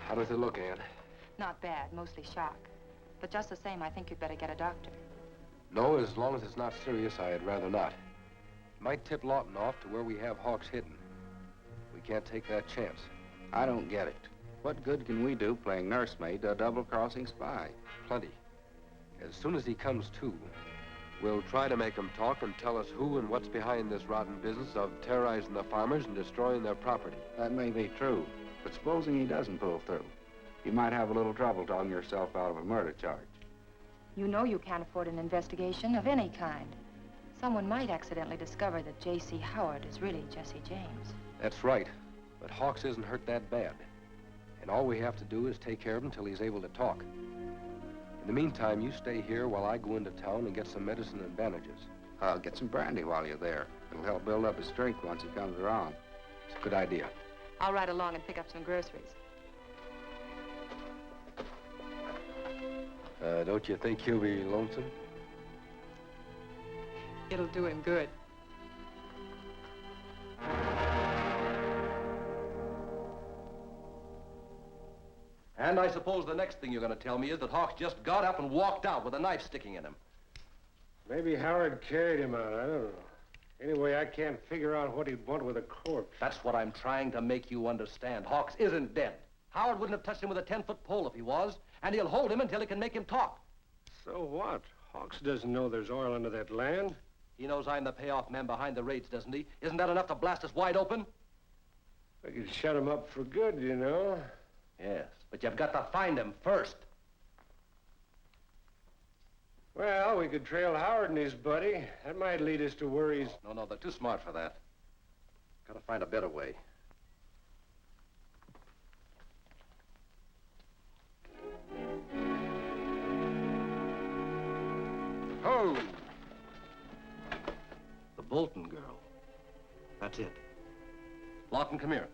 How does it look, Ann? Not bad, mostly shock. But just the same, I think you'd better get a doctor. No, as long as it's not serious, I'd rather not. It might tip Lawton off to where we have Hawks hidden. We can't take that chance. I don't get it. What good can we do playing nursemaid to a double-crossing spy? Plenty. As soon as he comes to, we'll try to make him talk and tell us who and what's behind this rotten business of terrorizing the farmers and destroying their property. That may be true, but supposing he doesn't pull through, you might have a little trouble talking yourself out of a murder charge. You know you can't afford an investigation of any kind. Someone might accidentally discover that J.C. Howard is really Jesse James. That's right, but Hawks isn't hurt that bad. And all we have to do is take care of him until he's able to talk. In the meantime, you stay here while I go into town and get some medicine and bandages. I'll get some brandy while you're there. It'll help build up his strength once he comes around. It's a good idea. I'll ride along and pick up some groceries. Don't you think he'll be lonesome? It'll do him good. And I suppose the next thing you're going to tell me is that Hawks just got up and walked out with a knife sticking in him. Maybe Howard carried him out. I don't know. Anyway, I can't figure out what he'd want with a corpse. That's what I'm trying to make you understand. Hawks isn't dead. Howard wouldn't have touched him with a 10-foot pole if he was, and he'll hold him until he can make him talk. So what? Hawks doesn't know there's oil under that land. He knows I'm the payoff man behind the raids, doesn't he? Isn't that enough to blast us wide open? We could shut him up for good, you know. Yes, but you've got to find him first. Well, we could trail Howard and his buddy. That might lead us to where he's... No, they're too smart for that. Gotta find a better way. Ho! The Bolton girl. That's it. Lawton, come here.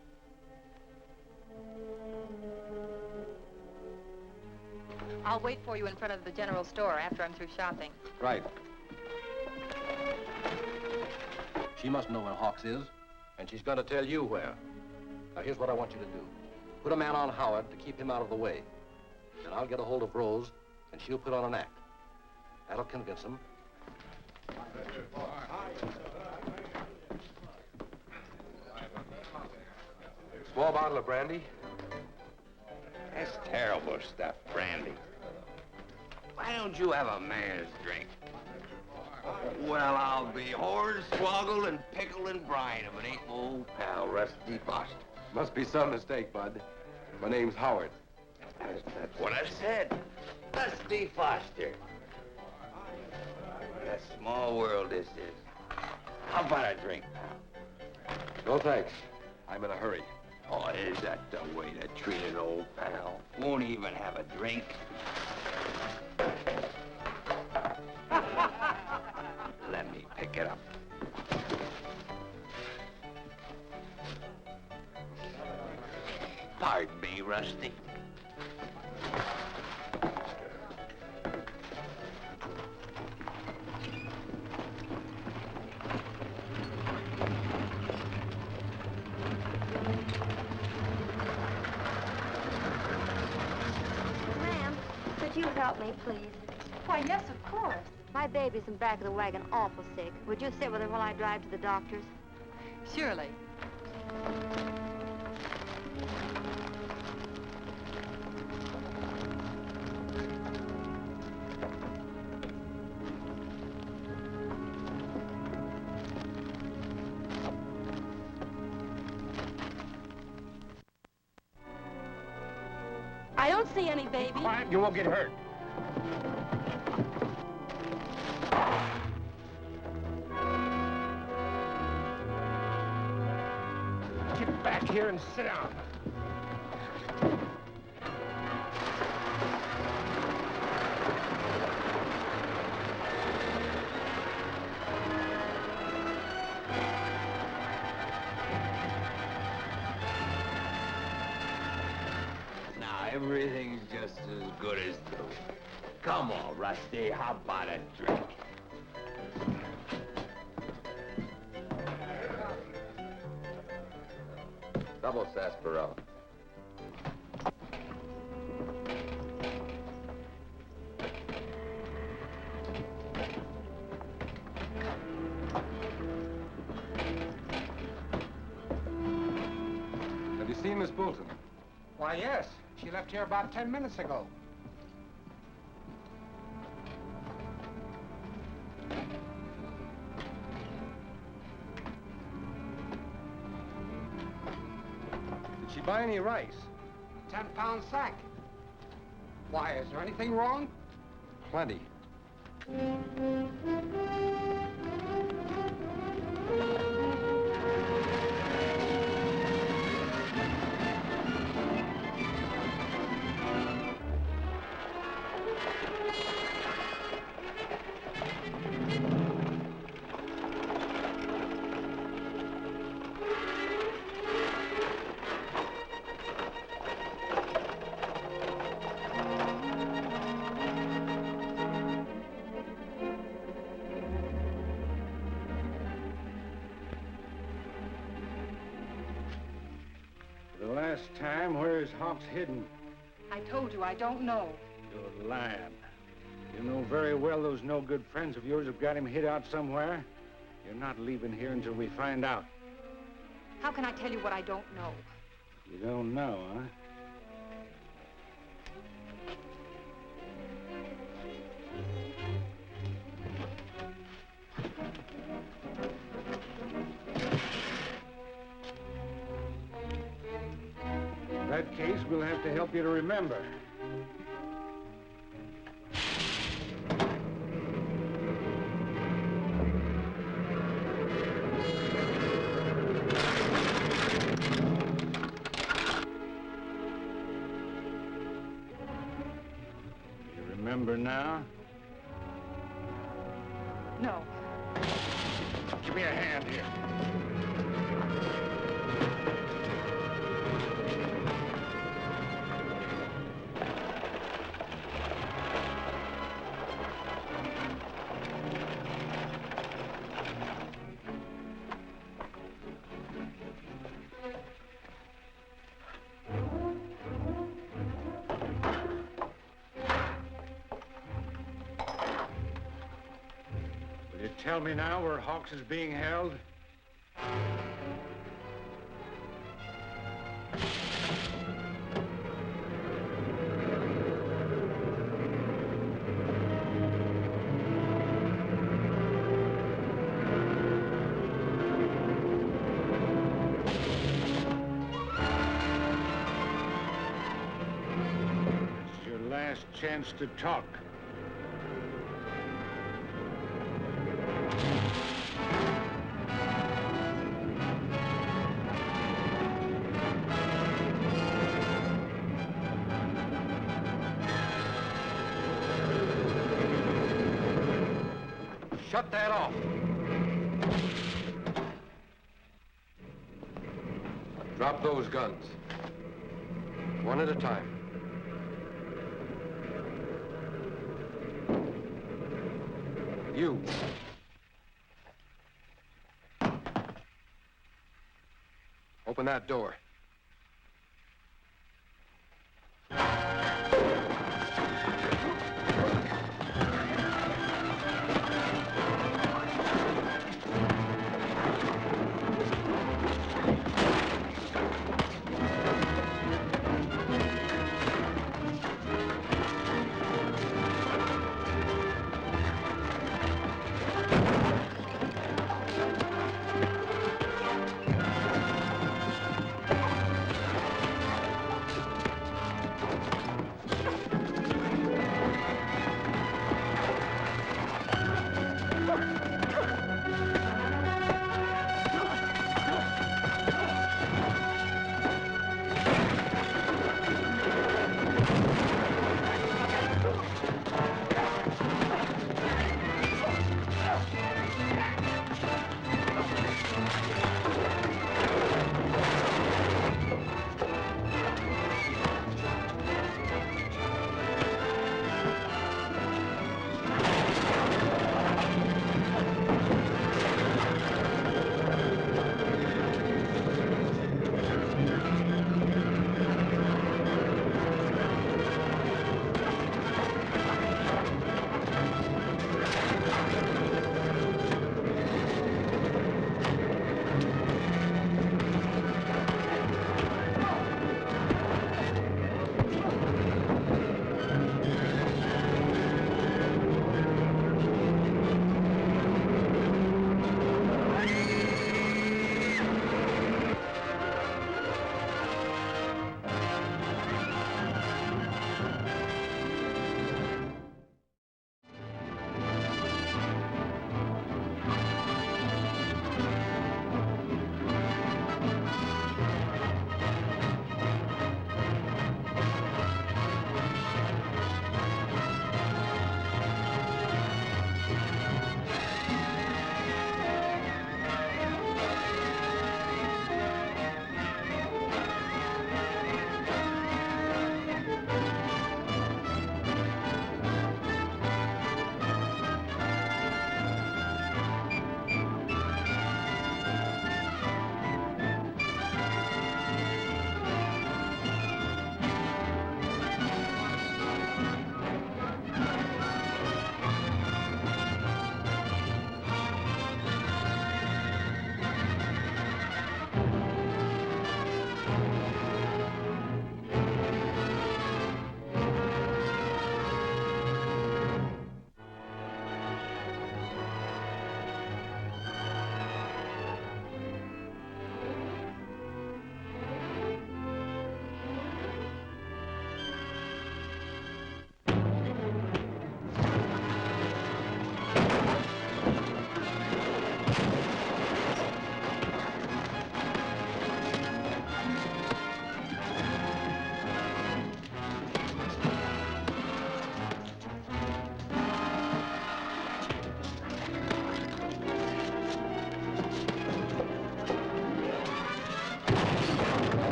I'll wait for you in front of the general store after I'm through shopping. Right. She must know where Hawks is, and she's going to tell you where. Now, here's what I want you to do. Put a man on Howard to keep him out of the way. Then I'll get a hold of Rose, and she'll put on an act. That'll convince him. Small bottle of brandy. That's terrible stuff, brandy. Why don't you have a man's drink? Well, I'll be hornswoggled and pickled and brined if it ain't my old pal, Rusty Foster. Must be some mistake, Bud. My name's Howard. That's what I said. Rusty Foster. What a small world this is. How about a drink, pal? No thanks. I'm in a hurry. Oh, is that the way to treat an old pal? Won't even have a drink? Let me pick it up. Pardon me, Rusty. Help me, please. Why, yes, of course. My baby's in back of the wagon, awful sick. Would you sit with her while I drive to the doctor's? Surely. I don't see any baby. Quiet, you won't get hurt. Get back here and sit down. Everything's just as good as new. Come on, Rusty, how about a drink? Double sarsaparilla. Have you seen Miss Bolton? Why, yes. She left here about 10 minutes ago. Did she buy any rice? 10-pound sack. Why, is there anything wrong? Plenty. The last time, where is Hawks hidden? I told you I don't know. You're lying. You know very well those no-good friends of yours have got him hid out somewhere. You're not leaving here until we find out. How can I tell you what I don't know? You don't know, huh? In that case, we'll have to help you to remember. You remember now? No. Give me a hand here. Will you tell me now where Hawks is being held? It's your last chance to talk. Shut that off. Drop those guns. One at a time. You. Open that door.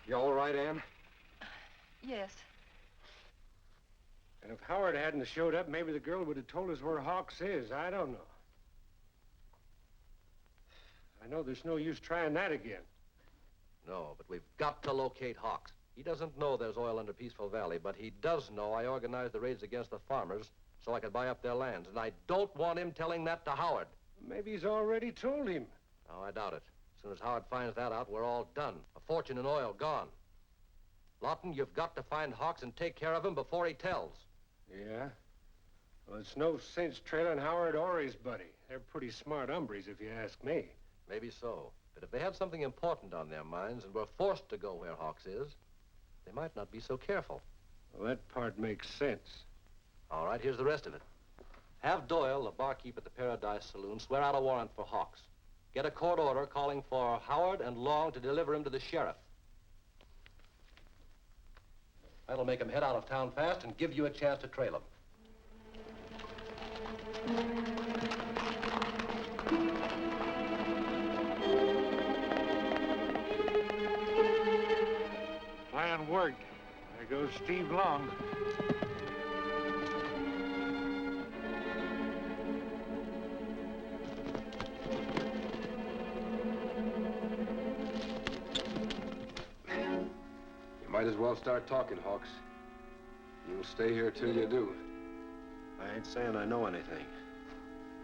You all right, Ann? Yes. And if Howard hadn't showed up, maybe the girl would have told us where Hawks is. I don't know. I know there's no use trying that again. No, but we've got to locate Hawks. He doesn't know there's oil under Peaceful Valley, but he does know I organized the raids against the farmers so I could buy up their lands, and I don't want him telling that to Howard. Maybe he's already told him. No, I doubt it. As soon as Howard finds that out, we're all done. A fortune in oil gone. Lawton, you've got to find Hawks and take care of him before he tells. Yeah? Well, it's no sense trailing Howard or his buddy. They're pretty smart hombres, if you ask me. Maybe so. But if they had something important on their minds and were forced to go where Hawks is, they might not be so careful. Well, that part makes sense. All right, here's the rest of it. Have Doyle, the barkeep at the Paradise Saloon, swear out a warrant for Hawks. Get a court order calling for Howard and Long to deliver him to the sheriff. That'll make him head out of town fast and give you a chance to trail him. Plan worked. There goes Steve Long. You might as well start talking, Hawks. You'll stay here till you do. I ain't saying I know anything,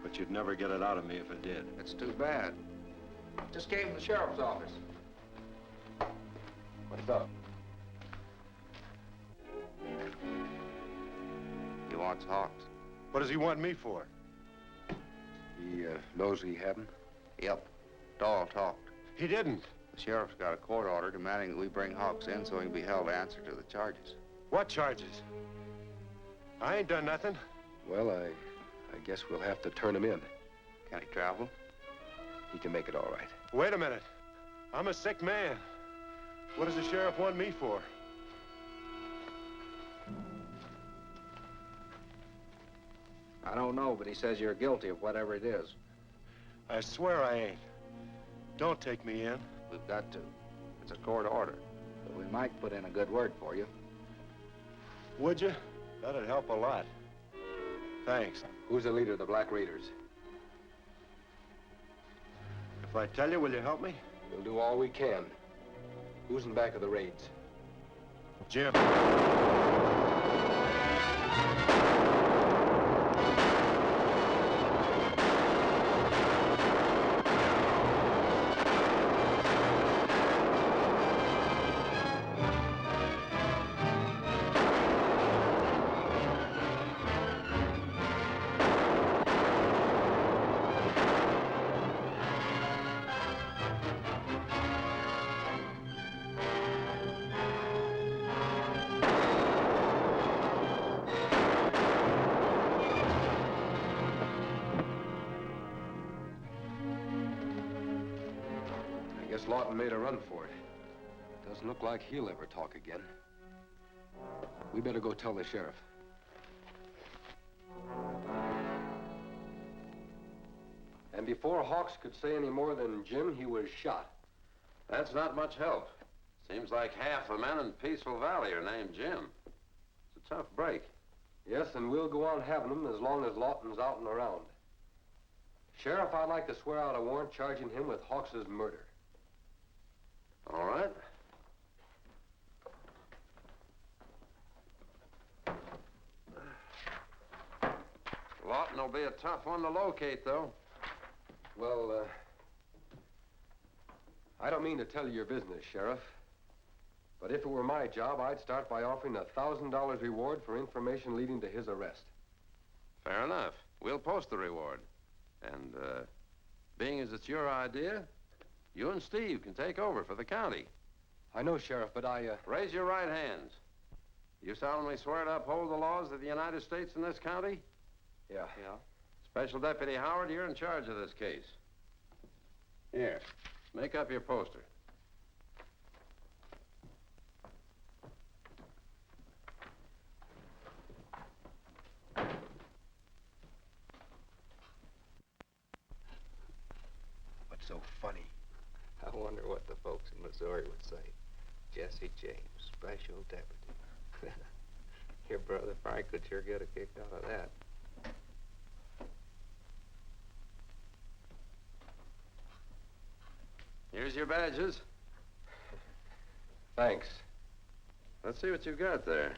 but you'd never get it out of me if I did. That's too bad. Just came from the sheriff's office. What's up? He wants Hawks. What does he want me for? He knows he hadn't? Yep. Doyle talked. He didn't. The sheriff's got a court order demanding that we bring Hawks in so he can be held to answer to the charges. What charges? I ain't done nothing. Well, I guess we'll have to turn him in. Can he travel? He can make it all right. Wait a minute. I'm a sick man. What does the sheriff want me for? I don't know, but he says you're guilty of whatever it is. I swear I ain't. Don't take me in. We've got to. It's a court order. But we might put in a good word for you. Would you? That'd help a lot. Thanks. Who's the leader of the Black Raiders? If I tell you, will you help me? We'll do all we can. Who's in back of the raids? Jim. Lawton made a run for it. Doesn't look like he'll ever talk again. We better go tell the sheriff. And before Hawks could say any more than Jim, he was shot. That's not much help. Seems like half the men in Peaceful Valley are named Jim. It's a tough break. Yes, and we'll go on having them as long as Lawton's out and around. Sheriff, I'd like to swear out a warrant charging him with Hawks's murder. All right. Lawton will be a tough one to locate, though. Well, I don't mean to tell you your business, Sheriff. But if it were my job, I'd start by offering a $1,000 reward for information leading to his arrest. Fair enough. We'll post the reward. And, being as it's your idea, you and Steve can take over for the county. I know, Sheriff, but Raise your right hands. You solemnly swear to uphold the laws of the United States in this county? Yeah. Special Deputy Howard, you're in charge of this case. Here, make up your poster. What's so funny? I wonder what the folks in Missouri would say. Jesse James, special deputy. Your brother Frank could sure get a kick out of that. Here's your badges. Thanks. Let's see what you've got there.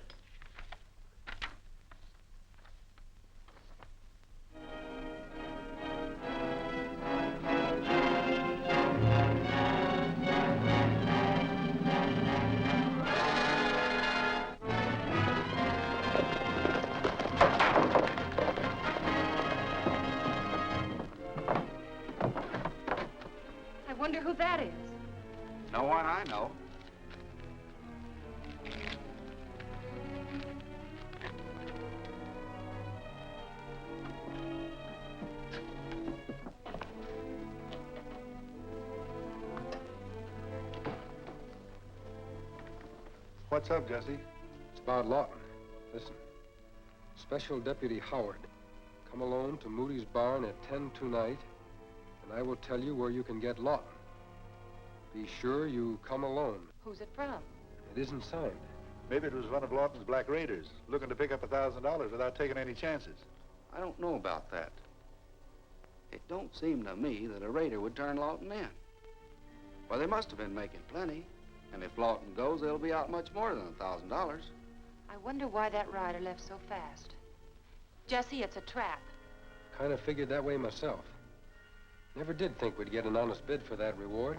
I wonder who that is. No one I know. What's up, Jesse? It's about Lawton. Listen. Special Deputy Howard. Come alone to Moody's barn at 10 tonight, and I will tell you where you can get Lawton. Be sure you come alone. Who's it from? It isn't signed. Maybe it was one of Lawton's black raiders, looking to pick up $1,000 without taking any chances. I don't know about that. It don't seem to me that a raider would turn Lawton in. Well, they must have been making plenty. And if Lawton goes, they'll be out much more than $1,000. I wonder why that rider left so fast. Jesse, it's a trap. Kind of figured that way myself. Never did think we'd get an honest bid for that reward.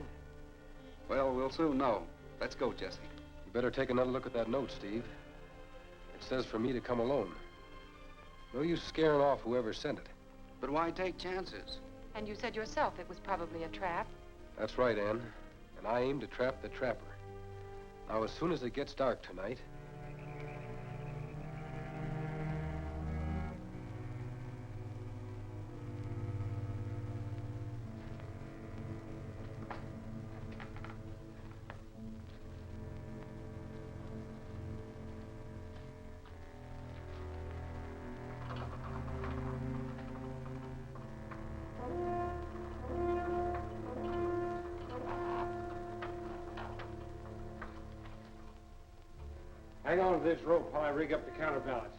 Well, we'll soon know. Let's go, Jesse. You better take another look at that note, Steve. It says for me to come alone. No use scaring off whoever sent it. But why take chances? And you said yourself it was probably a trap. That's right, Ann. And I aim to trap the trapper. Now, as soon as it gets dark tonight... Hang on to this rope while I rig up the counterbalance.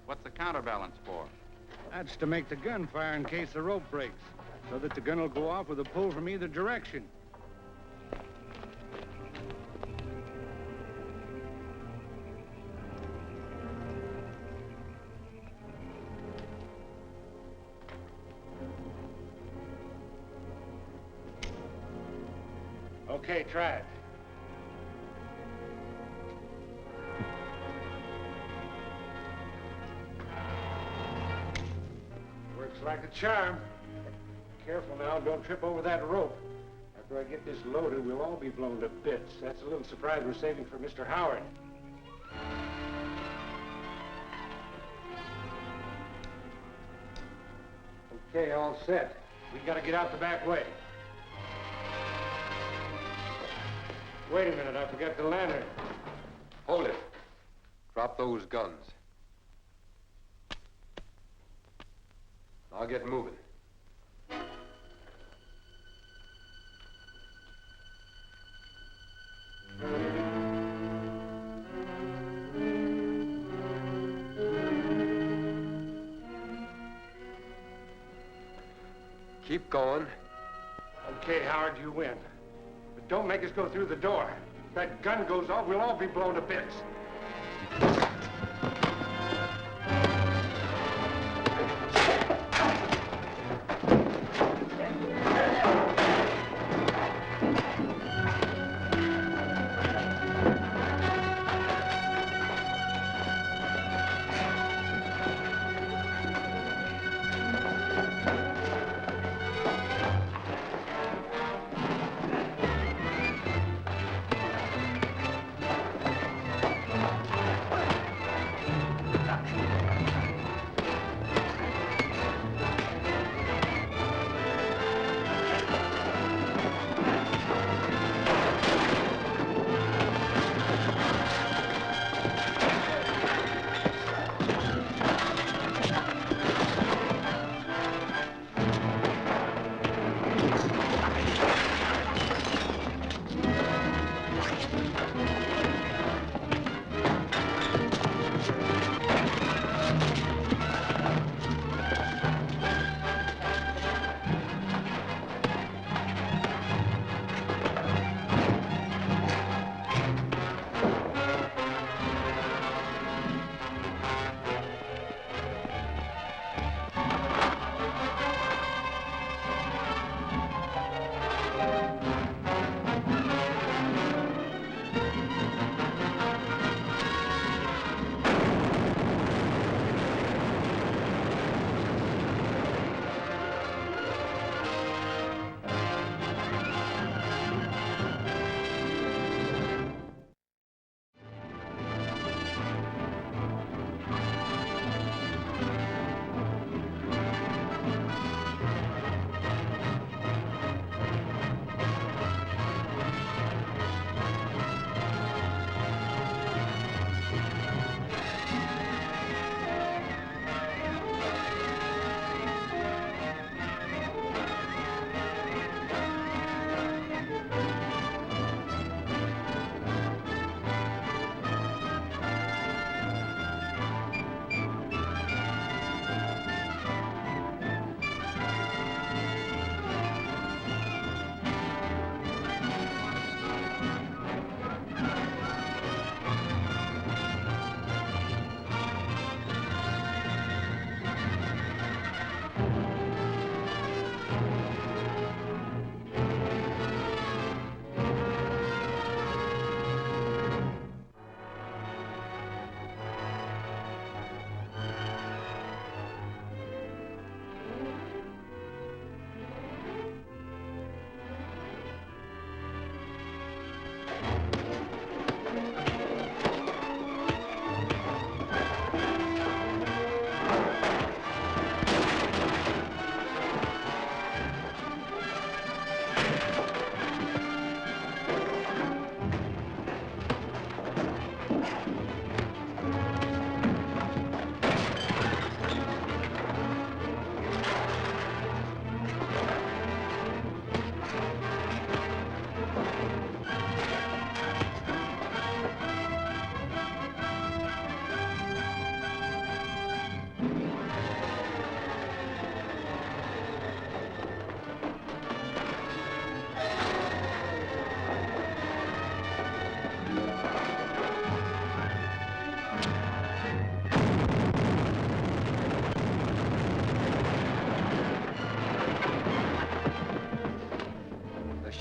What's the counterbalance for? That's to make the gun fire in case the rope breaks, so that the gun will go off with a pull from either direction. Okay, try it. Works like a charm. Careful now, don't trip over that rope. After I get this loaded, we'll all be blown to bits. That's a little surprise we're saving for Mr. Howard. Okay, all set. We gotta get out the back way. Wait a minute, I forgot the lantern. Hold it. Drop those guns. Now get moving. Keep going. Okay, Howard, you win. But don't make us go through the door. If that gun goes off, we'll all be blown to bits.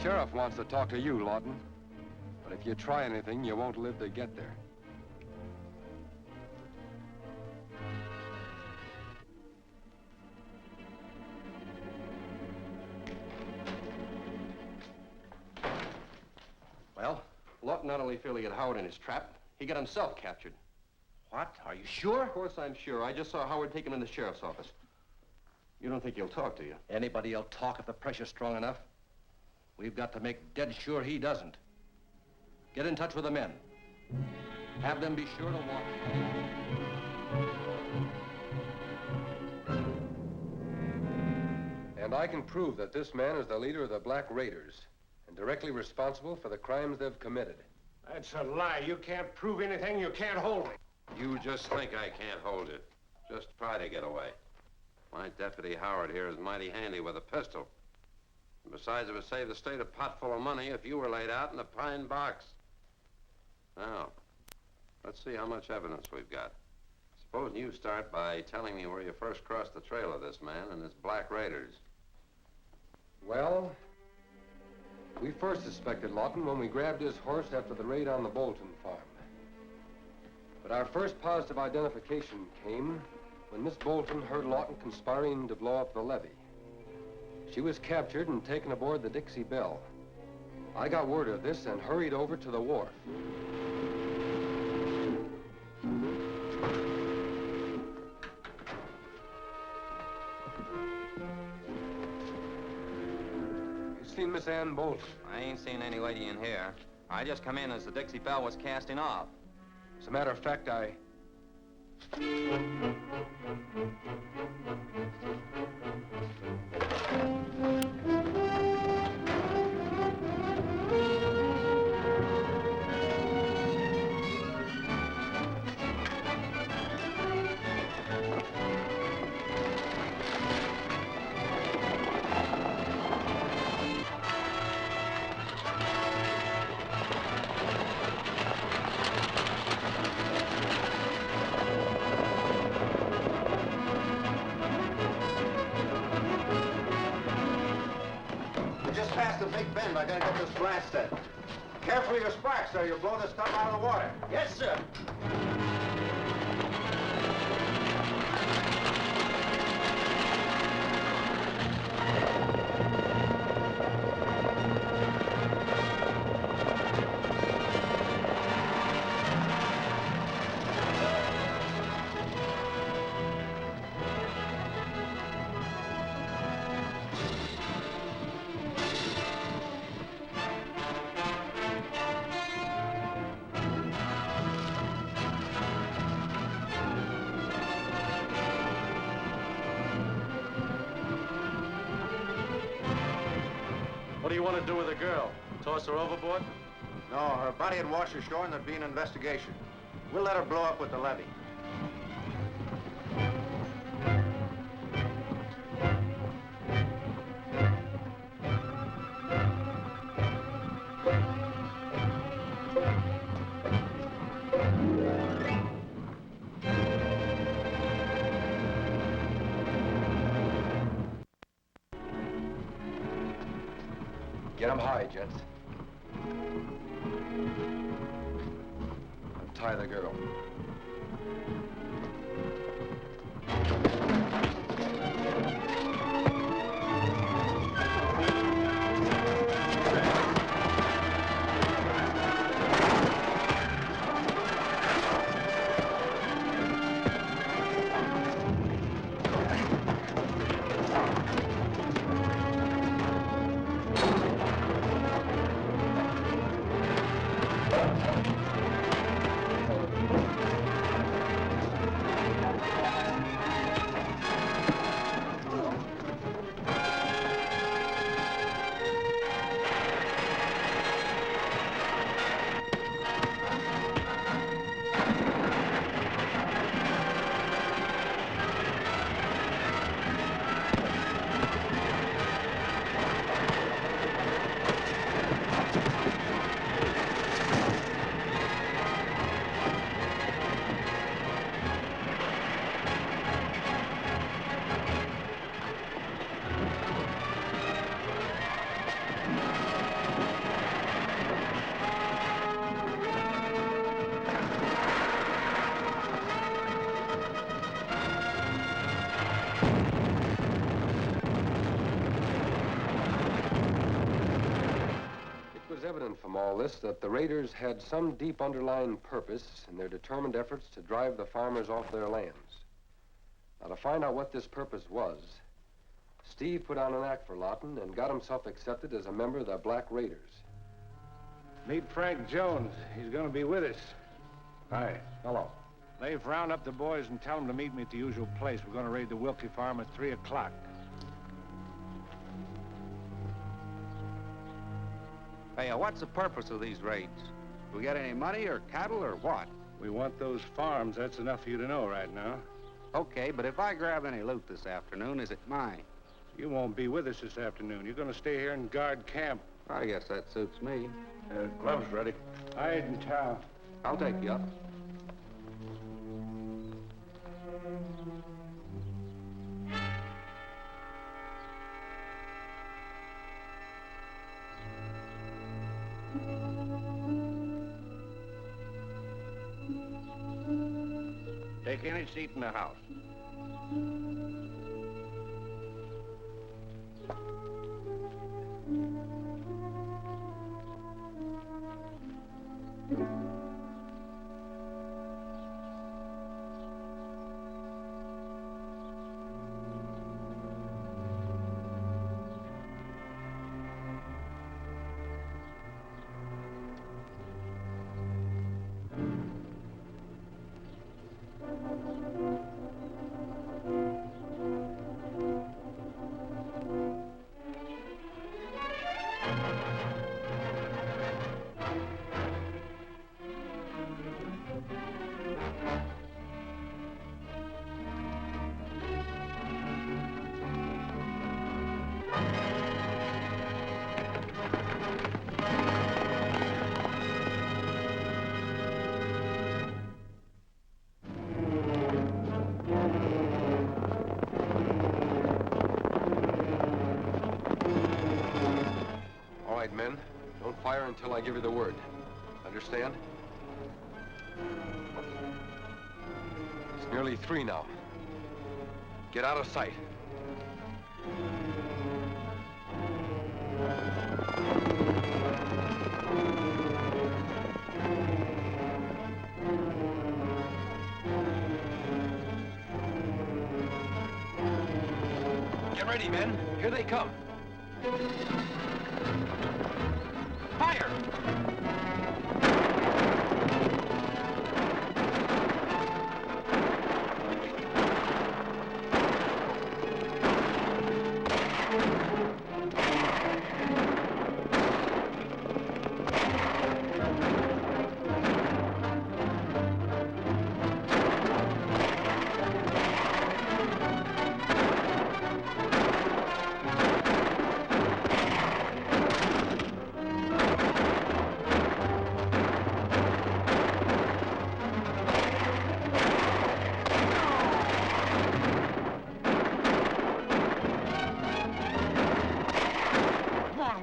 sheriff wants to talk to you, Lawton. But if you try anything, you won't live to get there. Well, Lawton not only failed to get Howard in his trap, he got himself captured. What? Are you sure? Of course I'm sure. I just saw Howard take him in the sheriff's office. You don't think he'll talk to you? Anybody'll talk if the pressure's strong enough. We've got to make dead sure he doesn't. Get in touch with the men. Have them be sure to watch. And I can prove that this man is the leader of the Black Raiders and directly responsible for the crimes they've committed. That's a lie. You can't prove anything. You can't hold me. You just think I can't hold you. Just try to get away. My Deputy Howard here is mighty handy with a pistol. And besides, it would save the state a pot full of money if you were laid out in a pine box. Now, let's see how much evidence we've got. Suppose you start by telling me where you first crossed the trail of this man and his Black Raiders. Well, we first suspected Lawton when we grabbed his horse after the raid on the Bolton farm. But our first positive identification came when Miss Bolton heard Lawton conspiring to blow up the levee. She was captured and taken aboard the Dixie Belle. I got word of this and hurried over to the wharf. You seen Miss Ann Bolton? I ain't seen any lady in here. I just come in as the Dixie Belle was casting off. As a matter of fact, Past the big bend, I gotta get this blast set. Careful of your sparks, sir. You'll blow the stuff out of the water. Yes, sir. What do you want to do with the girl? Toss her overboard? No, her body would wash ashore and there'd be an investigation. We'll let her blow up with the levee. get them high, gents. Untie the girl. evident from all this that the raiders had some deep underlying purpose in their determined efforts to drive the farmers off their lands. Now, to find out what this purpose was, Steve put on an act for Lawton and got himself accepted as a member of the Black Raiders. Meet Frank Jones. He's going to be with us. Hi. Hello. They've round up the boys and tell them to meet me at the usual place. We're going to raid the Wilkie farm at 3 o'clock. Hey, what's the purpose of these raids? Do we get any money or cattle or what? We want those farms. That's enough for you to know right now. Okay, but if I grab any loot this afternoon, is it mine? You won't be with us this afternoon. You're going to stay here and guard camp. I guess that suits me. Gloves ready. Hide and towel. I'll take you up. Take any seat in the house. Men, don't fire until I give you the word. Understand? It's nearly 3 now. Get out of sight. Get ready, men. Here they come. Fire!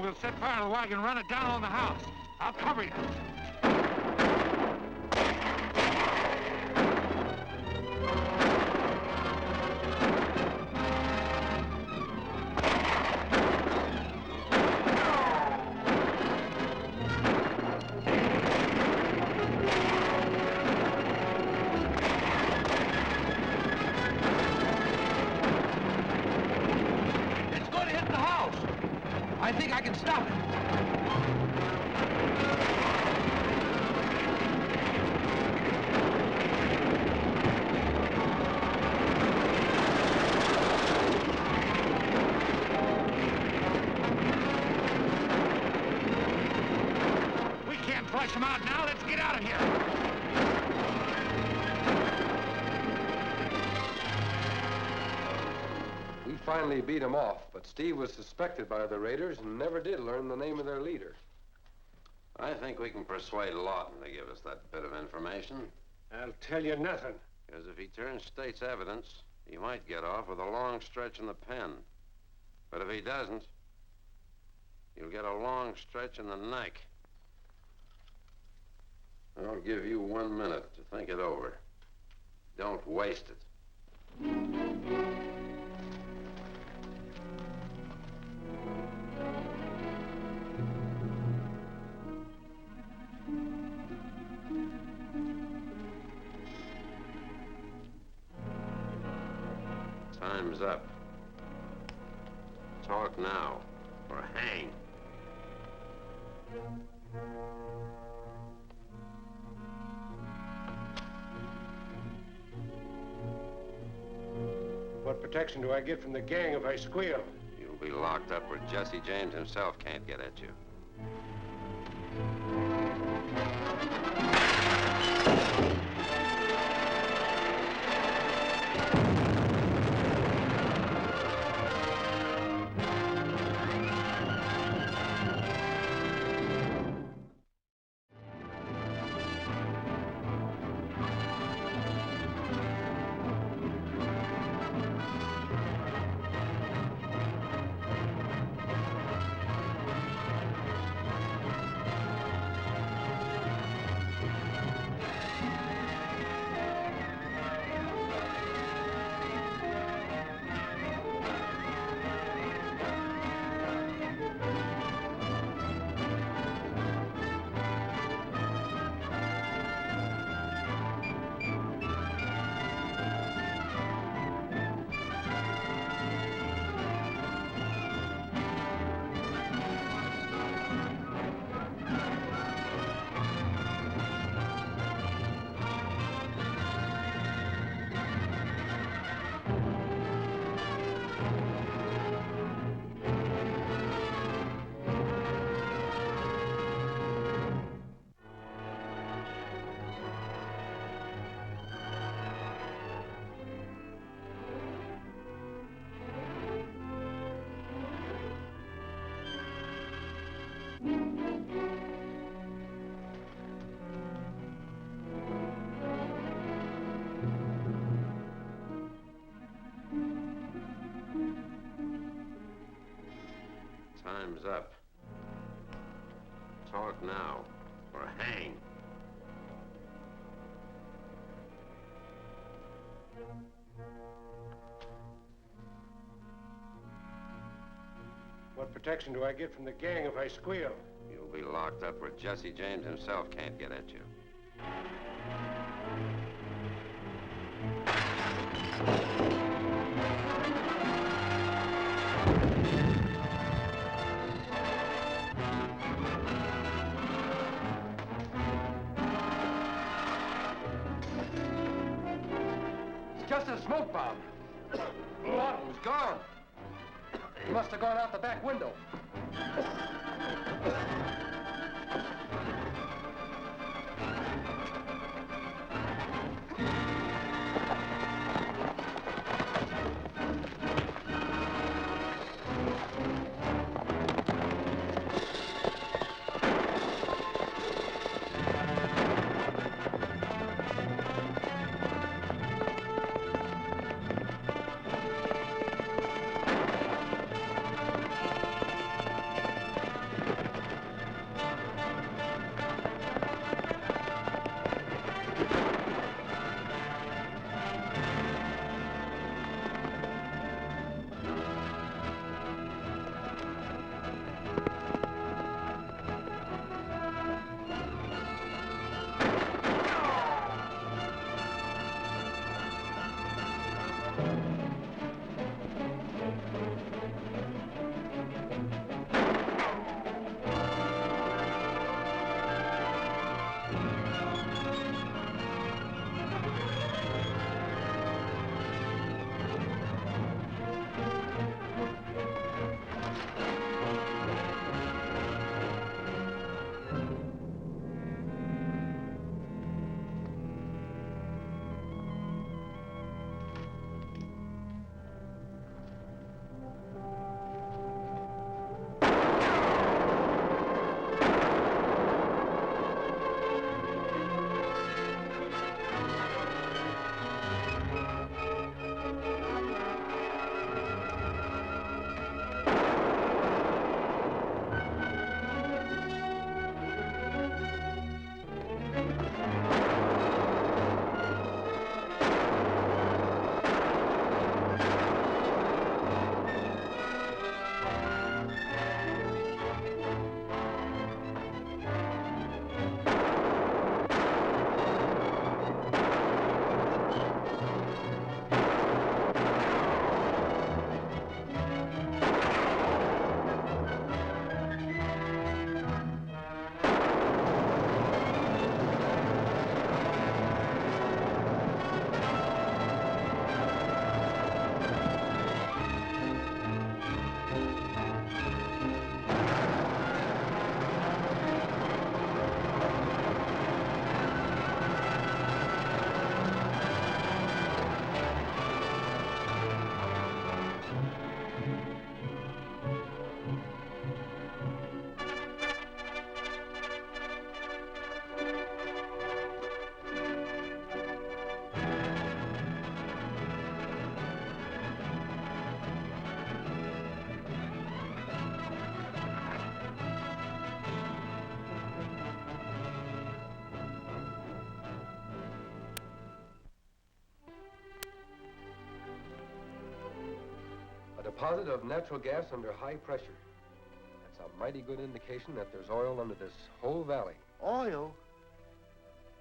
We'll set fire to the wagon and run it down on the house. I'll cover you. It's going to hit the house. I think I can stop it. We can't flush them out now. Let's get out of here. We finally beat him off, but Steve was suspected by the raiders and never did learn the name of their leader. I think we can persuade Lawton to give us that bit of information. I'll tell you nothing. Because if he turns state's evidence, he might get off with a long stretch in the pen. But if he doesn't, you'll get a long stretch in the neck. I'll give you 1 minute to think it over. Don't waste it. Time's up. Talk now, or hang. What protection do I get from the gang if I squeal? You'll be locked up where Jesse James himself can't get at you. Time's up. Talk now, or hang. What protection do I get from the gang if I squeal? You'll be locked up where Jesse James himself can't get at you. Just a smoke bomb. Lawton was gone. He must have gone out the back window. deposit of natural gas under high pressure. That's a mighty good indication that there's oil under this whole valley. Oil?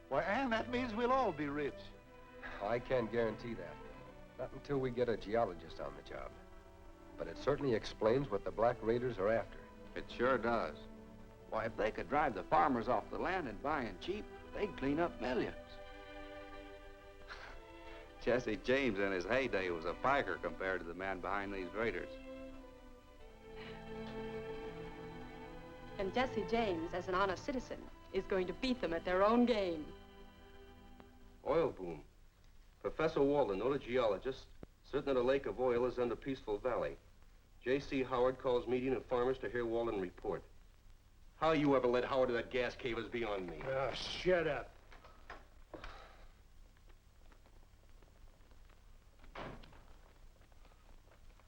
Why, Ann, that means we'll all be rich. I can't guarantee that. Not until we get a geologist on the job. But it certainly explains what the black raiders are after. It sure does. Why, if they could drive the farmers off the land and buy in cheap, they'd clean up millions. Jesse James in his heyday was a piker compared to the man behind these raiders. And Jesse James, as an honest citizen, is going to beat them at their own game. Oil boom. Professor Walden, noted geologist, certain that a lake of oil is under Peaceful Valley. J.C. Howard calls meeting of farmers to hear Walden report. How you ever let Howard to that gas cave is beyond me. Oh, shut up.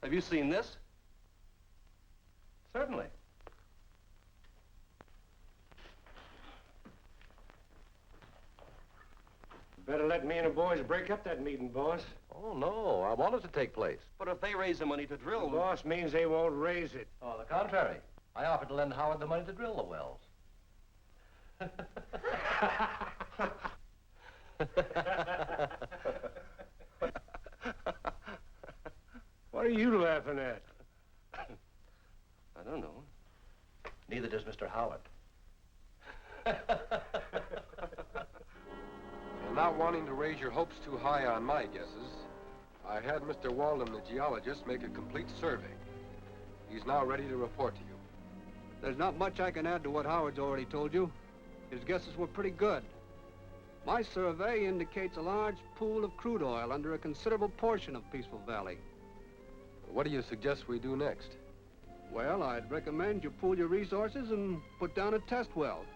Have you seen this? Certainly. Better let me and the boys break up that meeting, boss. Oh, no. I want it to take place. But if they raise the money to drill... The boss means they won't raise it. Oh, the contrary. I offered to lend Howard the money to drill the wells. What are you laughing at? I don't know. Neither does Mr. Howard. And not wanting to raise your hopes too high on my guesses, I had Mr. Walden, the geologist, make a complete survey. He's now ready to report to you. There's not much I can add to what Howard's already told you. His guesses were pretty good. My survey indicates a large pool of crude oil under a considerable portion of Peaceful Valley. What do you suggest we do next? Well, I'd recommend you pool your resources and put down a test well.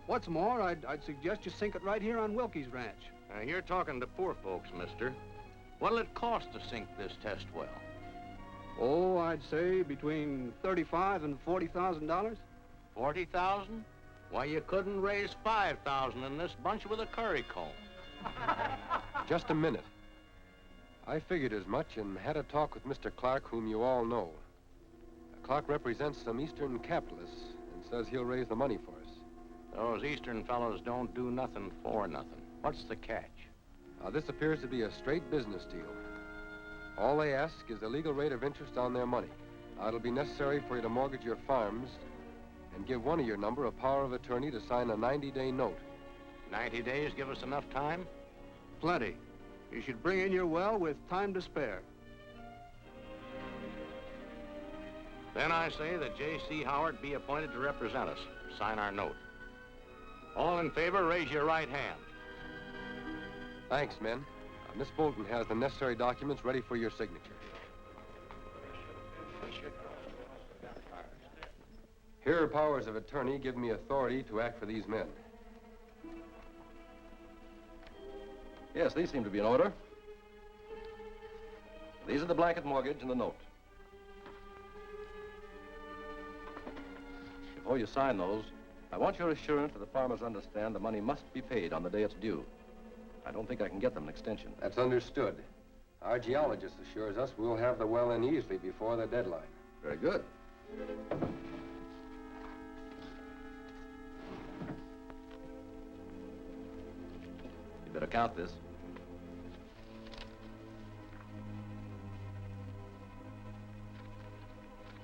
What's more, I'd suggest you sink it right here on Wilkie's ranch. Now, you're talking to poor folks, mister. What'll it cost to sink this test well? Oh, I'd say between $35,000 and $40,000. 40,000? Why, you couldn't raise 5,000 in this bunch with a curry comb. Just a minute. I figured as much and had a talk with Mr. Clark, whom you all know. Clark represents some Eastern capitalists and says he'll raise the money for us. Those Eastern fellows don't do nothing for nothing. What's the catch? This appears to be a straight business deal. All they ask is a legal rate of interest on their money. It'll be necessary for you to mortgage your farms and give one of your number a power of attorney to sign a 90-day note. 90 days give us enough time? Plenty. You should bring in your well with time to spare. Then I say that J.C. Howard be appointed to represent us. Sign our note. All in favor, raise your right hand. Thanks, men. Miss Bolton has the necessary documents ready for your signature. Here powers of attorney give me authority to act for these men. Yes, these seem to be in order. These are the blanket mortgage and the note. Before you sign those, I want your assurance that the farmers understand the money must be paid on the day it's due. I don't think I can get them an extension. That's understood. Our geologist assures us we'll have the well in easily before the deadline. Very good. You better count this.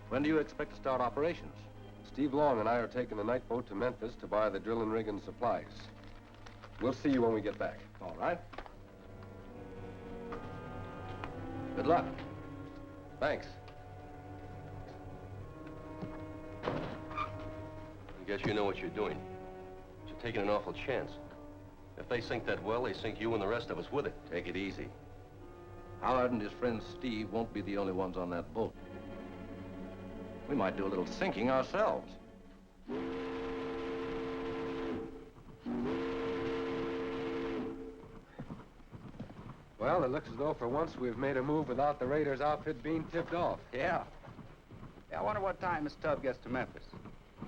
When do you expect to start operations? Steve Long and I are taking the night boat to Memphis to buy the drilling rig and supplies. We'll see you when we get back. All right. Good luck. Thanks. I guess you know what you're doing. You're taking an awful chance. If they sink that well, they sink you and the rest of us with it. Take it easy. Howard and his friend Steve won't be the only ones on that boat. We might do a little sinking ourselves. Well, it looks as though for once we've made a move without the raiders' outfit being tipped off. Yeah. I wonder what time Miss Tubb gets to Memphis.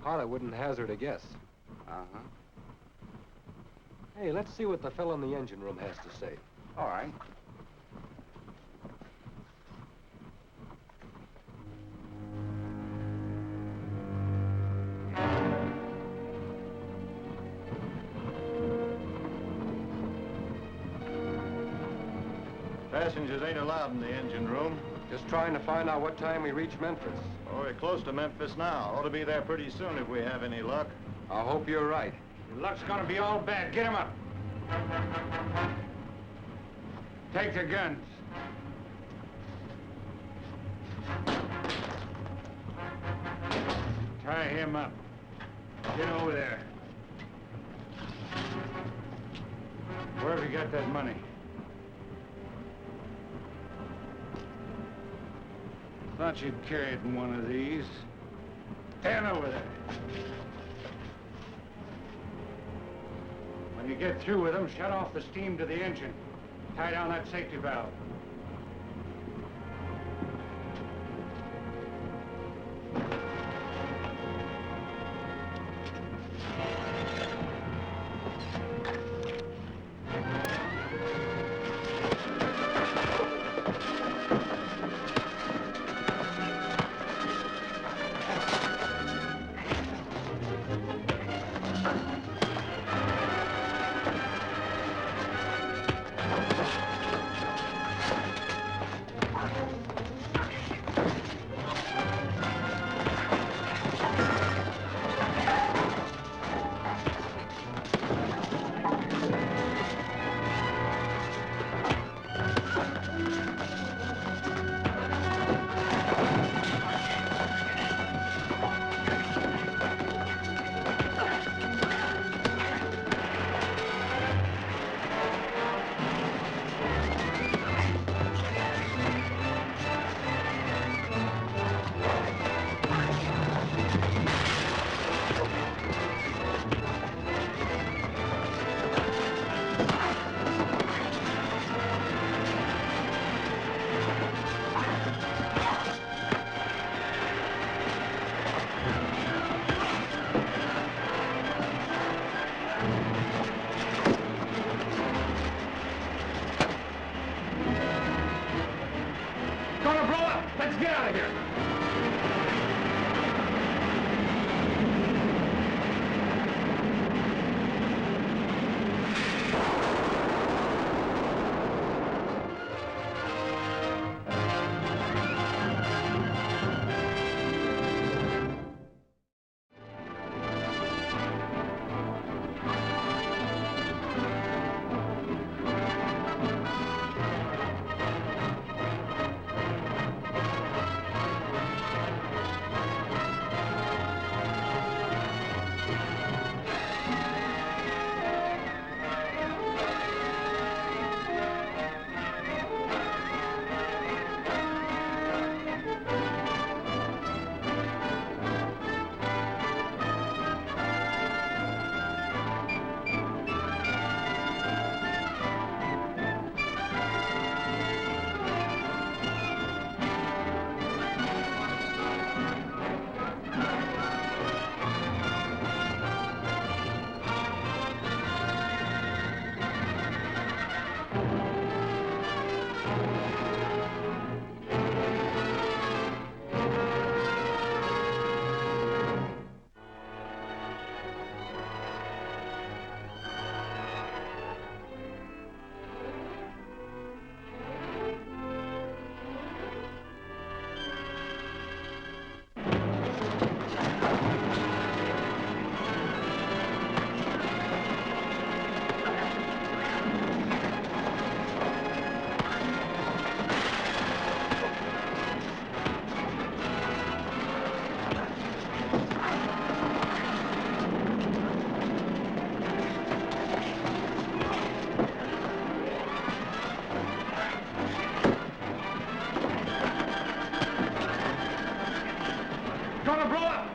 Harlow wouldn't hazard a guess. Uh-huh. Hey, let's see what the fellow in the engine room has to say. All right. Passengers ain't allowed in the engine room. Just trying to find out what time we reach Memphis. Oh, we're close to Memphis now. Ought to be there pretty soon if we have any luck. I hope you're right. Your luck's gonna be all bad. Get him up. Take the guns. Tie him up. Get over there. Where have you got that money? Thought you'd carry it in one of these. Stand over there. When you get through with them, shut off the steam to the engine. Tie down that safety valve.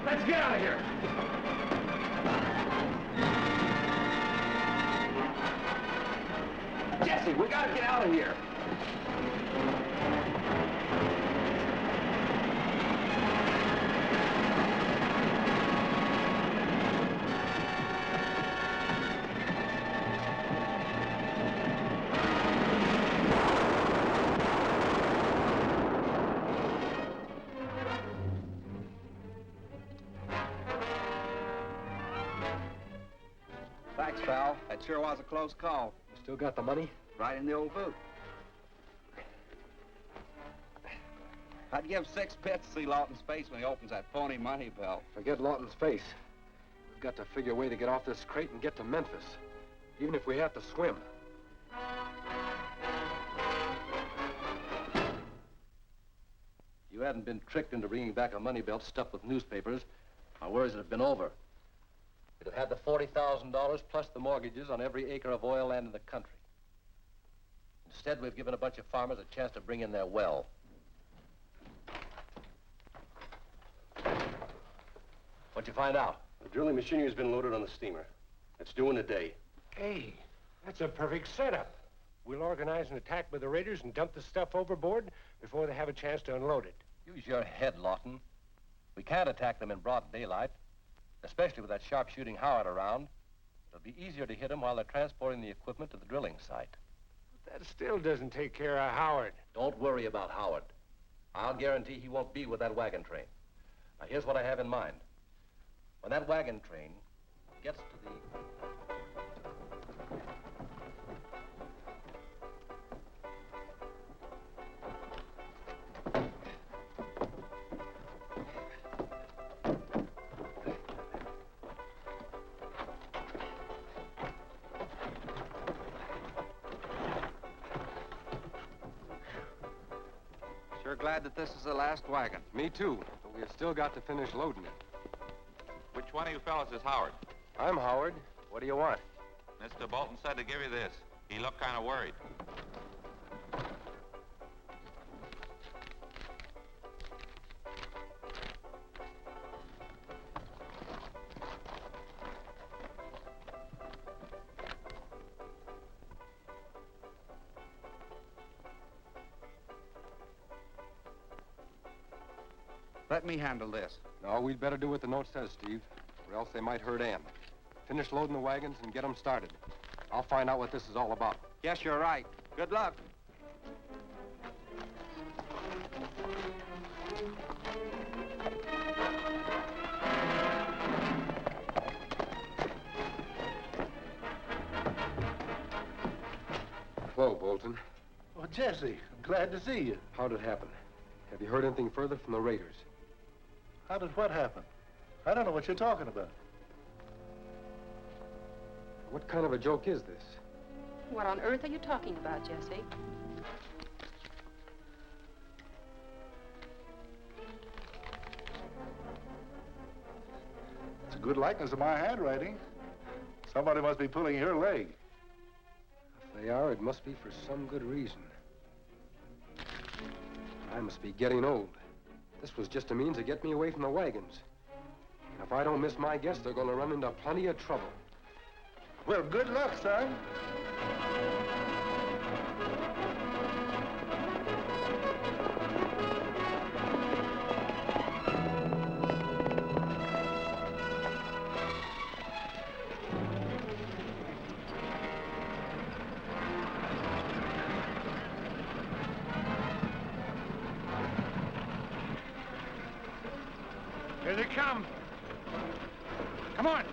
Let's get out of here. Jesse, we gotta get out of here. Thanks, pal. That sure was a close call. You still got the money? Right in the old boot. I'd give 6 bits to see Lawton's face when he opens that phony money belt. Forget Lawton's face. We've got to figure a way to get off this crate and get to Memphis, even if we have to swim. If you hadn't been tricked into bringing back a money belt stuffed with newspapers, my worries would have been over. We'd have had the $40,000 plus the mortgages on every acre of oil land in the country. Instead, we've given a bunch of farmers a chance to bring in their well. What'd you find out? The drilling machinery has been loaded on the steamer. It's due in a day. Hey, that's a perfect setup. We'll organize an attack by the raiders and dump the stuff overboard before they have a chance to unload it. Use your head, Lawton. We can't attack them in broad daylight, especially with that sharpshooting Howard around. It'll be easier to hit them while they're transporting the equipment to the drilling site. But that still doesn't take care of Howard. Don't worry about Howard. I'll guarantee he won't be with that wagon train. Now, here's what I have in mind. When that wagon train gets to the... Sure glad that this is the last wagon. Me too, but we've still got to finish loading it. Which one of you fellas is Howard? I'm Howard. What do you want? Mr. Bolton said to give you this. He looked kind of worried. Let me handle this. No, we'd better do what the note says, Steve, or else they might hurt Ann. Finish loading the wagons and get them started. I'll find out what this is all about. Yes, you're right. Good luck. Hello, Bolton. Oh, Jesse, I'm glad to see you. How'd it happen? Have you heard anything further from the raiders? How did what happen? I don't know what you're talking about. What kind of a joke is this? What on earth are you talking about, Jesse? It's a good likeness of my handwriting. Somebody must be pulling your leg. If they are, it must be for some good reason. I must be getting old. This was just a means to get me away from the wagons. And if I don't miss my guess, they're going to run into plenty of trouble. Well, good luck, son. Here they come. Come on.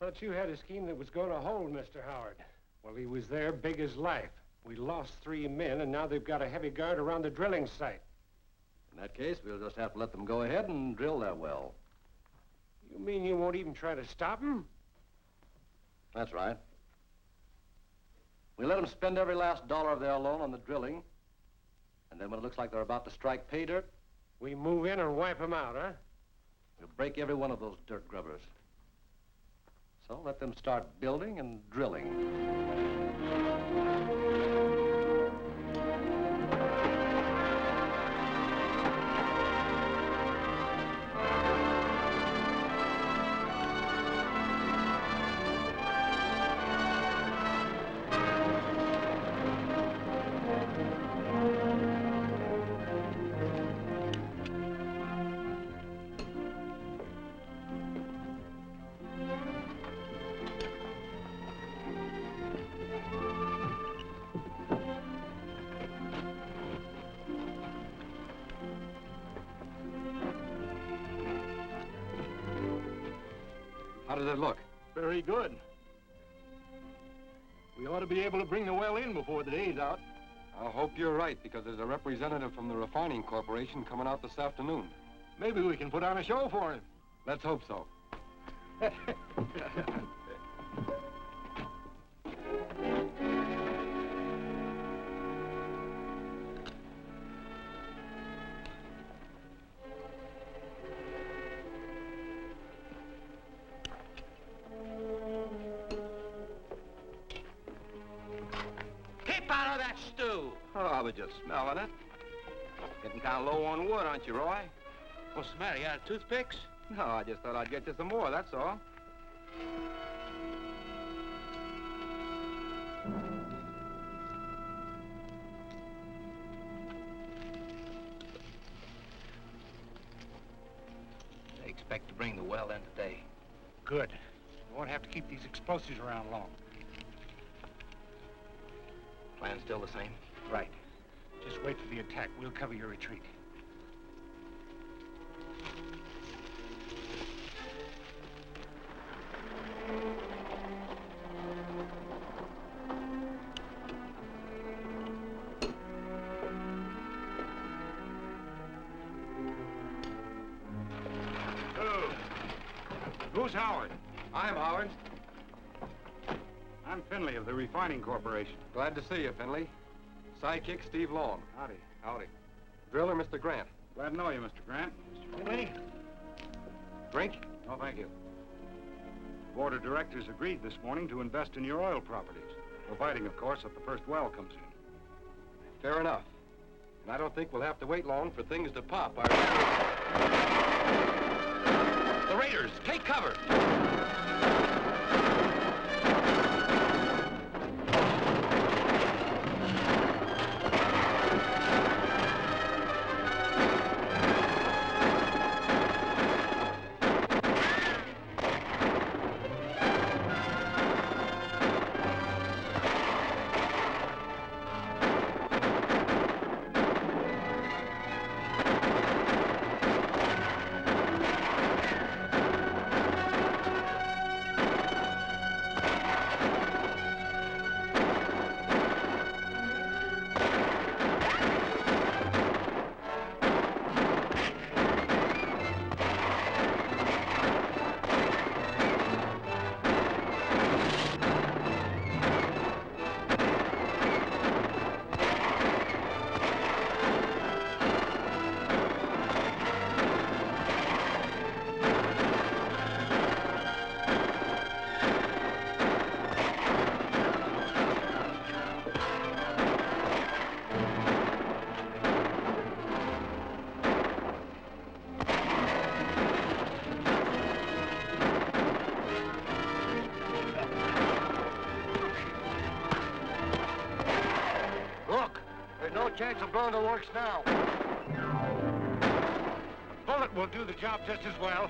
Thought you had a scheme that was going to hold Mr. Howard. Well, he was there, big as life. We lost 3 men, and now they've got a heavy guard around the drilling site. In that case, we'll just have to let them go ahead and drill that well. You mean you won't even try to stop them? That's right. We let them spend every last dollar of their loan on the drilling, and then when it looks like they're about to strike pay dirt, we move in and wipe them out, huh? We'll break every one of those dirt grubbers. So let them start building and drilling. How does it look? Very good. We ought to be able to bring the well in before the day's out. I hope you're right, because there's a representative from the refining corporation coming out this afternoon. Maybe we can put on a show for him. Let's hope so. Oh, I was just smelling it. Getting kind of low on wood, aren't you, Roy? What's the matter? You out of toothpicks? No, I just thought I'd get you some more, that's all. They expect to bring the well in today. Good. We won't have to keep these explosives around long. Plan still the same? Right. Just wait for the attack. We'll cover your retreat. Who's Howard? I'm Howard. I'm Finley of the Refining Corporation. Glad to see you, Finley. Sidekick Steve Long. Howdy. Howdy. Driller Mr. Grant. Glad to know you, Mr. Grant. Mr. Finley? Drink? No, thank you. The board of directors agreed this morning to invest in your oil properties, providing, of course, that the first well comes in. Fair enough. And I don't think we'll have to wait long for things to pop. The raiders, take cover! Chance of blowing the works now. A bullet will do the job just as well.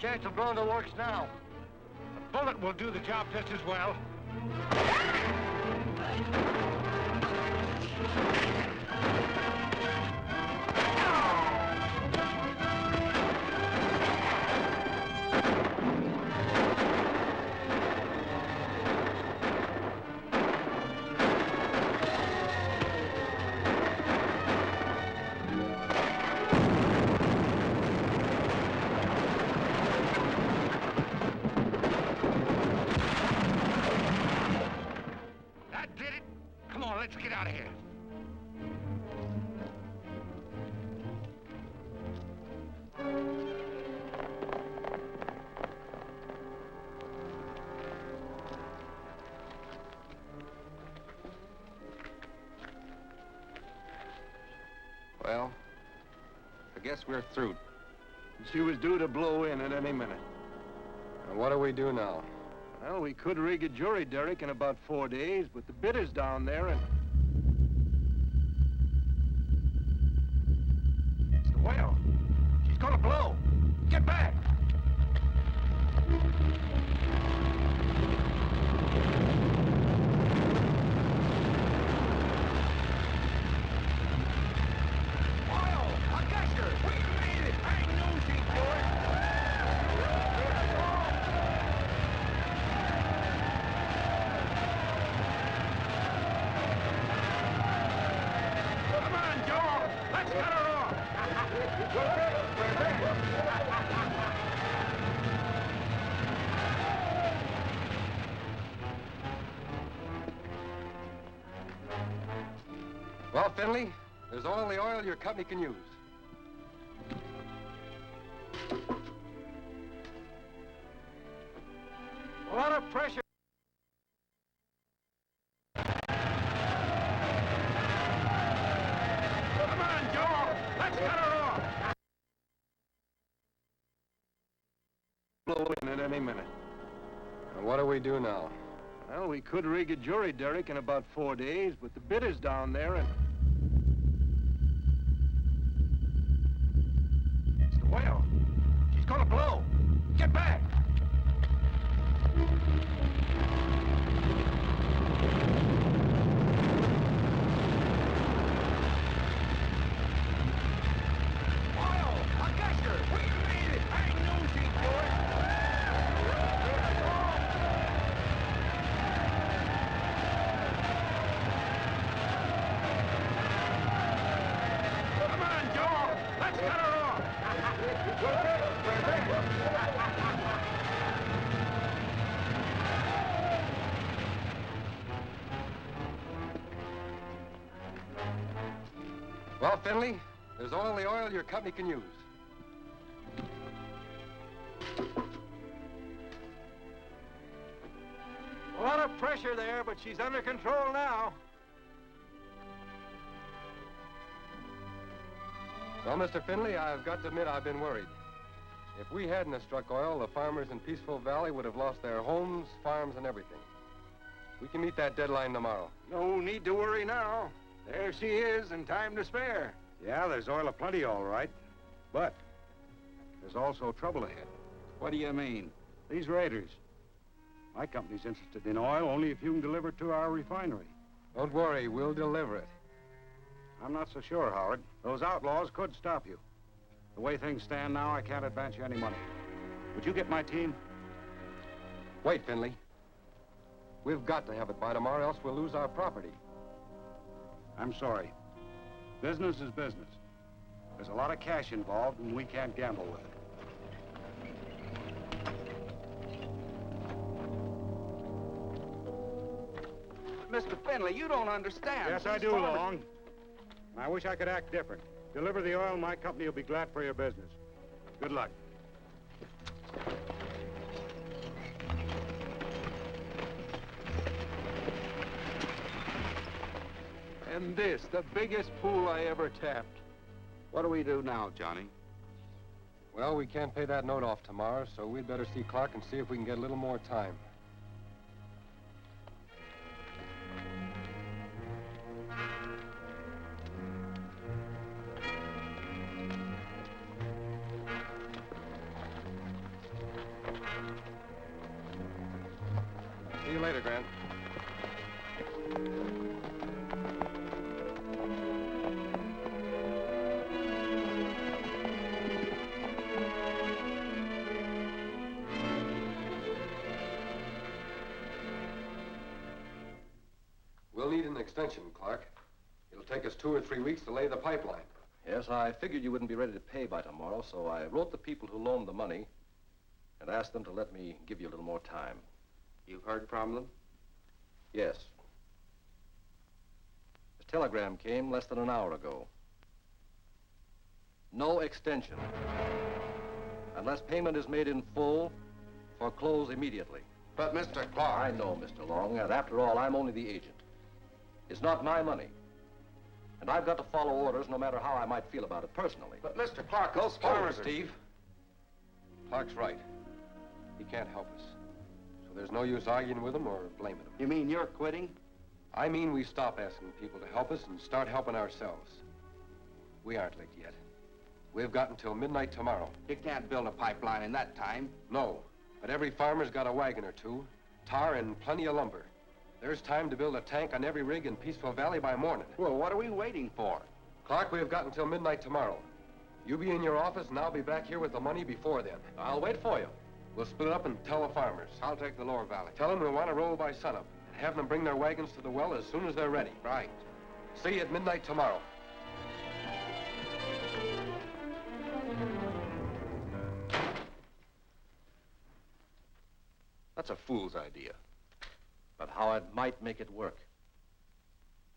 chance of blowing the works now. A bullet will do the job just as well. Let's get out of here. Well, I guess we're through. She was due to blow in at any minute. And what do we do now? Well, we could rig a jury derrick in about 4 days, but the bidder's down there and... It's the whale. She's gonna blow. Get back! Oil! I got her! Wait a minute! I ain't nosy for it! Well, Finley, there's all the oil your company can use. A lot of pressure. Come on, Joe! Let's cut her off! Blow in at any minute. And what do we do now? Well, we could rig a jury derrick in about 4 days, but the bidder's down there and... It's the whale. She's gonna blow. Get back! Oil! I got her! Wait a minute! I ain't nosy for it! Come on, Joe! Let's cut her off! Well, Finley, there's all the oil your company can use. A lot of pressure there, but she's under control now. Well, Mr. Finley, I've got to admit I've been worried. If we hadn't have struck oil, the farmers in Peaceful Valley would have lost their homes, farms, and everything. We can meet that deadline tomorrow. No need to worry now. There she is, and time to spare. Yeah, there's oil aplenty, all right. But there's also trouble ahead. What do you mean? These raiders. My company's interested in oil only if you can deliver it to our refinery. Don't worry, we'll deliver it. I'm not so sure, Howard. Those outlaws could stop you. The way things stand now, I can't advance you any money. Would you get my team? Wait, Finley. We've got to have it by tomorrow, else we'll lose our property. I'm sorry. Business is business. There's a lot of cash involved, and we can't gamble with it. Mr. Finley, you don't understand. Yes, I do, Long. I wish I could act different. Deliver the oil, my company will be glad for your business. Good luck. And this, the biggest pool I ever tapped. What do we do now, Johnny? Well, we can't pay that note off tomorrow, so we'd better see Clark and see if we can get a little more time. See you later, Grant. We'll need an extension, Clark. It'll take us 2 or 3 weeks to lay the pipeline. Yes, I figured you wouldn't be ready to pay by tomorrow, so I wrote the people who loaned the money and asked them to let me give you a little more time. You've heard from them? Yes. This telegram came less than an hour ago. No extension. Unless payment is made in full, foreclose immediately. But, Mr. Clark... I know, Mr. Long, and after all, I'm only the agent. It's not my money. And I've got to follow orders no matter how I might feel about it personally. But, Mr. Clark, those farmers, are... Steve. Clark's right. He can't help us. So there's no use arguing with him or blaming him. You mean you're quitting? I mean we stop asking people to help us and start helping ourselves. We aren't licked yet. We've got until midnight tomorrow. You can't build a pipeline in that time. No, but every farmer's got a wagon or two, tar and plenty of lumber. There's time to build a tank on every rig in Peaceful Valley by morning. Well, what are we waiting for? Clark, we've got until midnight tomorrow. You be in your office, and I'll be back here with the money before then. I'll wait for you. We'll split up and tell the farmers. I'll take the lower valley. Tell them we want to roll by sunup, and have them bring their wagons to the well as soon as they're ready. Right. See you at midnight tomorrow. That's a fool's idea. But Howard might make it work.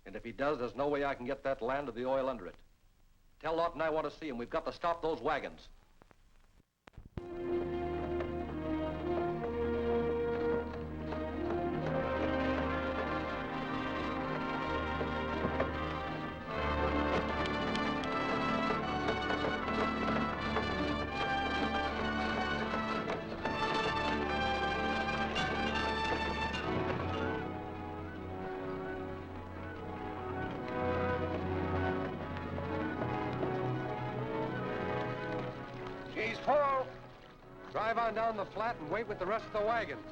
And if he does, there's no way I can get that land or the oil under it. Tell Lawton I want to see him. We've got to stop those wagons. She's full. Drive on down the flat and wait with the rest of the wagons.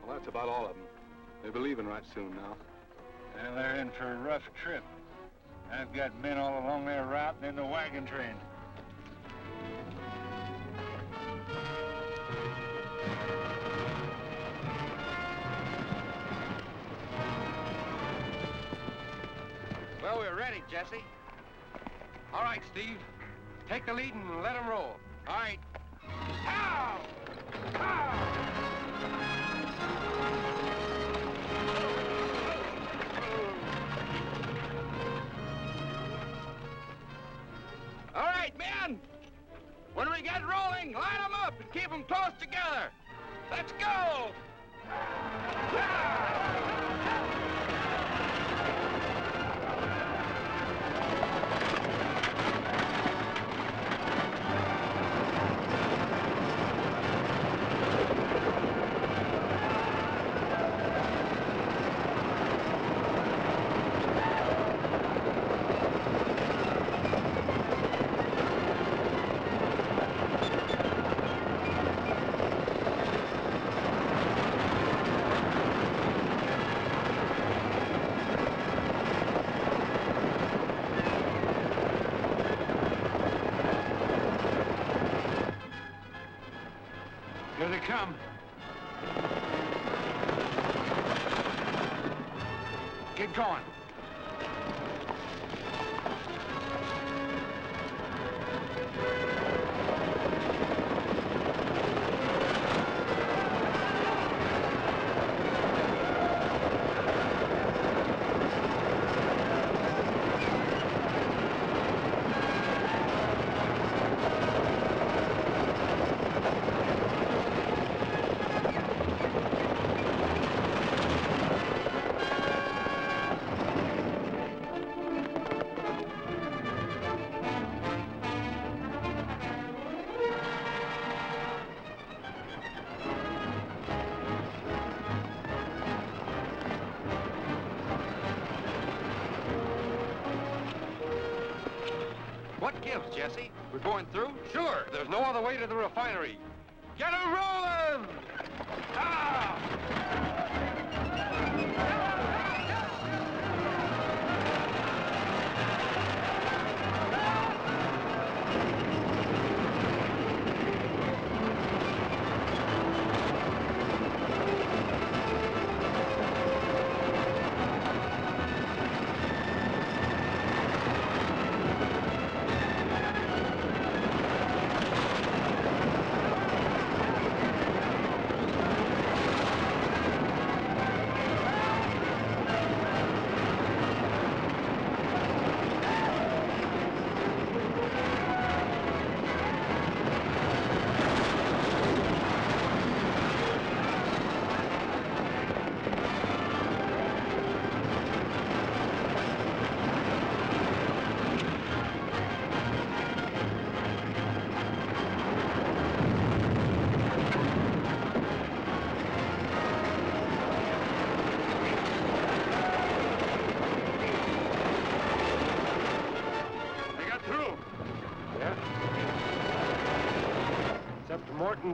Well, that's about all of them. They'll be leaving right soon now. And they're in for a rough trip. I've got men all along their route and in the wagon train. Well, we're ready, Jesse. All right, Steve. Take the lead and let him roll. All right. Ow! All right, men! When we get rolling, line them up and keep them close together. Let's go! Here they come. Get going. What gives, Jesse? We're going through? Sure. There's no other way to the refinery. Get 'em rolling!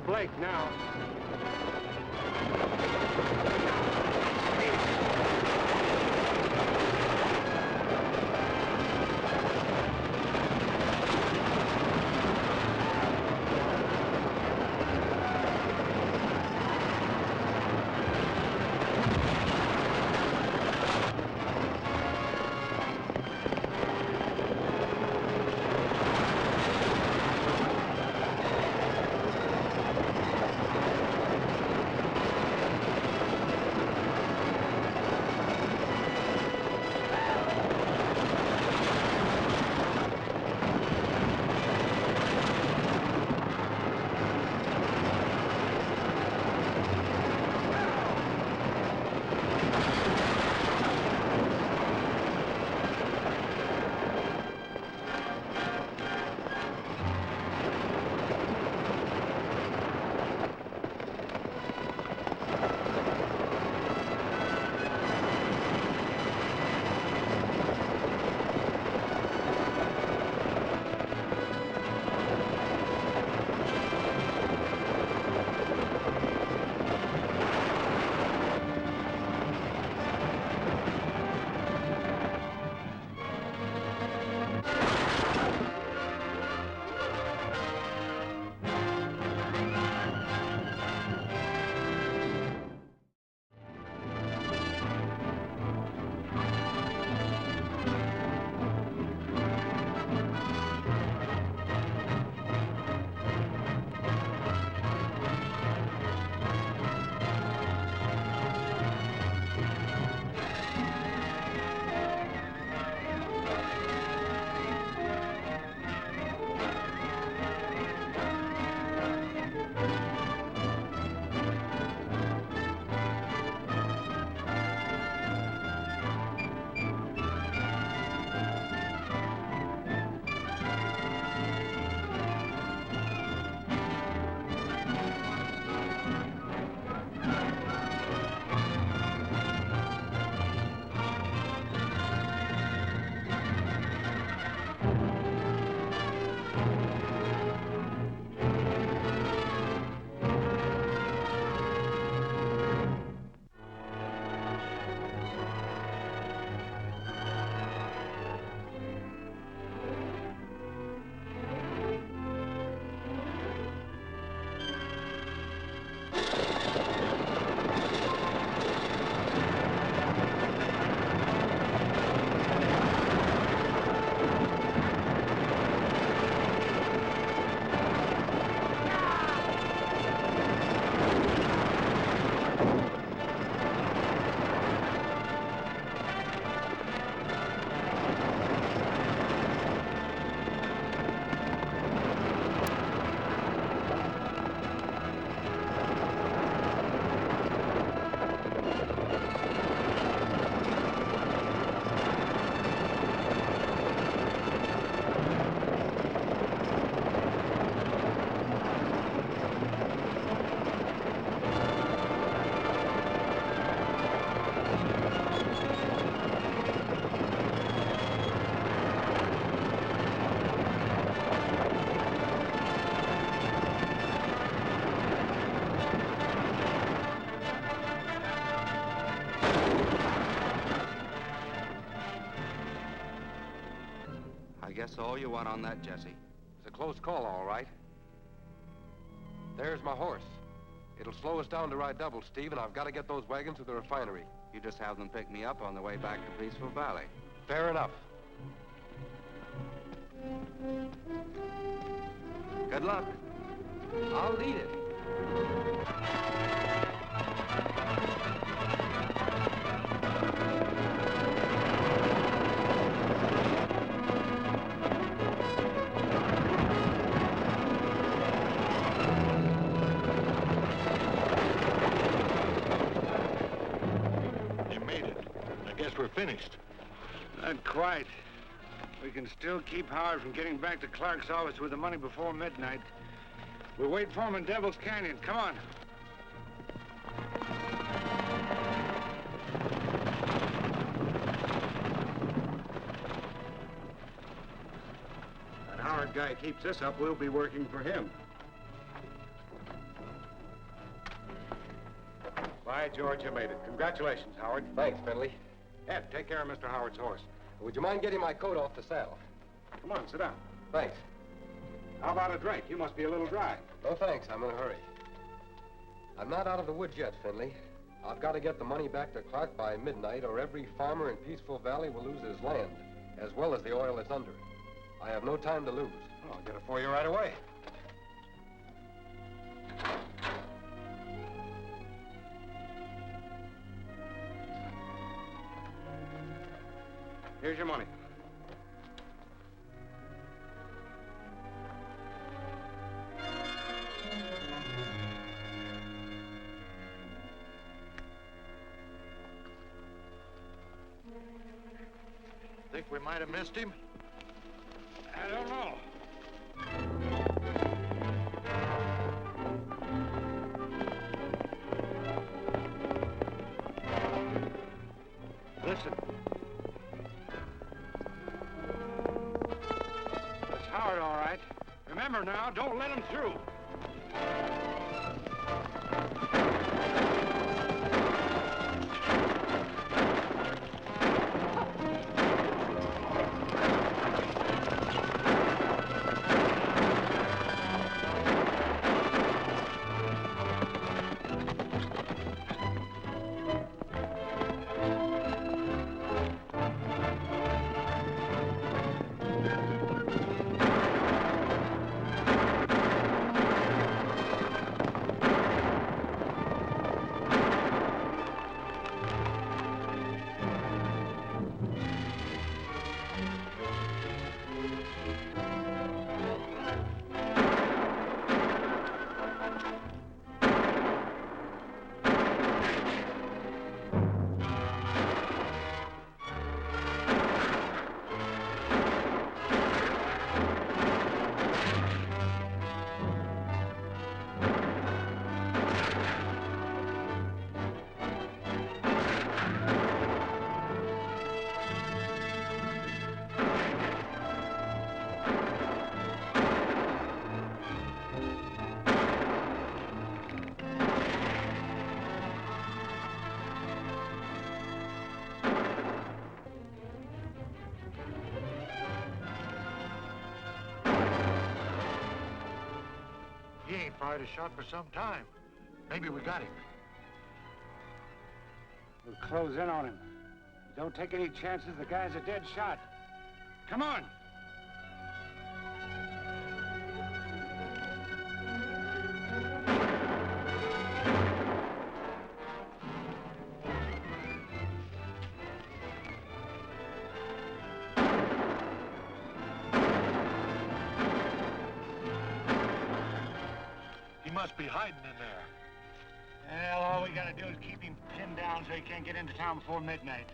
Blake now. I guess all you want on that, Jesse. It's a close call, all right. There's my horse. It'll slow us down to ride double, Steve, and I've got to get those wagons to the refinery. You just have them pick me up on the way back to Peaceful Valley. Fair enough. Good luck. I'll need it. You made it. I guess we're finished. Not quite. We can still keep Howard from getting back to Clark's office with the money before midnight. We'll wait for him in Devil's Canyon. Come on. That Howard guy keeps this up, we'll be working for him. By George, you made it. Congratulations, Howard. Thanks, Finley. Ed, take care of Mr. Howard's horse. Would you mind getting my coat off the saddle? Come on, sit down. Thanks. How about a drink? You must be a little dry. No, thanks. I'm in a hurry. I'm not out of the woods yet, Finley. I've got to get the money back to Clark by midnight, or every farmer in Peaceful Valley will lose his land, as well as the oil that's under it. I have no time to lose. Oh, I'll get it for you right away. Here's your money. Think we might have missed him? I don't know. Listen. That's Howard, all right. Remember now, don't let him through. He ain't fired a shot for some time. Maybe we got him. We'll close in on him. Don't take any chances. The guy's a dead shot. Come on. He must be hiding in there. Well, all we gotta do is keep him pinned down so he can't get into town before midnight.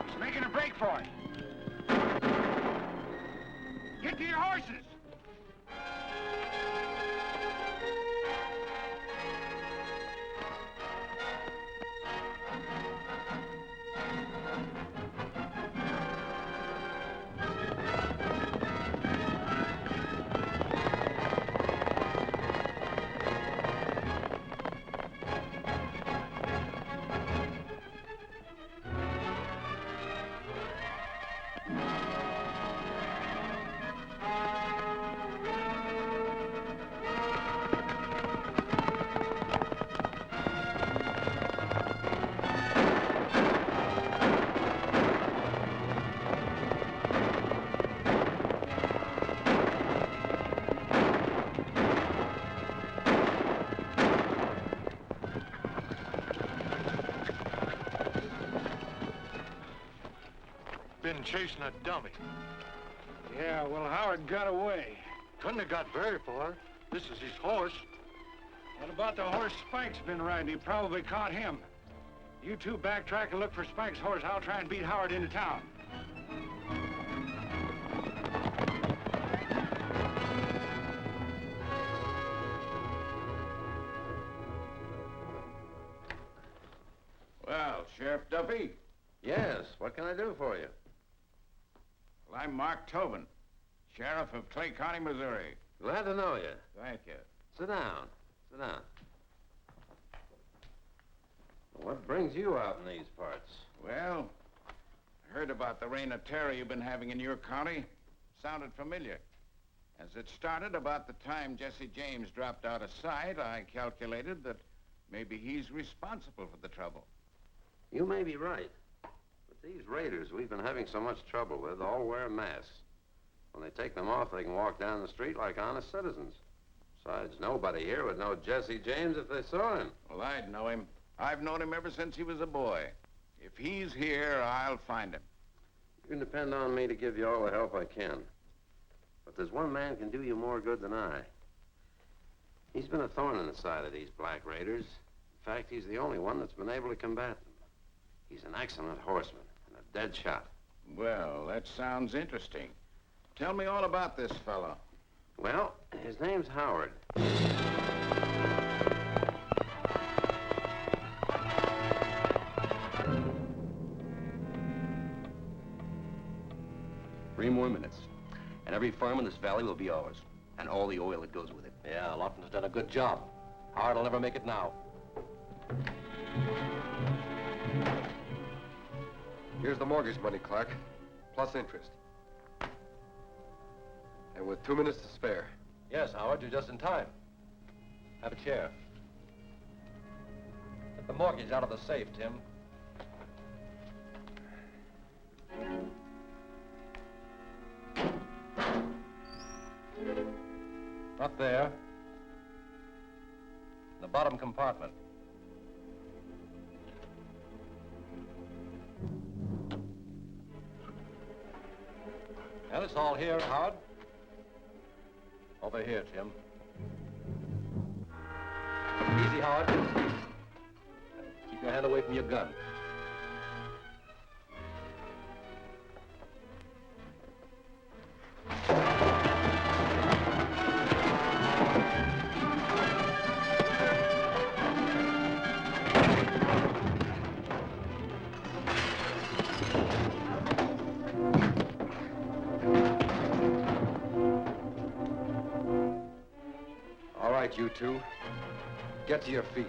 He's making a break for it. Get to your horses! been chasing a dummy. Yeah, well, Howard got away. Couldn't have got very far. This is his horse. What about the horse Spike's been riding? He probably caught him. You two backtrack and look for Spike's horse. I'll try and beat Howard into town. Well, Sheriff Duffy? Yes, what can I do for you? Well, I'm Mark Tobin, Sheriff of Clay County, Missouri. Glad to know you. Thank you. Sit down. Sit down. What brings you out in these parts? Well, I heard about the reign of terror you've been having in your county. Sounded familiar. As it started about the time Jesse James dropped out of sight, I calculated that maybe he's responsible for the trouble. You may be right. But these raiders we've been having so much trouble with all wear masks. When they take them off, they can walk down the street like honest citizens. Besides, nobody here would know Jesse James if they saw him. Well, I'd know him. I've known him ever since he was a boy. If he's here, I'll find him. You can depend on me to give you all the help I can. But there's one man can do you more good than I. He's been a thorn in the side of these black raiders. In fact, he's the only one that's been able to combat them. He's an excellent horseman and a dead shot. Well, that sounds interesting. Tell me all about this fellow. Well, his name's Howard. 3 more minutes, and every farm in this valley will be ours, and all the oil that goes with it. Yeah, Lawton's done a good job. Howard will never make it now. Here's the mortgage money, Clark, plus interest. And with 2 minutes to spare. Yes, Howard, you're just in time. Have a chair. Get the mortgage out of the safe, Tim. Up there. The bottom compartment. And it's all here, Howard. Over here, Tim. Easy, Howard. Keep your hand away from your gun. You two, get to your feet.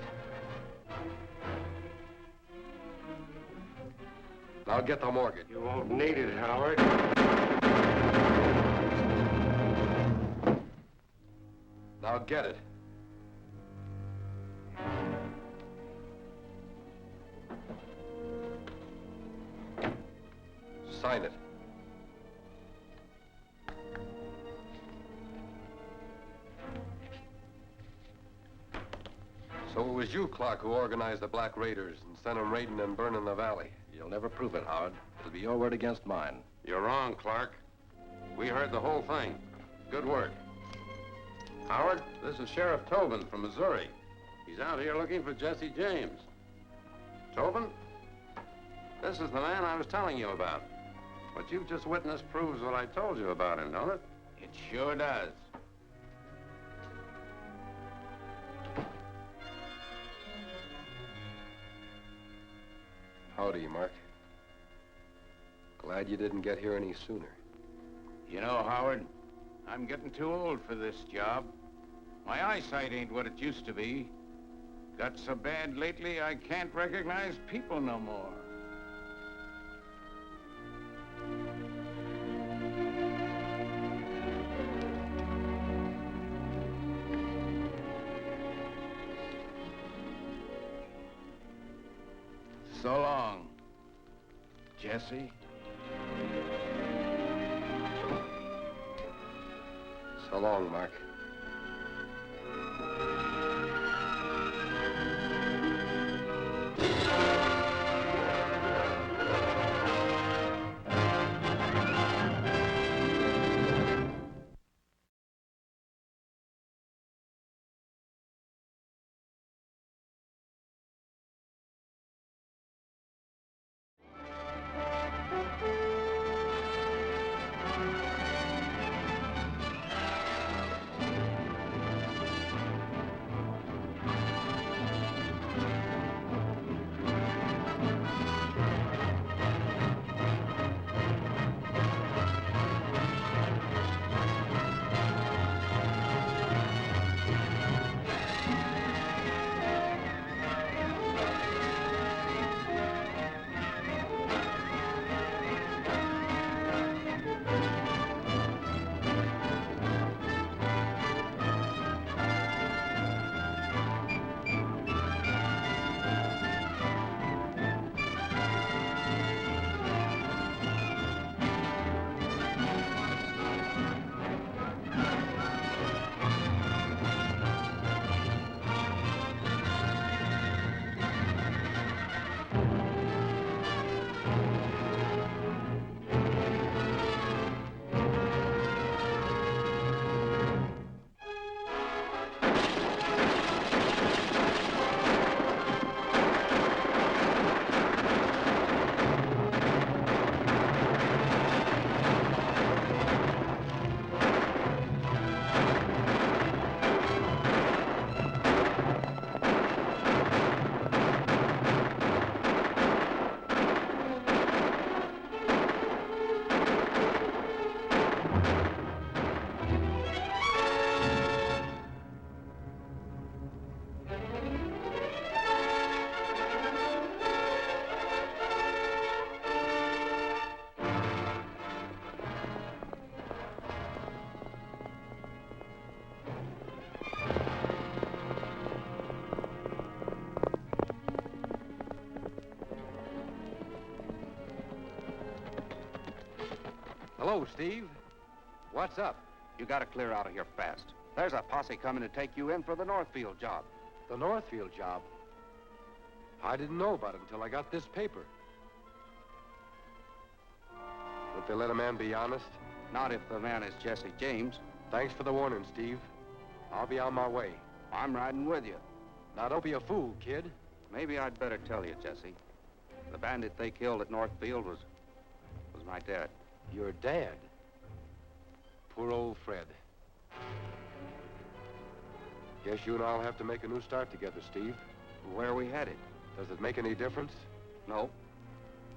Now get the mortgage. You won't need it, Howard. Now get it. Sign it. So it was you, Clark, who organized the Black Raiders and sent them raiding and burning the valley. You'll never prove it, Howard. It'll be your word against mine. You're wrong, Clark. We heard the whole thing. Good work. Howard, this is Sheriff Tobin from Missouri. He's out here looking for Jesse James. Tobin, this is the man I was telling you about. What you've just witnessed proves what I told you about him, don't it? It sure does. Howdy, Mark. Glad you didn't get here any sooner. You know, Howard, I'm getting too old for this job. My eyesight ain't what it used to be. Got so bad lately, I can't recognize people no more. So long, Jesse. So long, Mark. Hello, Steve. What's up? You gotta clear out of here fast. There's a posse coming to take you in for the Northfield job. The Northfield job? I didn't know about it until I got this paper. Would they let a man be honest? Not if the man is Jesse James. Thanks for the warning, Steve. I'll be on my way. I'm riding with you. Now, don't be a fool, kid. Maybe I'd better tell you, Jesse. The bandit they killed at Northfield was my dad. Your dad? Poor old Fred. Guess you and I'll have to make a new start together, Steve. Where are we headed? Does it make any difference? No.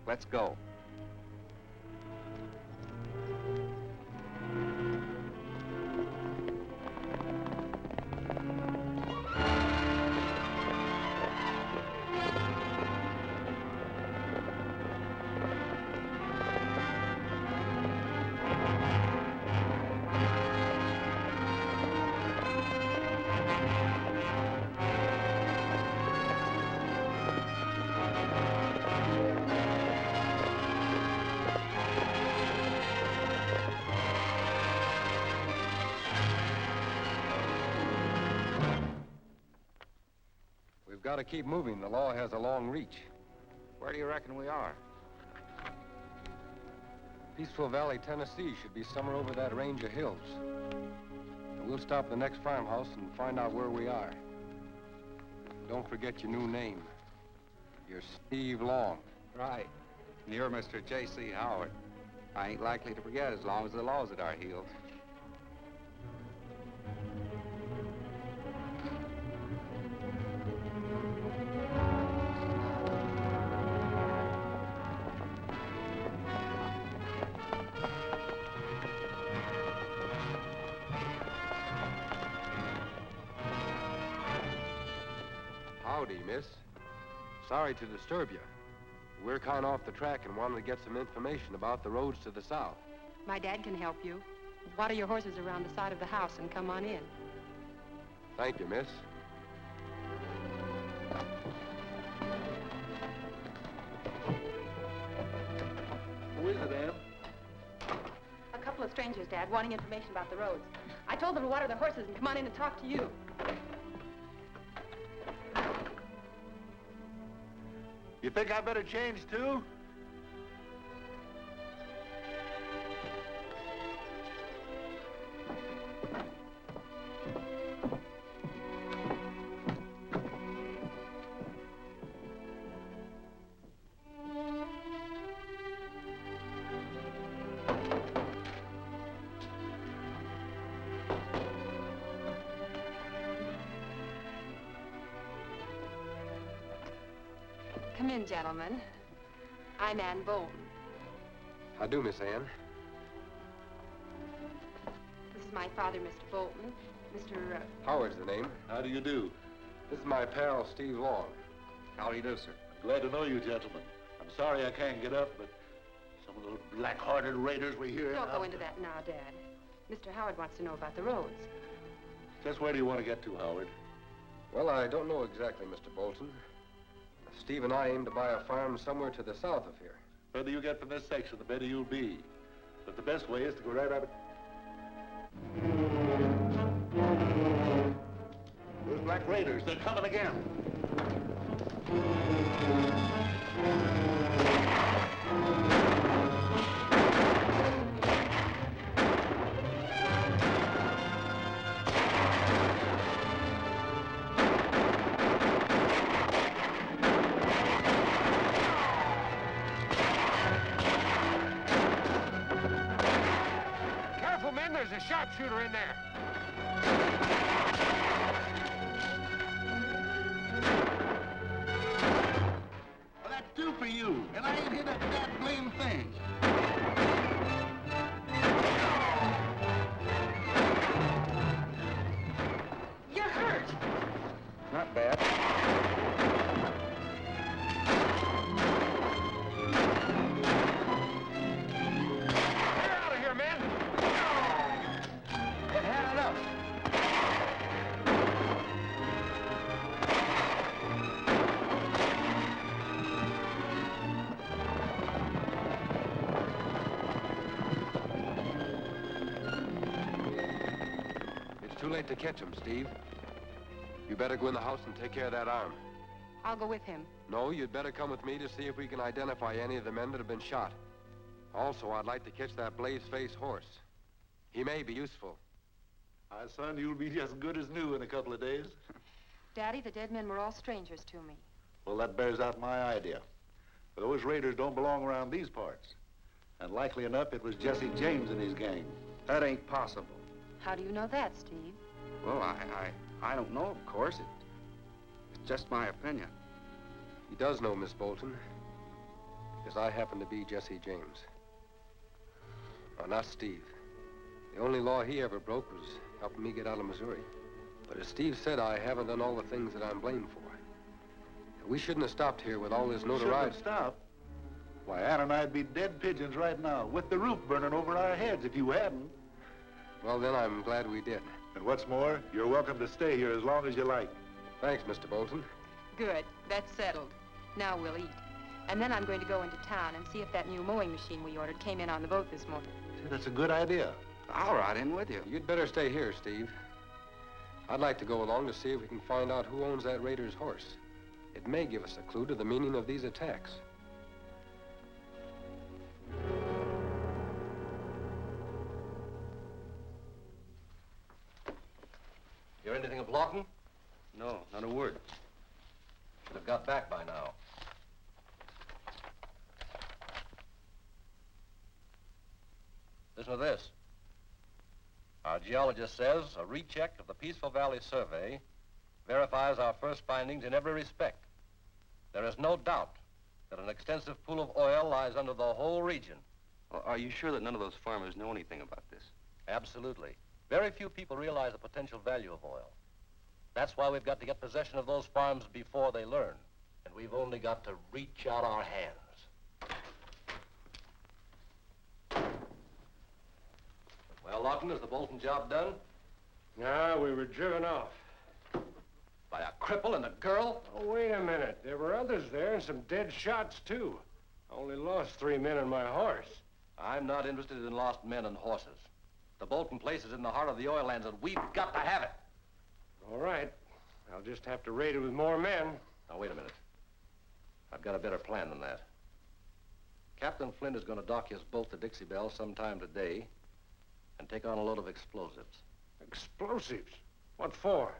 Let's go. We've got to keep moving. The law has a long reach. Where do you reckon we are? Peaceful Valley, Tennessee should be somewhere over that range of hills. And we'll stop at the next farmhouse and find out where we are. Don't forget your new name. You're Steve Long. Right. And you're Mr. J.C. Howard. I ain't likely to forget as long as the law's at our heels. Howdy, miss. Sorry to disturb you. We're kind of off the track and wanted to get some information about the roads to the south. My dad can help you. Water your horses around the side of the house and come on in. Thank you, miss. Who is it, Ann? A couple of strangers, Dad, wanting information about the roads. I told them to water their horses and come on in and talk to you. You think I better change, too? Come in, gentlemen. I'm Ann Bolton. How do, Miss Ann? This is my father, Mr. Bolton. Mr. Howard's the name. How do you do? This is my pal, Steve Long. How do you do, sir? Glad to know you, gentlemen. I'm sorry I can't get up, but some of those black-hearted raiders we hear... Don't go into that now, Dad. Mr. Howard wants to know about the roads. Just where do you want to get to, Howard? Well, I don't know exactly, Mr. Bolton. Steve and I aim to buy a farm somewhere to the south of here. The further you get from this section, the better you'll be. But the best way is to go right out of... Those black raiders, they're coming again. There's a sharpshooter in there. Well, that's two for you, and I ain't hit a that blame thing. You're hurt. Not bad. like to catch him, Steve. You better go in the house and take care of that arm. I'll go with him. No, you'd better come with me to see if we can identify any of the men that have been shot. Also, I'd like to catch that blaze-faced horse. He may be useful. My son, you'll be as good as new in a couple of days. Daddy, the dead men were all strangers to me. Well, that bears out my idea. Those raiders don't belong around these parts. And likely enough, it was Jesse James and his gang. That ain't possible. How do you know that, Steve? Well, I don't know, of course. It's just my opinion. He does know, Miss Bolton. Because I happen to be Jesse James. No, not Steve. The only law he ever broke was helping me get out of Missouri. But as Steve said, I haven't done all the things that I'm blamed for. We shouldn't have stopped here with all this notoriety. Shouldn't have stopped? Why, Ann and I'd be dead pigeons right now, with the roof burning over our heads if you hadn't. Well, then I'm glad we did. And what's more, you're welcome to stay here as long as you like. Thanks, Mr. Bolton. Good. That's settled. Now we'll eat. And then I'm going to go into town and see if that new mowing machine we ordered came in on the boat this morning. See, that's a good idea. I'll ride in with you. You'd better stay here, Steve. I'd like to go along to see if we can find out who owns that raider's horse. It may give us a clue to the meaning of these attacks. Hear anything of Lawton? No, not a word. Should have got back by now. Listen to this. Our geologist says a recheck of the Peaceful Valley survey verifies our first findings in every respect. There is no doubt that an extensive pool of oil lies under the whole region. Well, are you sure that none of those farmers know anything about this? Absolutely. Very few people realize the potential value of oil. That's why we've got to get possession of those farms before they learn. And we've only got to reach out our hands. Well, Lawton, is the Bolton job done? No, we were driven off. By a cripple and a girl? Oh, wait a minute. There were others there and some dead shots, too. I only lost 3 men and my horse. I'm not interested in lost men and horses. The Bolton place is in the heart of the oil lands, and we've got to have it. All right. I'll just have to raid it with more men. Now, wait a minute. I've got a better plan than that. Captain Flint is going to dock his boat to Dixie Belle sometime today and take on a load of explosives. Explosives? What for?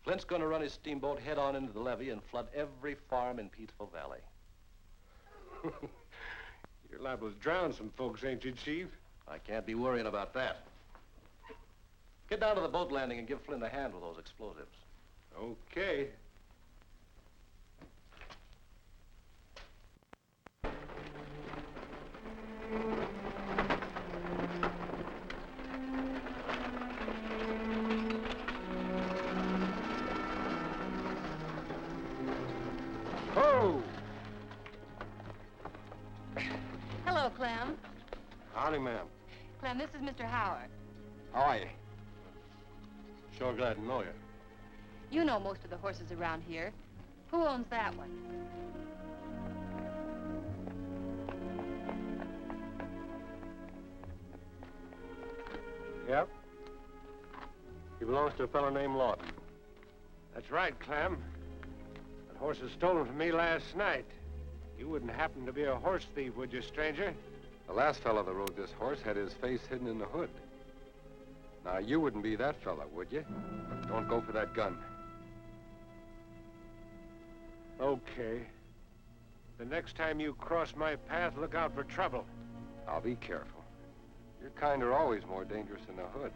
Flint's going to run his steamboat head on into the levee and flood every farm in Peaceful Valley. You're liable to drown some folks, ain't you, Chief? I can't be worrying about that. Get down to the boat landing and give Flint a hand with those explosives. Okay. Ho! Hello, Clem. Howdy, ma'am. Clem, this is Mr. Howard. How are you? Sure glad to know you. You know most of the horses around here. Who owns that one? Yep. He belongs to a fellow named Lawton. That's right, Clem. That horse was stolen from me last night. You wouldn't happen to be a horse thief, would you, stranger? The last fellow that rode this horse had his face hidden in the hood. Now, you wouldn't be that fella, would you? Don't go for that gun. Okay. The next time you cross my path, look out for trouble. I'll be careful. Your kind are always more dangerous in the hood.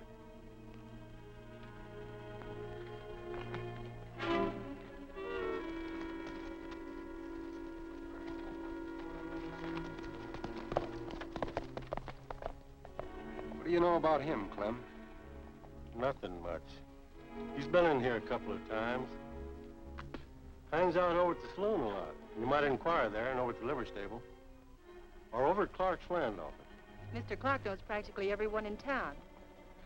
What do you know about him, Clem? Nothing much. He's been in here a couple of times. Hangs out over at the saloon a lot. You might inquire there and over at the livery stable. Or over at Clark's land office. Mr. Clark knows practically everyone in town.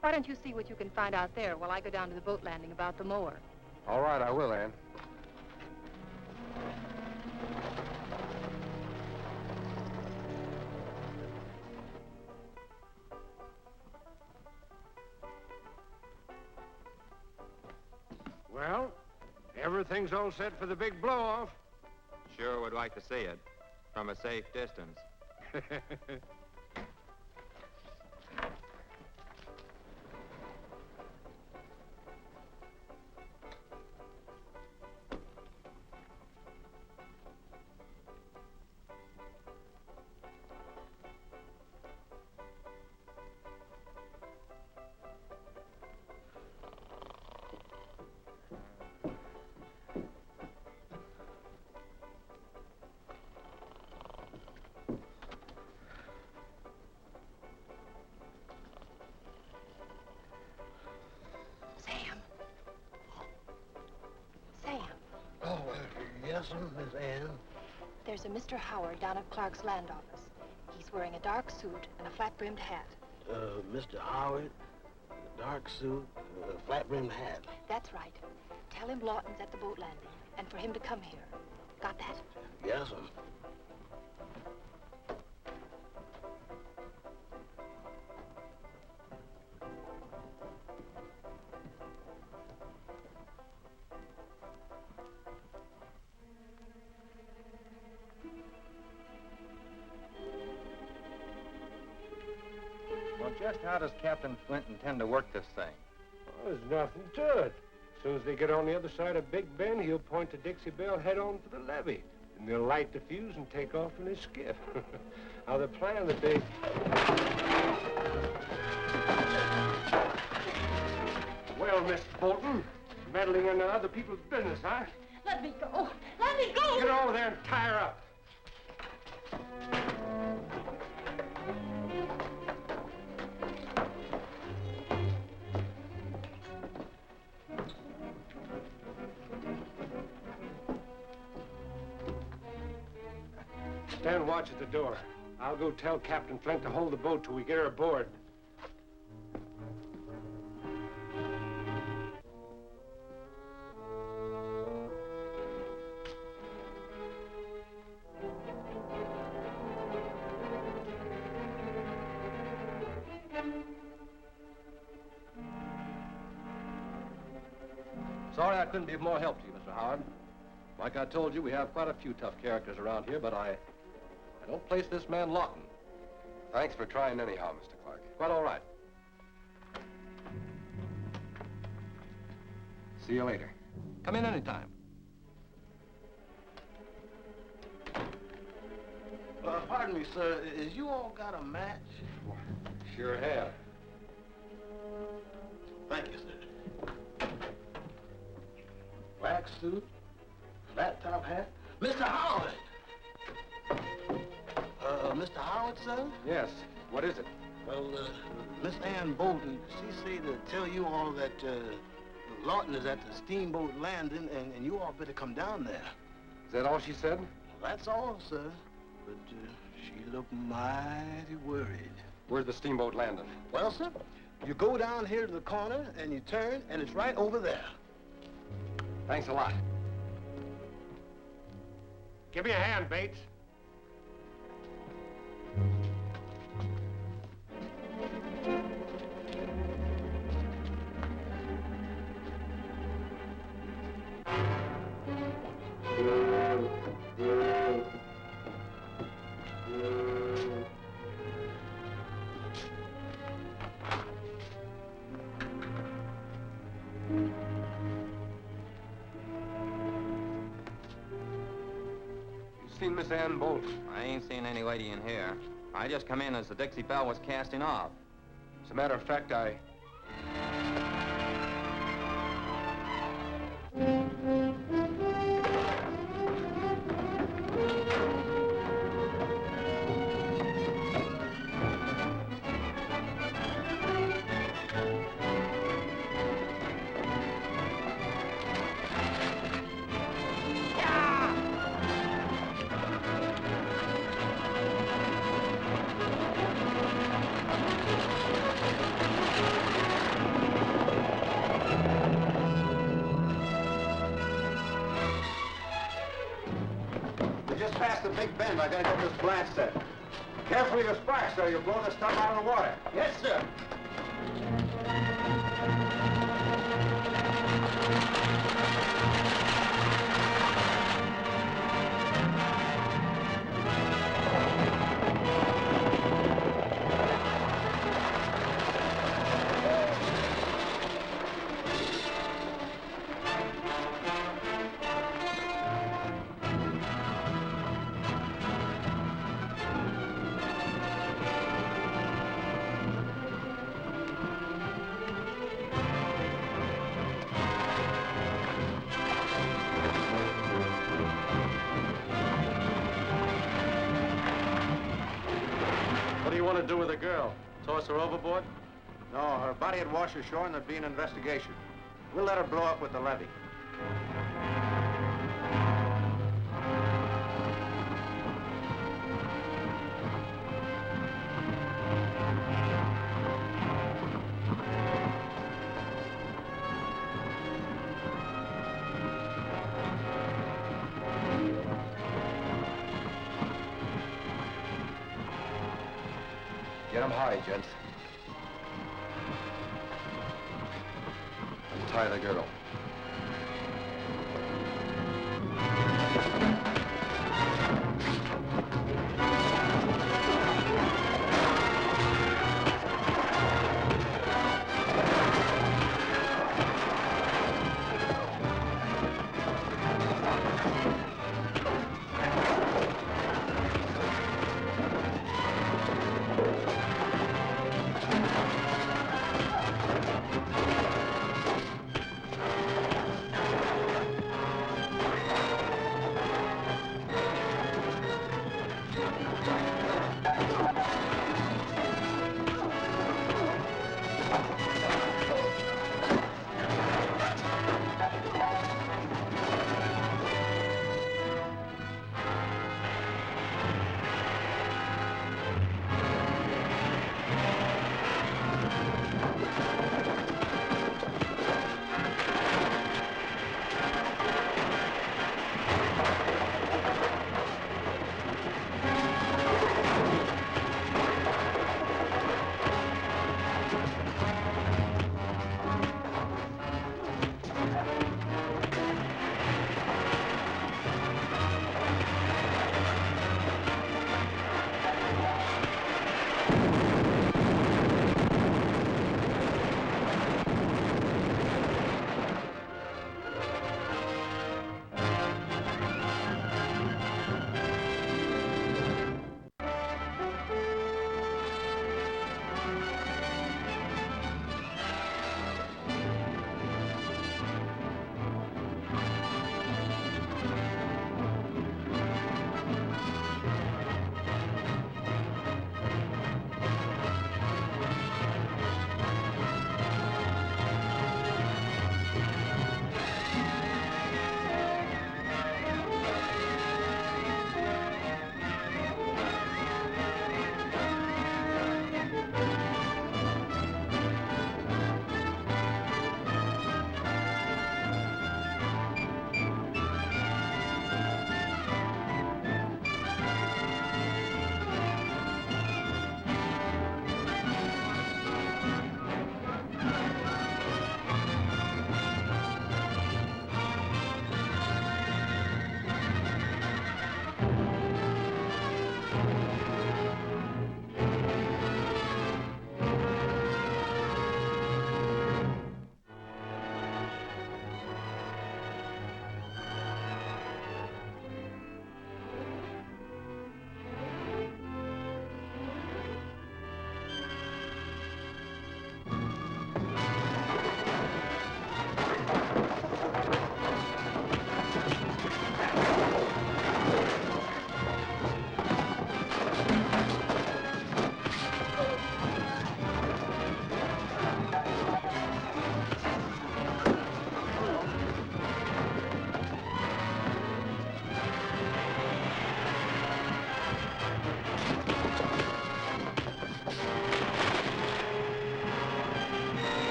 Why don't you see what you can find out there while I go down to the boat landing about the mower? All right, I will, Ann. everything's all set for the big blow-off. Sure would like to see it from a safe distance. Yes, Miss Ann. There's a Mr. Howard down at Clark's land office. He's wearing a dark suit and a flat-brimmed hat. Mr. Howard, a dark suit, a flat-brimmed hat. That's right. Tell him Lawton's at the boat landing and for him to come here. Got that? Yes, sir. Well, just how does Captain Flint intend to work this thing? Well, there's nothing to it. As soon as they get on the other side of Big Bend, he'll point to Dixie Belle head on for the levee. And they'll light the fuse and take off in his skiff. How they're planning the big... Well, Mr. Bolton, meddling into other people's business, huh? Let me go. Let me go. Get over there and tie her up. Stand watch at the door. I'll go tell Captain Flint to hold the boat till we get her aboard. Sorry I couldn't be of more help to you, Mr. Howard. Like I told you, we have quite a few tough characters around here, but I don't place this man Lawton. Thanks for trying anyhow, Mr. Clark. Quite all right. See you later. Come in anytime. Pardon me, sir. Is you all got a match? Sure have. Thank you, sir. Black suit, flat top hat. Mr. Howard! Mr. Howard, sir? Yes. What is it? Well, Miss Ann Bolton, she say to tell you all that Lawton is at the steamboat landing, and you all better come down there. Is that all she said? Well, that's all, sir. But she looked mighty worried. Where's the steamboat landing? Well, sir, you go down here to the corner, and you turn, and it's right over there. Thanks a lot. Give me a hand, Bates. Seen Miss Ann Bolton? I ain't seen any lady in here. I just come in as the Dixie Belle was casting off. As a matter of fact, I... The big bend. I gotta get this blast set. Careful with your sparks, or you'll blow the stuff out of the water. Yes, sir. you want to do with the girl? Toss her overboard? No, her body would wash ashore and there'd be an investigation. We'll let her blow up with the levee. Get him high, gents. Untie the girdle.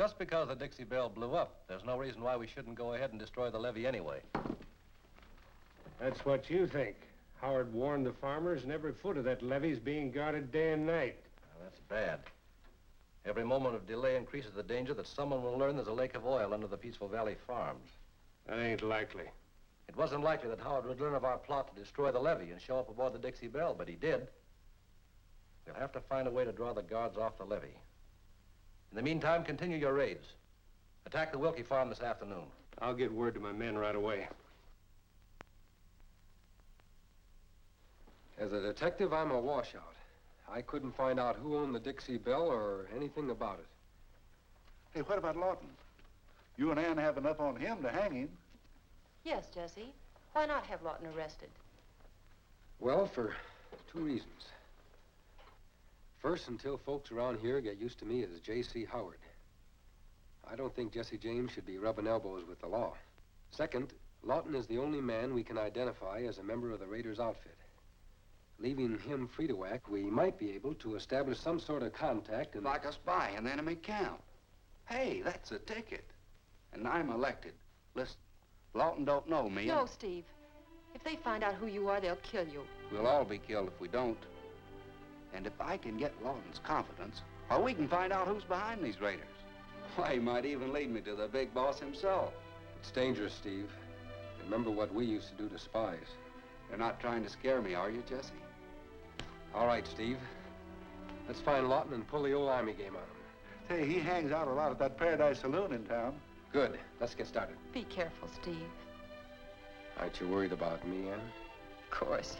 Just because the Dixie Belle blew up, there's no reason why we shouldn't go ahead and destroy the levee anyway. That's what you think. Howard warned the farmers, and every foot of that levee's being guarded day and night. Well, that's bad. Every moment of delay increases the danger that someone will learn there's a lake of oil under the Peaceful Valley farms. That ain't likely. It wasn't likely that Howard would learn of our plot to destroy the levee and show up aboard the Dixie Belle, but he did. We'll have to find a way to draw the guards off the levee. In the meantime, continue your raids. Attack the Wilkie farm this afternoon. I'll get word to my men right away. As a detective, I'm a washout. I couldn't find out who owned the Dixie Belle or anything about it. Hey, what about Lawton? You and Ann have enough on him to hang him. Yes, Jesse. Why not have Lawton arrested? Well, for two reasons. First, until folks around here get used to me as J.C. Howard. I don't think Jesse James should be rubbing elbows with the law. Second, Lawton is the only man we can identify as a member of the Raiders' outfit. Leaving him free to act, we might be able to establish some sort of contact and... Like a spy in the enemy camp. Hey, that's a ticket. And I'm elected. Listen, Lawton don't know me. No, Steve. If they find out who you are, they'll kill you. We'll all be killed if we don't. And if I can get Lawton's confidence, or we can find out who's behind these raiders. Why, he might even lead me to the big boss himself. It's dangerous, Steve. Remember what we used to do to spies. You're not trying to scare me, are you, Jesse? All right, Steve. Let's find Lawton and pull the old army game on him. Say, he hangs out a lot at that Paradise Saloon in town. Good. Let's get started. Be careful, Steve. Aren't you worried about me, Ann? Of course.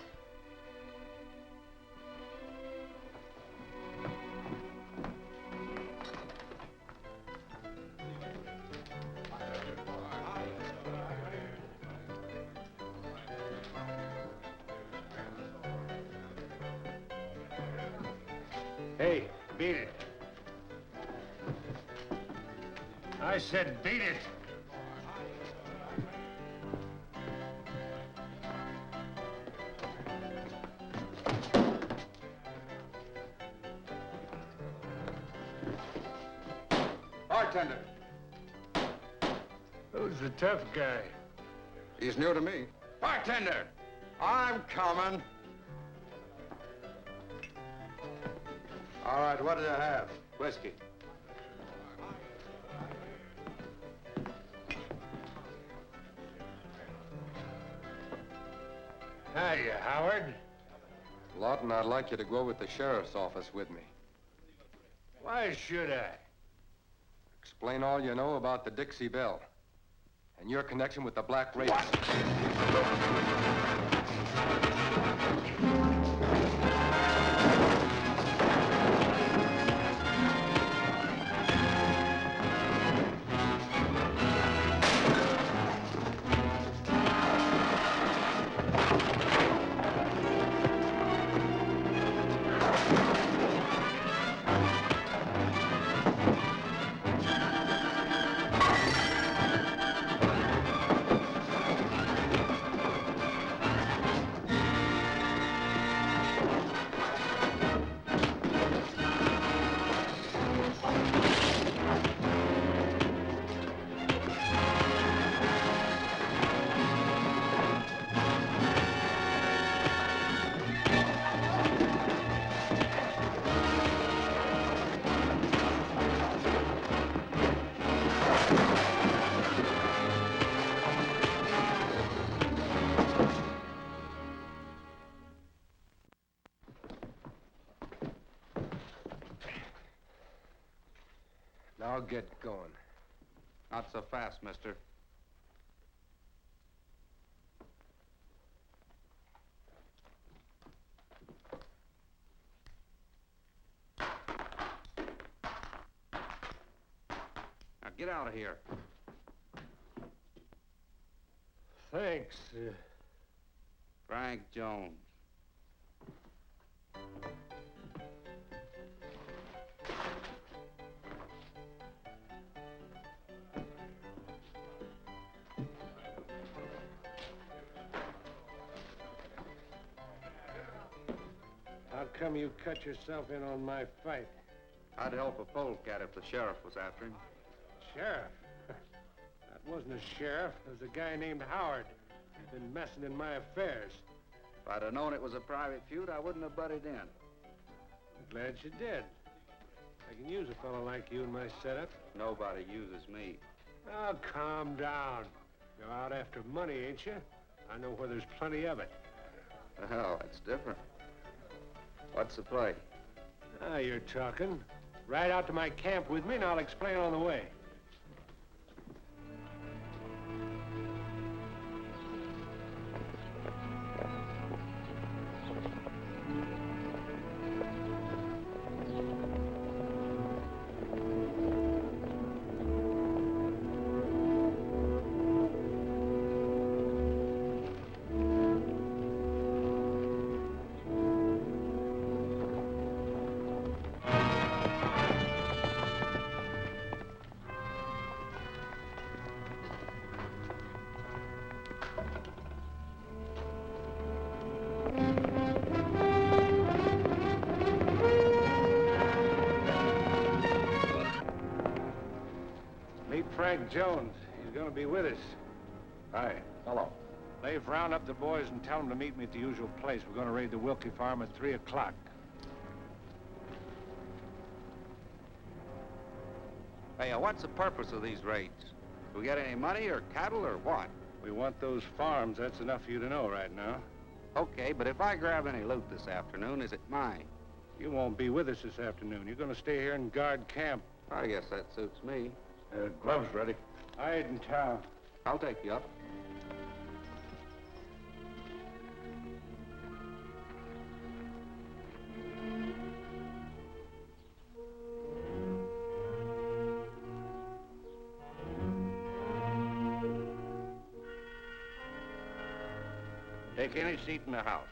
Hey, beat it. I said beat it. Bartender. Who's the tough guy? He's new to me. Bartender! I'm coming. All right, what do you have? Whiskey. Hiya, Howard. Lawton, I'd like you to go over to the sheriff's office with me. Why should I? Explain all you know about the Dixie Belle and your connection with the Black Raiders. Now get going. Not so fast, mister. Now get out of here. Thanks. Frank Jones. How come you cut yourself in on my fight? I'd help a polecat if the sheriff was after him. Sheriff? That wasn't a sheriff. It was a guy named Howard. Been messing in my affairs. If I'd have known it was a private feud, I wouldn't have butted in. I'm glad you did. I can use a fellow like you in my setup. Nobody uses me. Oh, calm down. You're out after money, ain't you? I know where there's plenty of it. Well, that's different. What's the play? Ah, you're talking. Ride out to my camp with me and I'll explain on the way. Frank Jones. He's going to be with us. Hi. Hello. Leif, round up the boys and tell them to meet me at the usual place. We're going to raid the Wilkie farm at 3 o'clock. Hey, what's the purpose of these raids? Do we get any money or cattle or what? We want those farms. That's enough for you to know right now. Okay, but if I grab any loot this afternoon, is it mine? You won't be with us this afternoon. You're going to stay here and guard camp. I guess that suits me. Gloves ready. I ain't in town. I'll take you up. Take any seat in the house.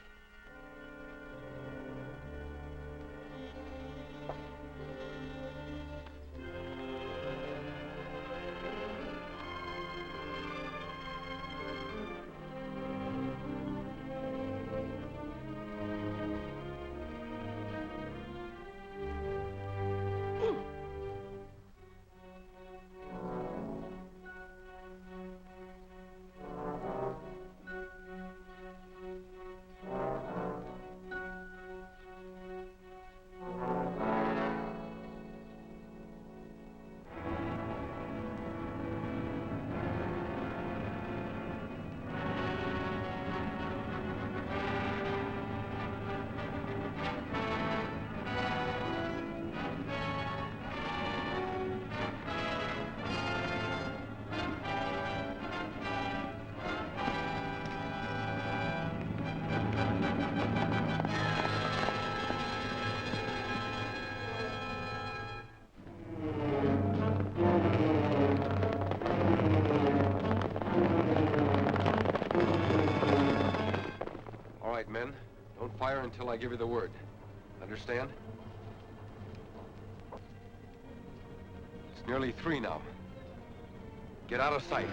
Men, don't fire until I give you the word. Understand? It's nearly 3 now. Get out of sight.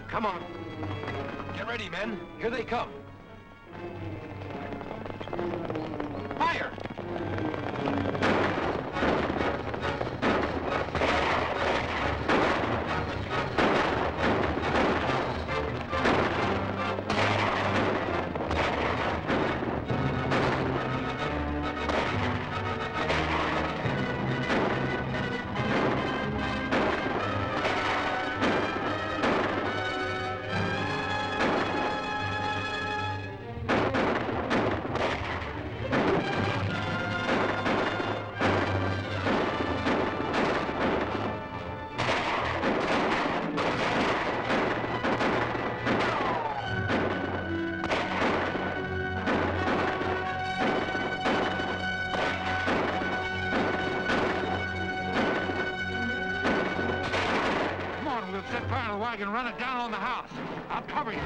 Come on. Get ready, men. Here they come. Fire! I can run it down on the house. I'll cover you.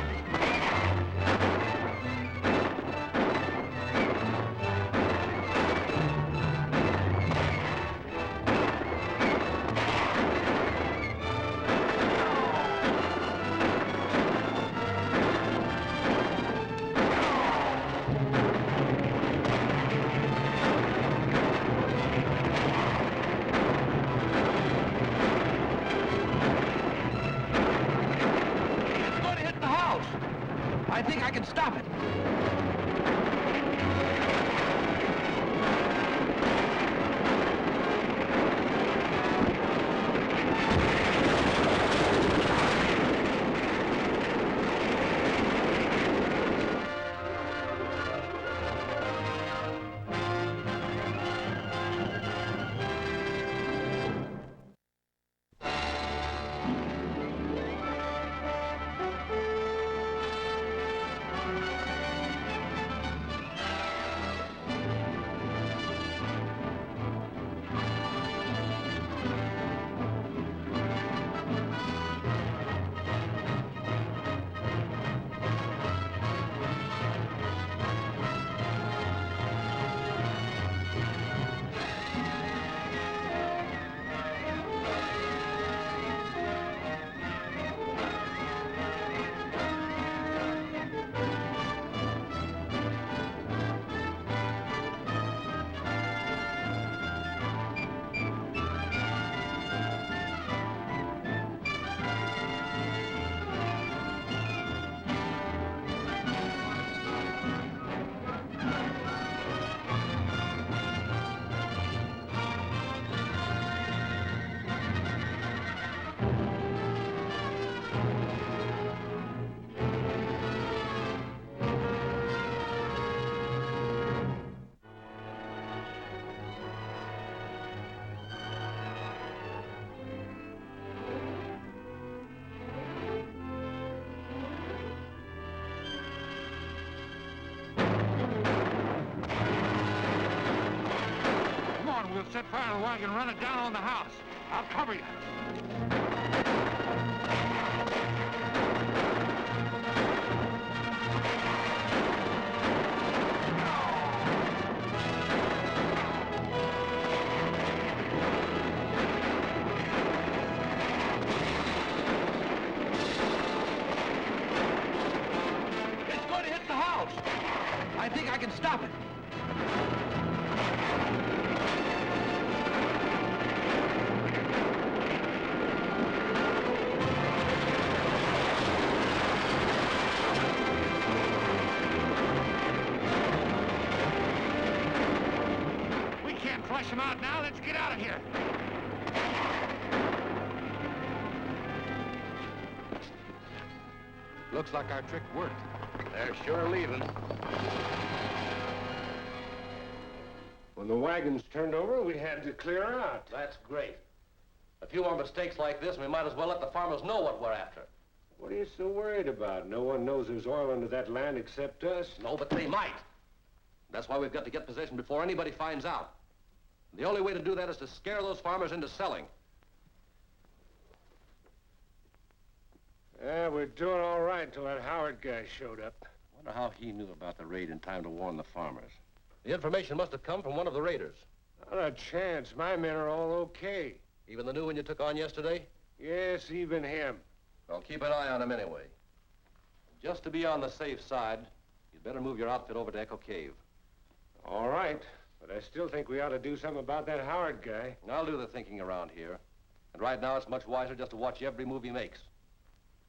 Don't set fire to the wagon, run it down on the house. I'll cover you. It's going to hit the house. I think I can stop it. We can't flush them out now. Let's get out of here. Looks like our trick worked. They're sure leaving. When the wagons turned over, we had to clear out. That's great. A few more mistakes like this, and we might as well let the farmers know what we're after. What are you so worried about? No one knows there's oil under that land except us. No, but they might. That's why we've got to get possession before anybody finds out. The only way to do that is to scare those farmers into selling. Yeah, we're doing all right until that Howard guy showed up. Wonder how he knew about the raid in time to warn the farmers. The information must have come from one of the raiders. Not a chance. My men are all okay. Even the new one you took on yesterday? Yes, even him. Well, keep an eye on him anyway. Just to be on the safe side, you'd better move your outfit over to Echo Cave. All right, but I still think we ought to do something about that Howard guy. I'll do the thinking around here. And right now, it's much wiser just to watch every move he makes.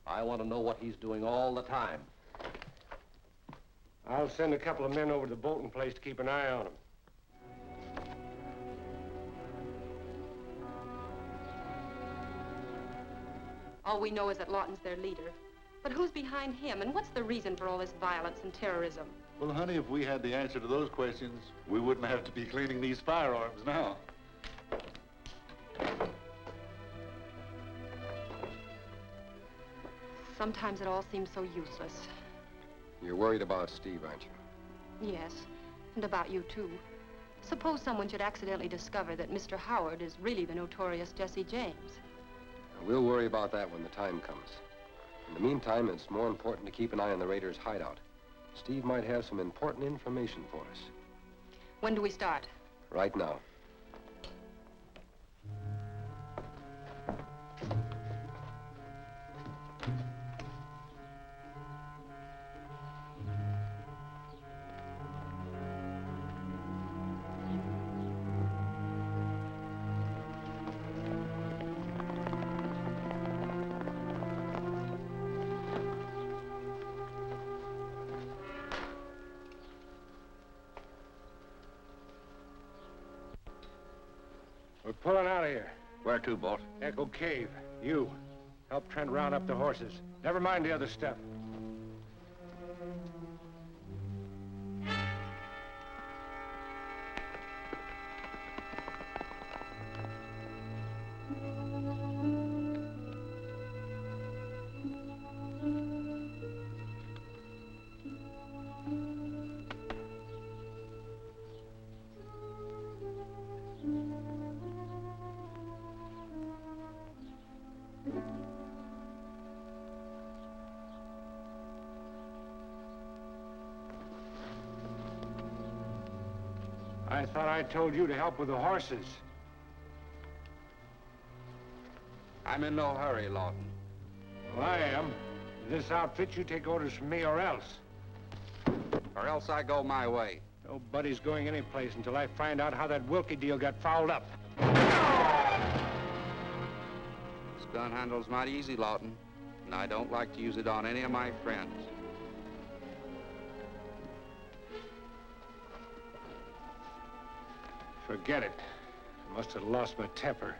I want to know what he's doing all the time. I'll send a couple of men over to the Bolton place to keep an eye on him. All we know is that Lawton's their leader. But who's behind him, and what's the reason for all this violence and terrorism? Well, honey, if we had the answer to those questions, we wouldn't have to be cleaning these firearms now. Sometimes it all seems so useless. You're worried about Steve, aren't you? Yes, and about you, too. Suppose someone should accidentally discover that Mr. Howard is really the notorious Jesse James. Now, we'll worry about that when the time comes. In the meantime, it's more important to keep an eye on the raiders' hideout. Steve might have some important information for us. When do we start? Right now. We're pulling out of here. Where to, Bolt? Echo Cave. You. Help Trent round up the horses. Never mind the other stuff. I thought I told you to help with the horses. I'm in no hurry, Lawton. Well, I am. This outfit, you take orders from me or else. Or else I go my way. Nobody's going anyplace until I find out how that Wilkie deal got fouled up. This gun handle's not easy, Lawton, and I don't like to use it on any of my friends. Forget it. I must have lost my temper.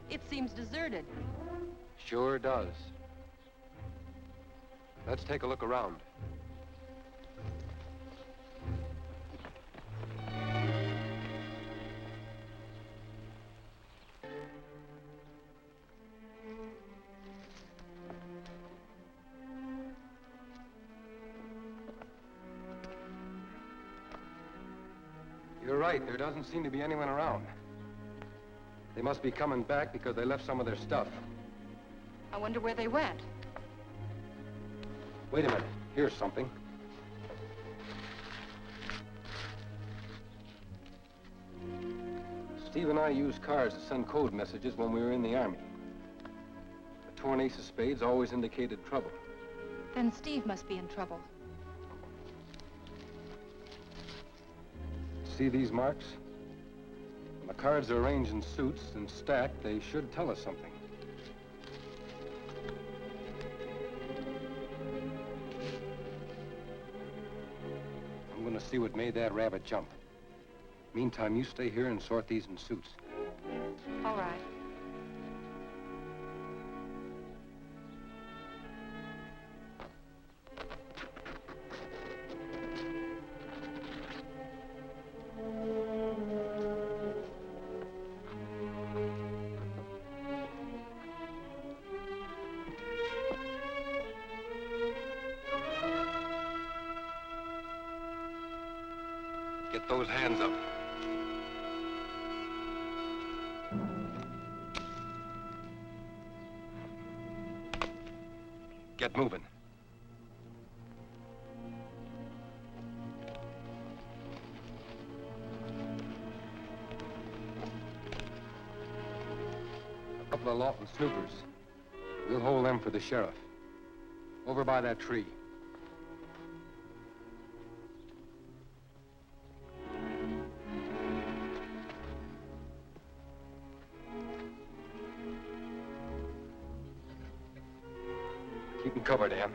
It seems deserted. Sure does. Let's take a look around. You're right. There doesn't seem to be anyone around. They must be coming back because they left some of their stuff. I wonder where they went. Wait a minute. Here's something. Steve and I used cars to send code messages when we were in the Army. The torn ace of spades always indicated trouble. Then Steve must be in trouble. See these marks? When the cards are arranged in suits and stacked, they should tell us something. I'm going to see what made that rabbit jump. Meantime, you stay here and sort these in suits. All right. Get those hands up. Get moving. A couple of Lawton snoopers. We'll hold them for the sheriff. Over by that tree. Keep them covered, Ann.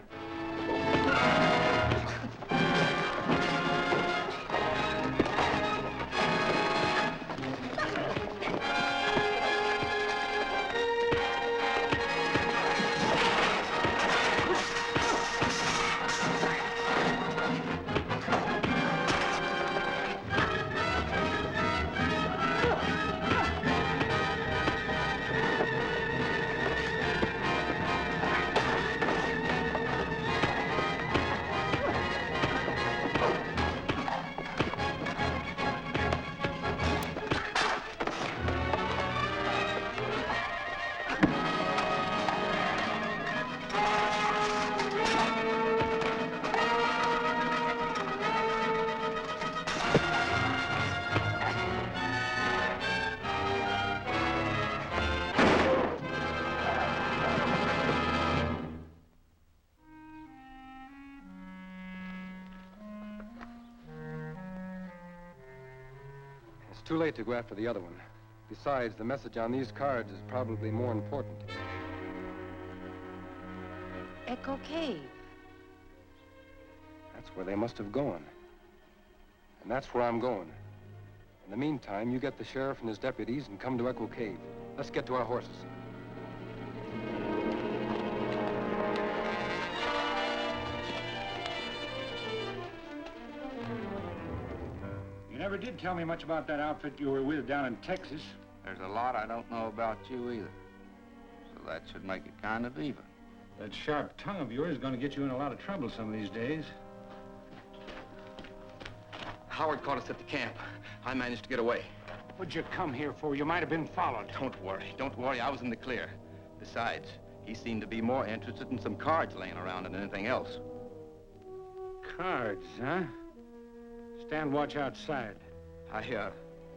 It's too late to go after the other one. Besides, the message on these cards is probably more important. Echo Cave. That's where they must have gone. And that's where I'm going. In the meantime, you get the sheriff and his deputies and come to Echo Cave. Let's get to our horses. You never did tell me much about that outfit you were with down in Texas. There's a lot I don't know about you either. So that should make it kind of even. That sharp tongue of yours is going to get you in a lot of trouble some of these days. Howard caught us at the camp. I managed to get away. What'd you come here for? You might have been followed. Don't worry, I was in the clear. Besides, he seemed to be more interested in some cards laying around than anything else. Cards, huh? Stand watch outside. I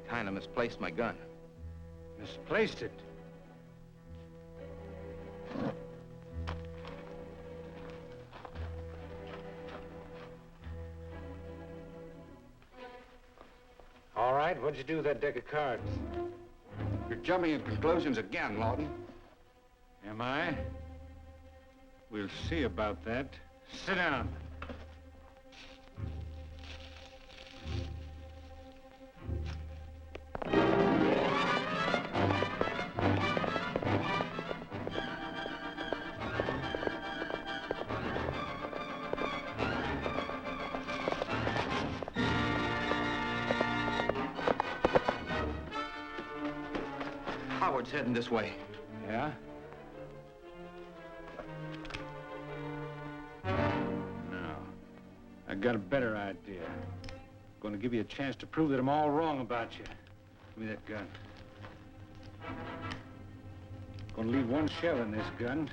kind of misplaced my gun. Misplaced it? All right, what'd you do with that deck of cards? You're jumping at conclusions again, Lawton. Am I? We'll see about that. Sit down. Howard's heading this way. Yeah? No. I got a better idea. Going to give you a chance to prove that I'm all wrong about you. Give me that gun. Going to leave one shell in this gun.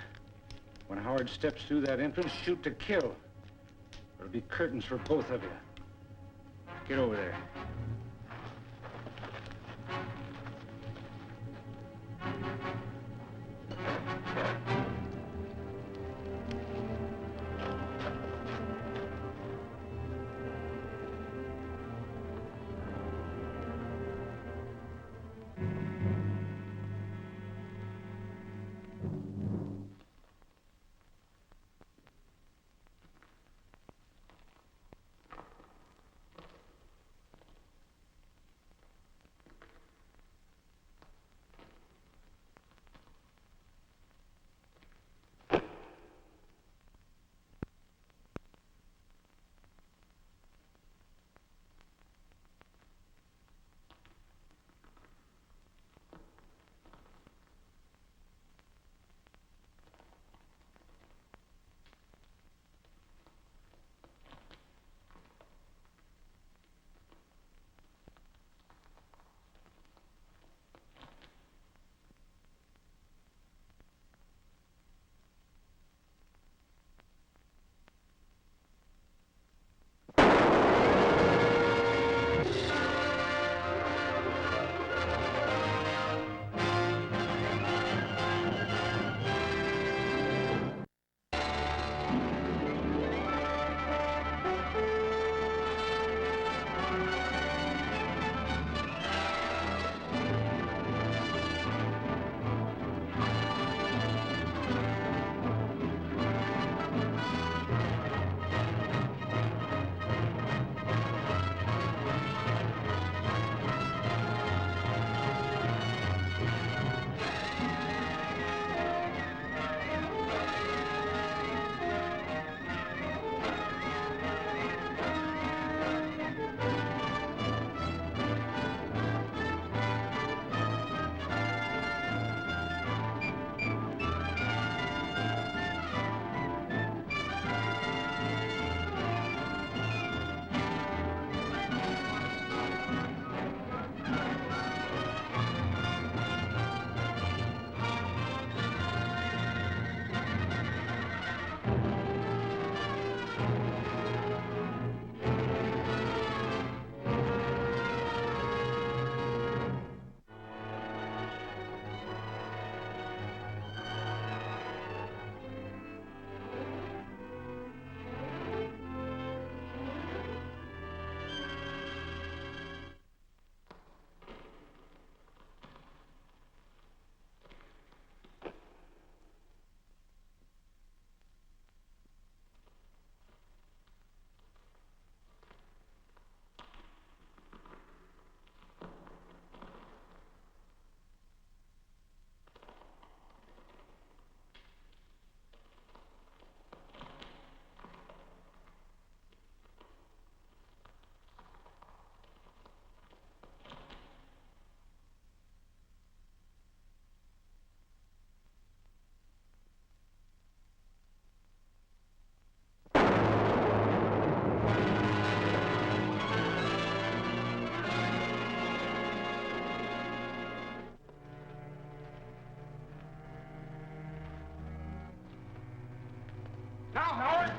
When Howard steps through that entrance, shoot to kill. There'll be curtains for both of you. Get over there. Now, Howard!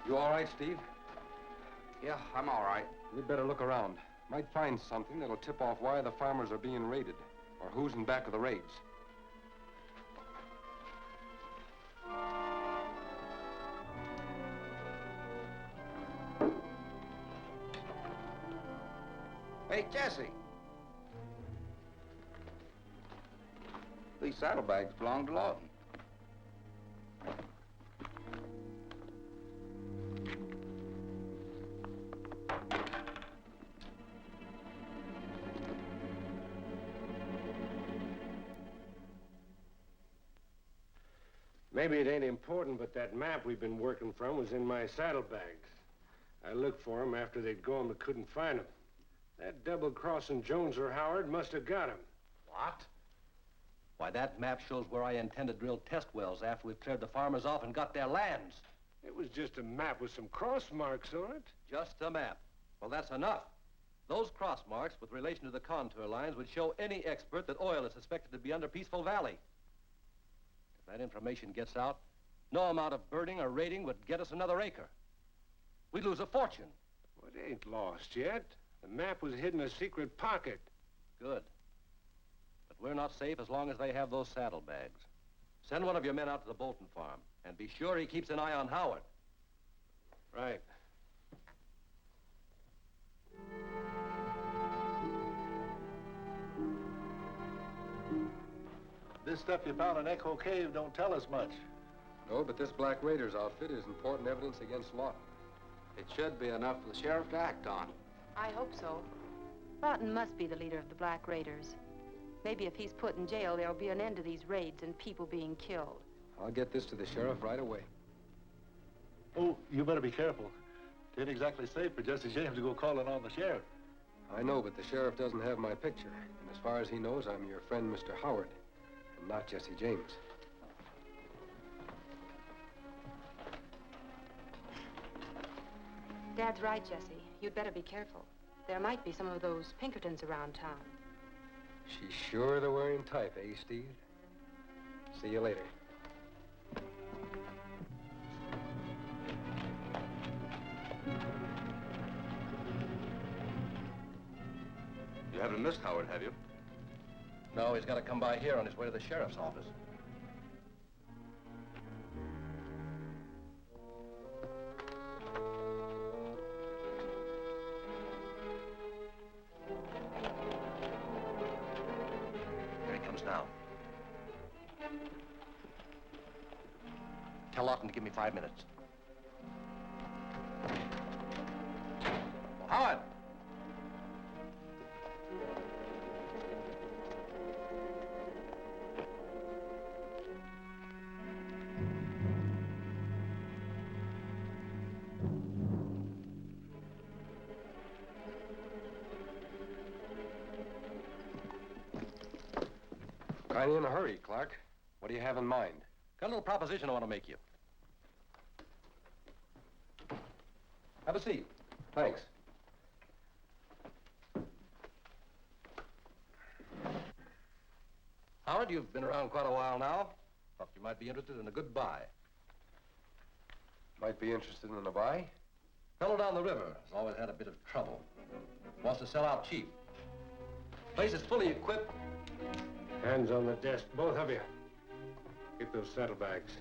You all right, Steve? Yeah, I'm all right. You'd better look around. Might find something that'll tip off why the farmers are being raided, or who's in back of the raids. Hey, Jesse. these saddlebags belong to Lawton. Maybe it ain't important, but that map we've been working from was in my saddlebags. I looked for him after they'd gone but couldn't find him. That double-crossing Jones or Howard must have got him. What? Why, that map shows where I intend to drill test wells after we've cleared the farmers off and got their lands. It was just a map with some cross marks on it. Just a map. Well, that's enough. Those cross marks with relation to the contour lines would show any expert that oil is suspected to be under Peaceful Valley. If that information gets out, no amount of burning or raiding would get us another acre. We'd lose a fortune. Well, it ain't lost yet. The map was hidden in a secret pocket. Good. But we're not safe as long as they have those saddlebags. Send one of your men out to the Bolton farm, and be sure he keeps an eye on Howard. Right. This stuff you found in Echo Cave don't tell us much. No, but this Black Raiders outfit is important evidence against Lawton. It should be enough for the sheriff to act on. I hope so. Lawton must be the leader of the Black Raiders. Maybe if he's put in jail, there'll be an end to these raids and people being killed. I'll get this to the sheriff right away. Oh, you better be careful. It ain't exactly safe for Jesse James to go calling on the sheriff. I know, but the sheriff doesn't have my picture. And as far as he knows, I'm your friend, Mr. Howard, and not Jesse James. Dad's right, Jesse. You'd better be careful. There might be some of those Pinkertons around town. She's sure they're wearing type, eh, Steve? See you later. You haven't missed Howard, have you? No, he's got to come by here on his way to the sheriff's office. Here he comes now. Tell Lawton to give me 5 minutes. Howard! Kinda in a hurry, Clark. What do you have in mind? Got a little proposition I want to make you. Have a seat. Thanks. Howard, you've been around quite a while now. Thought you might be interested in a good buy. Might be interested in a buy? Fellow down the river has always had a bit of trouble. Wants to sell out cheap. Place is fully equipped. Hands on the desk, both of you. Get those saddlebags.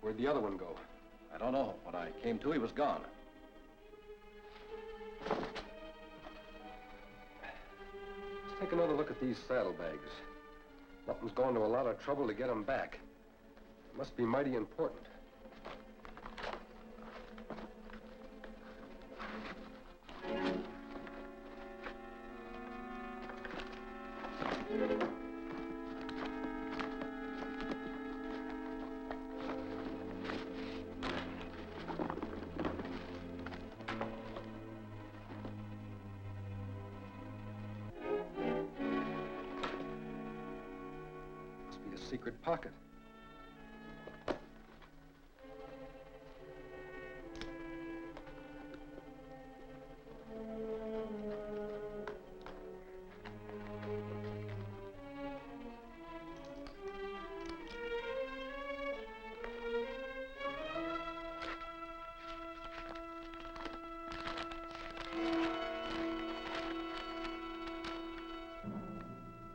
Where'd the other one go? I don't know. When I came to, he was gone. Let's take another look at these saddlebags. Lawton's going to a lot of trouble to get them back. It must be mighty important. Secret pocket.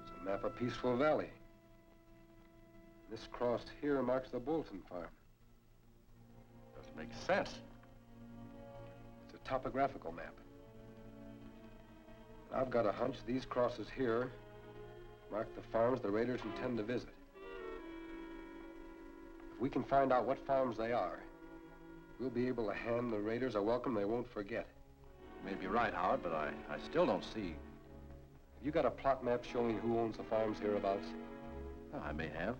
It's a map of Peaceful Valley. This cross here marks the Bolton farm. Doesn't make sense. It's a topographical map. And I've got a hunch these crosses here mark the farms the raiders intend to visit. If we can find out what farms they are, we'll be able to hand the raiders a welcome they won't forget. You may be right, Howard, but I still don't see. Have you got a plot map showing who owns the farms hereabouts? Oh, I may have.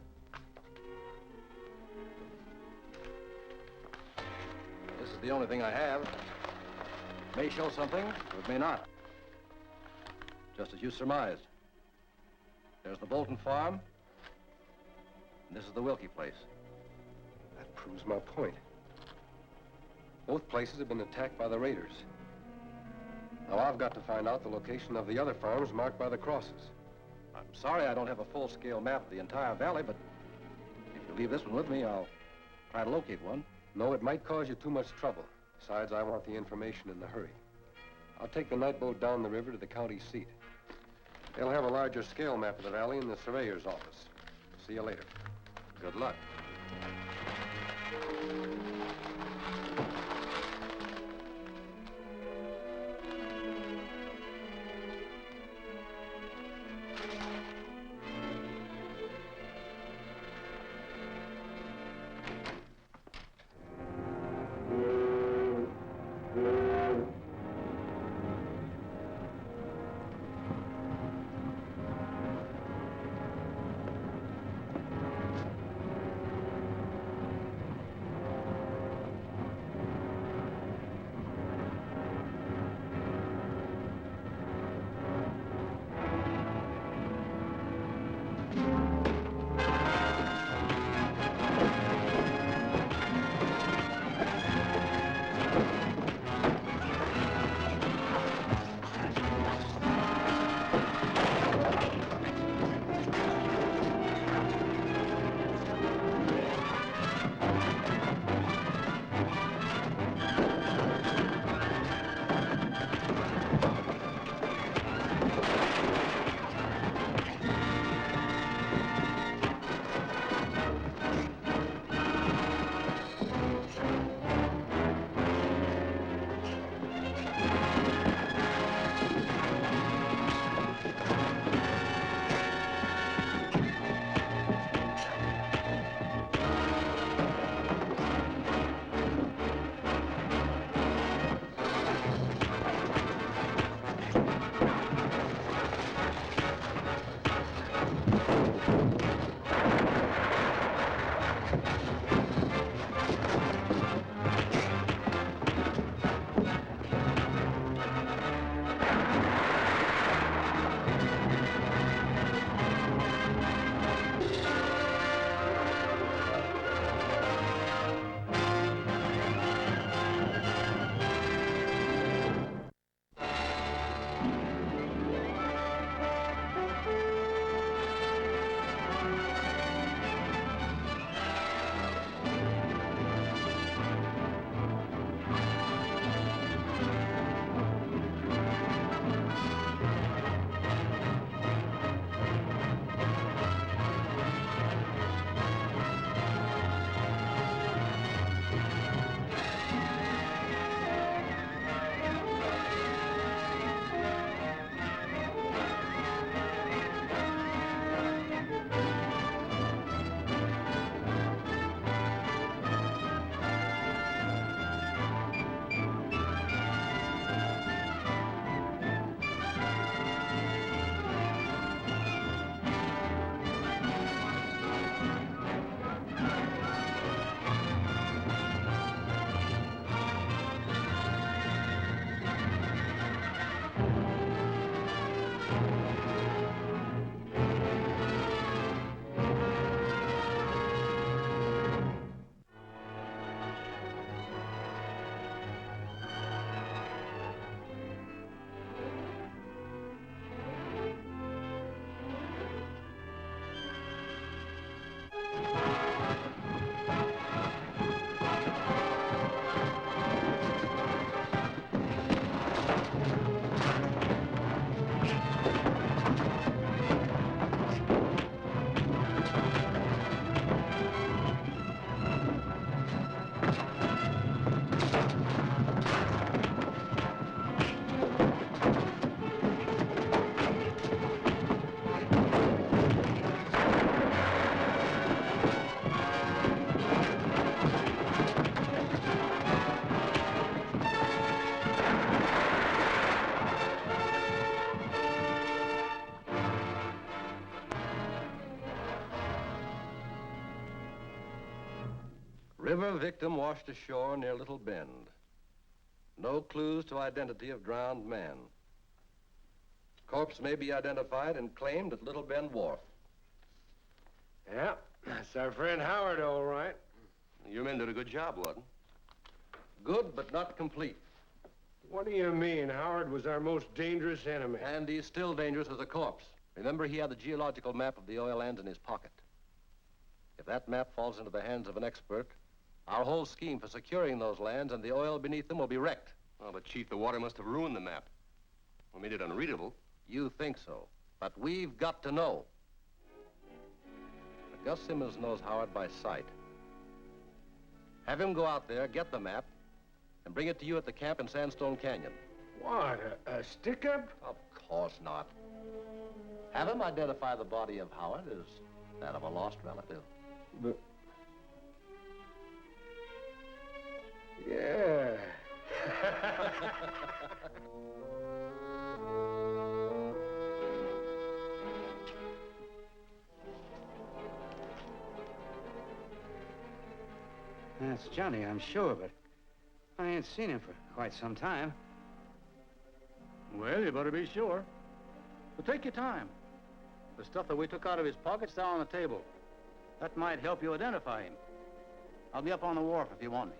This is the only thing I have. It may show something, or it may not. Just as you surmised. There's the Bolton farm, and this is the Wilkie place. That proves my point. Both places have been attacked by the raiders. Now I've got to find out the location of the other farms marked by the crosses. I'm sorry I don't have a full-scale map of the entire valley, but if you leave this one with me, I'll try to locate one. No, it might cause you too much trouble. Besides, I want the information in a hurry. I'll take the night boat down the river to the county seat. They'll have a larger scale map of the valley in the surveyor's office. See you later. Good luck. River victim washed ashore near Little Bend. No clues to identity of drowned man. Corpse may be identified and claimed at Little Bend Wharf. Yeah, that's our friend Howard, all right. Your men did a good job, Lawton. Good, but not complete. What do you mean? Howard was our most dangerous enemy. And he's still dangerous as a corpse. Remember, he had the geological map of the oil lands in his pocket. If that map falls into the hands of an expert, our whole scheme for securing those lands and the oil beneath them will be wrecked. Oh, but Chief, the water must have ruined the map. Or made it unreadable. You think so, but we've got to know. But Gus Simmons knows Howard by sight. Have him go out there, get the map, and bring it to you at the camp in Sandstone Canyon. What, a stick-up? Of course not. Have him identify the body of Howard as that of a lost relative. But... yeah. That's Johnny, I'm sure, but I ain't seen him for quite some time. Well, you better be sure. But take your time. The stuff that we took out of his pocket's down on the table. That might help you identify him. I'll be up on the wharf if you want me.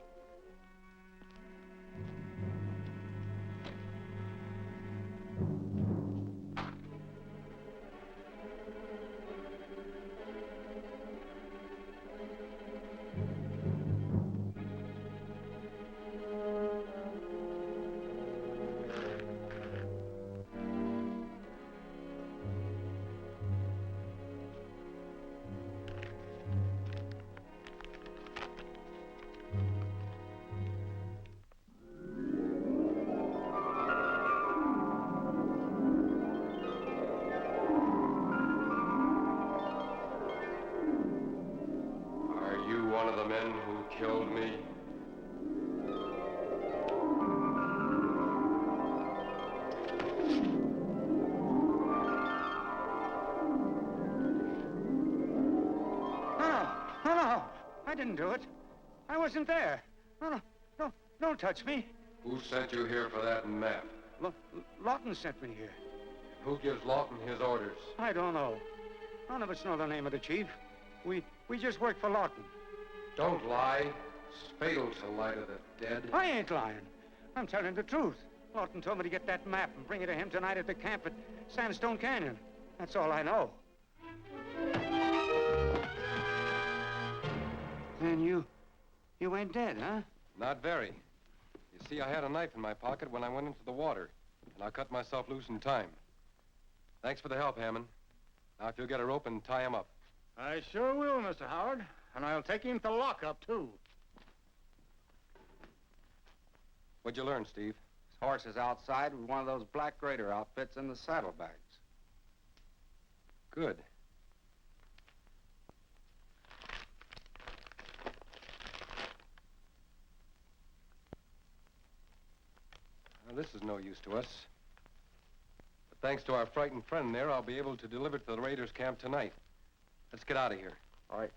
One of the men who killed me? No, I didn't do it. I wasn't there. No, don't touch me. Who sent you here for that map? Lawton sent me here. Who gives Lawton his orders? I don't know. None of us know the name of the chief. We just work for Lawton. Don't lie. It's fatal to lie to the dead. I ain't lying. I'm telling the truth. Lawton told me to get that map and bring it to him tonight at the camp at Sandstone Canyon. That's all I know. Then you ain't dead, huh? Not very. You see, I had a knife in my pocket when I went into the water, and I cut myself loose in time. Thanks for the help, Hammond. Now, if you'll get a rope and tie him up. I sure will, Mr. Howard. And I'll take him to lockup, too. What'd you learn, Steve? His horse is outside with one of those black grader outfits in the saddlebags. Good. Now, this is no use to us. But thanks to our frightened friend there, I'll be able to deliver it to the Raiders' camp tonight. Let's get out of here. All right.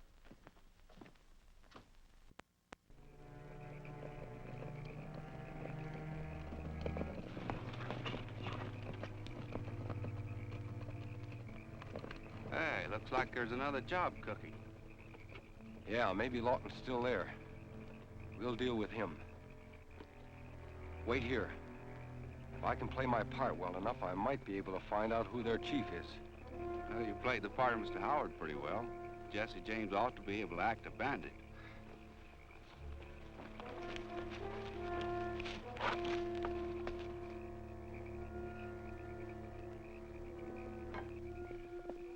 Hey, looks like there's another job cooking. Yeah, maybe Lawton's still there. We'll deal with him. Wait here. If I can play my part well enough, I might be able to find out who their chief is. Well, you played the part of Mr. Howard pretty well. Jesse James ought to be able to act a bandit.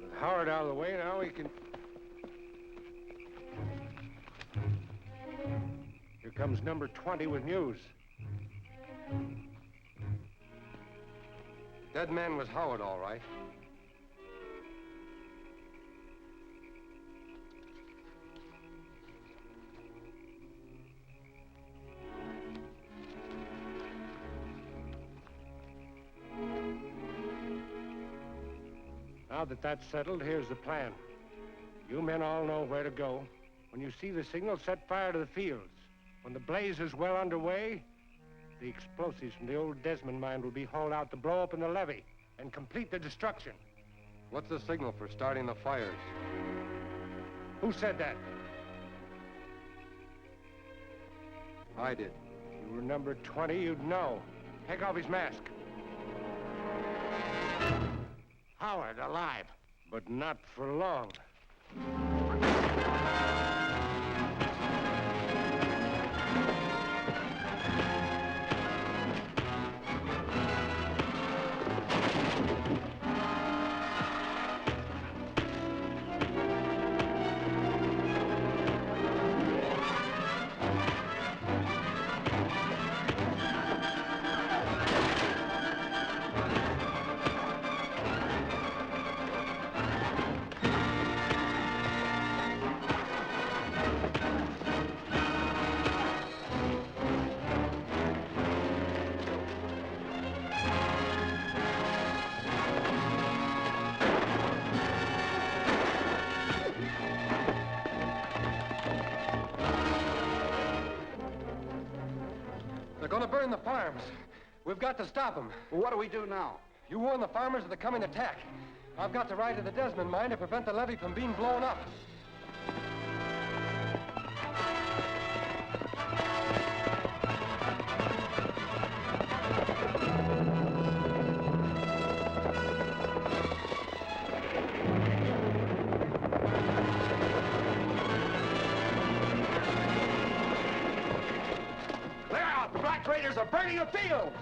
With Howard out of the way now, we can... Here comes number 20 with news. Dead man was Howard, all right. Now that that's settled, here's the plan. You men all know where to go. When you see the signal, set fire to the fields. When the blaze is well underway, the explosives from the old Desmond mine will be hauled out to blow open the levee and complete the destruction. What's the signal for starting the fires? Who said that? I did. You were number 20, you'd know. Take off his mask. Howard, alive. But not for long. They're going to burn the farms. We've got to stop them. Well, what do we do now? You warn the farmers of the coming attack. I've got to ride to the Desmond mine to prevent the levee from being blown up. Clear out! The Black Raiders are burning a field!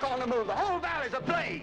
On the move. The whole valley's ablaze.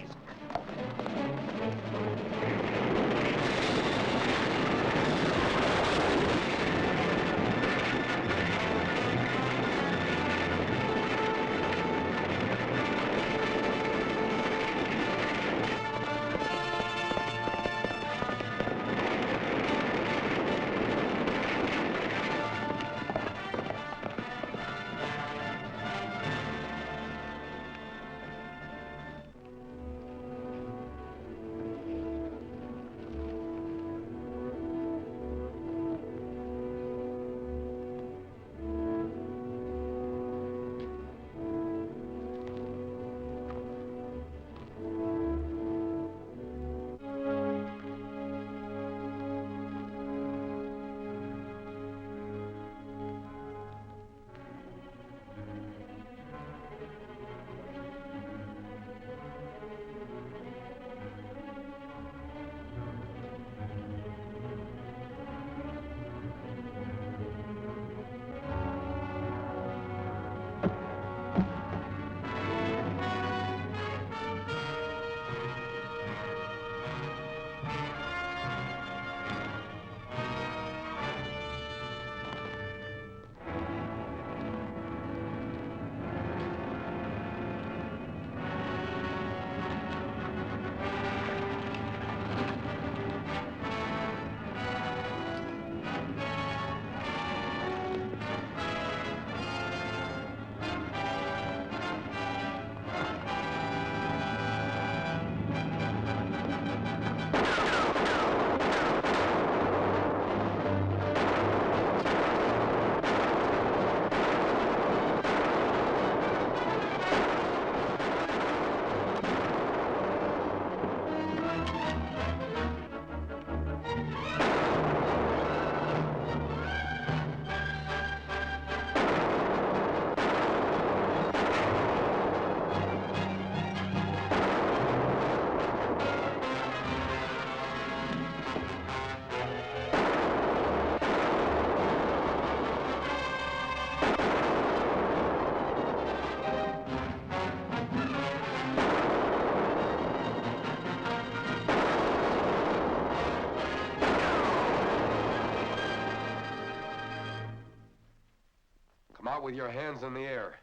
Come out with your hands in the air.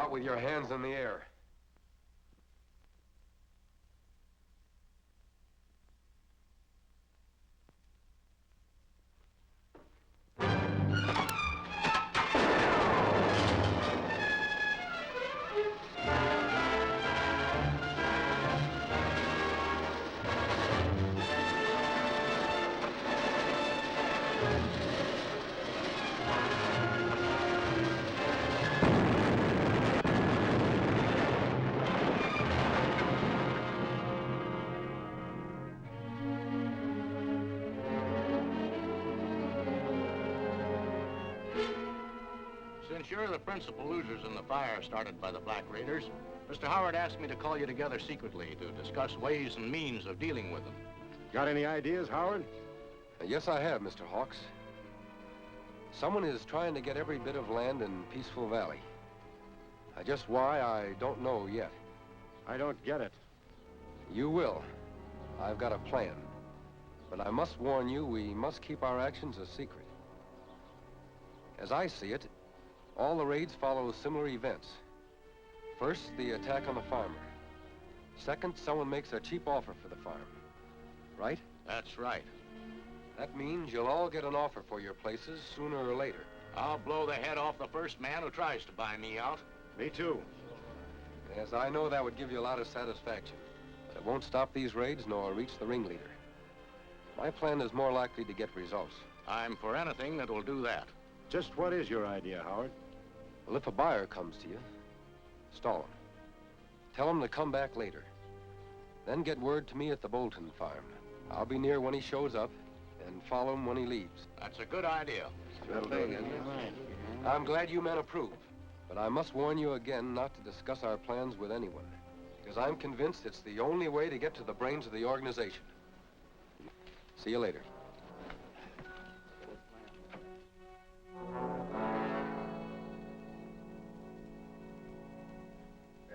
With your hands in the air. Since you're the principal losers in the fire started by the Black Raiders, Mr. Howard asked me to call you together secretly to discuss ways and means of dealing with them. Got any ideas, Howard? Yes, I have, Mr. Hawks. Someone is trying to get every bit of land in Peaceful Valley. Just why, I don't know yet. I don't get it. You will. I've got a plan. But I must warn you, we must keep our actions a secret. As I see it, all the raids follow similar events. First, the attack on the farmer. Second, someone makes a cheap offer for the farm. Right? That's right. That means you'll all get an offer for your places sooner or later. I'll blow the head off the first man who tries to buy me out. Me too. Yes, I know that would give you a lot of satisfaction. But it won't stop these raids nor reach the ringleader. My plan is more likely to get results. I'm for anything that will do that. Just what is your idea, Howard? Well, if a buyer comes to you, stall him. Tell him to come back later. Then get word to me at the Bolton farm. I'll be near when he shows up, and follow him when he leaves. That's a good idea. That'll do it. I'm glad you men approve, but I must warn you again not to discuss our plans with anyone, because I'm convinced it's the only way to get to the brains of the organization. See you later.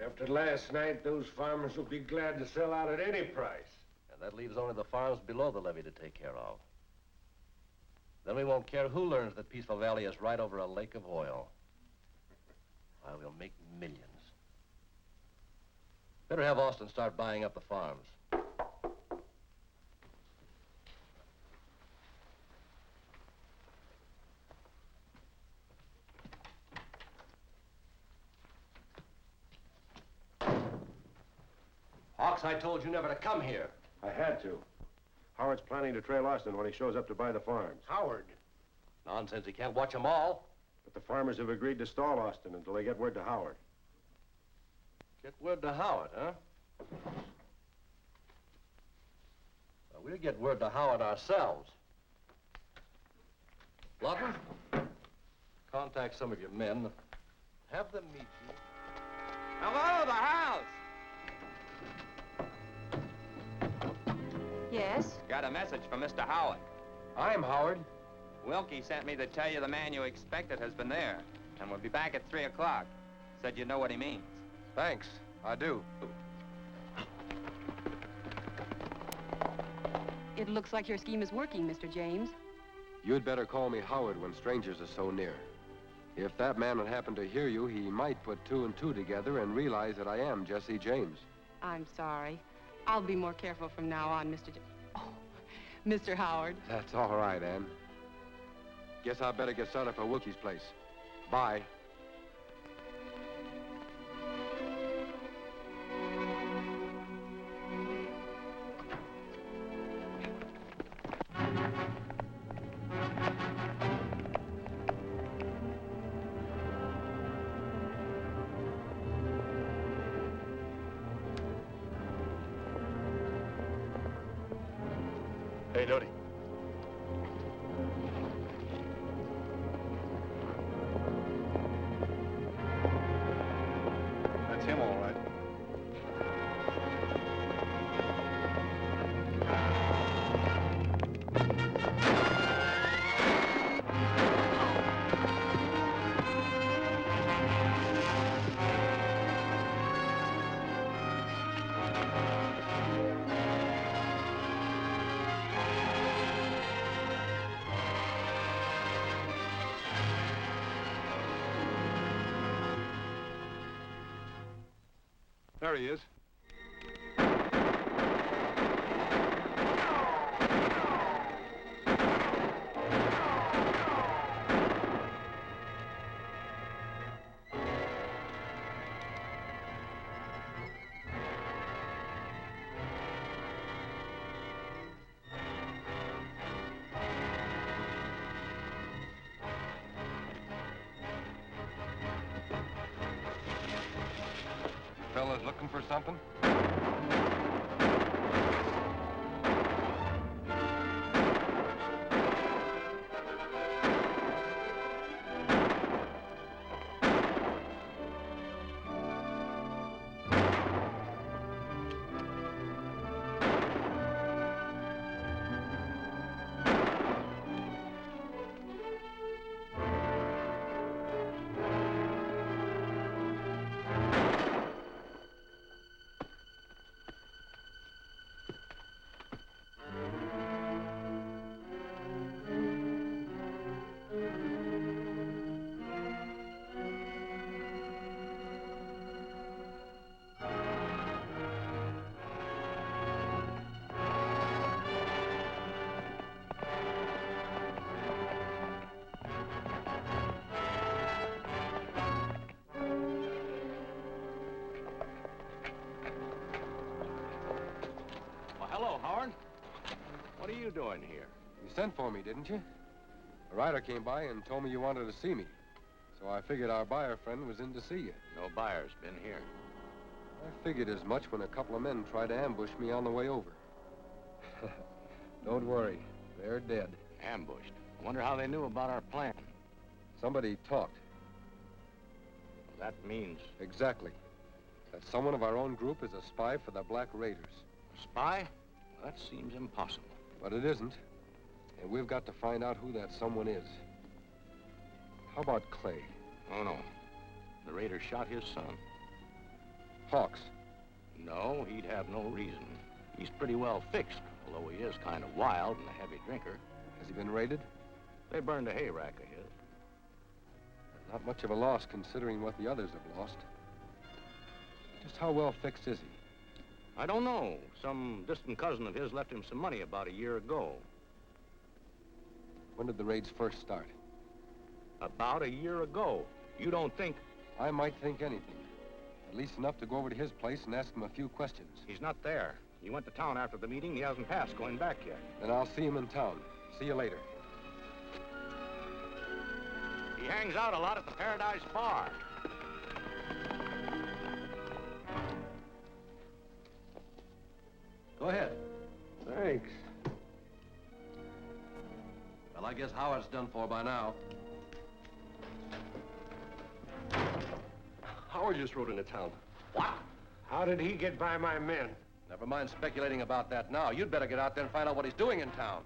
After last night, those farmers will be glad to sell out at any price. And that leaves only the farms below the levee to take care of. Then we won't care who learns that Peaceful Valley is right over a lake of oil. Why, we'll make millions. Better have Austin start buying up the farms. Hawks, I told you never to come here. I had to. Howard's planning to trail Austin when he shows up to buy the farms. Howard. Nonsense, he can't watch them all. But the farmers have agreed to stall Austin until they get word to Howard. Get word to Howard, huh? Well, we'll get word to Howard ourselves. Lawton, contact some of your men. Have them meet you. Hello, the house! Yes? Got a message from Mr. Howard. I'm Howard. Wilkie sent me to tell you the man you expected has been there, and will be back at 3 o'clock. Said you know what he means. Thanks. I do. It looks like your scheme is working, Mr. James. You'd better call me Howard when strangers are so near. If that man would happen to hear you, he might put 2 and 2 together and realize that I am Jesse James. I'm sorry. I'll be more careful from now on, Mr. Howard. That's all right, Ann. Guess I better get started for Wilkie's place. Bye. Hey, Doty. That's him, all right. There he is. Fellas looking for something? Hello, Howard. What are you doing here? You sent for me, didn't you? A rider came by and told me you wanted to see me. So I figured our buyer friend was in to see you. No buyer's been here. I figured as much when a couple of men tried to ambush me on the way over. Don't worry, they're dead. Ambushed. I wonder how they knew about our plan. Somebody talked. Well, that means... Exactly. That someone of our own group is a spy for the Black Raiders. A spy? Well, that seems impossible. But it isn't. And we've got to find out who that someone is. How about Clay? Oh, no. The Raiders shot his son. Hawks? No, he'd have no reason. He's pretty well fixed, although he is kind of wild and a heavy drinker. Has he been raided? They burned a hay rack of his. Not much of a loss considering what the others have lost. Just how well fixed is he? I don't know. Some distant cousin of his left him some money about a year ago. When did the raids first start? About a year ago. You don't think... I might think anything. At least enough to go over to his place and ask him a few questions. He's not there. He went to town after the meeting. He hasn't passed going back yet. Then I'll see him in town. See you later. He hangs out a lot at the Paradise Bar. Go ahead. Thanks. Well, I guess Howard's done for by now. Howard just rode into town. What? How did he get by my men? Never mind speculating about that now. You'd better get out there and find out what he's doing in town.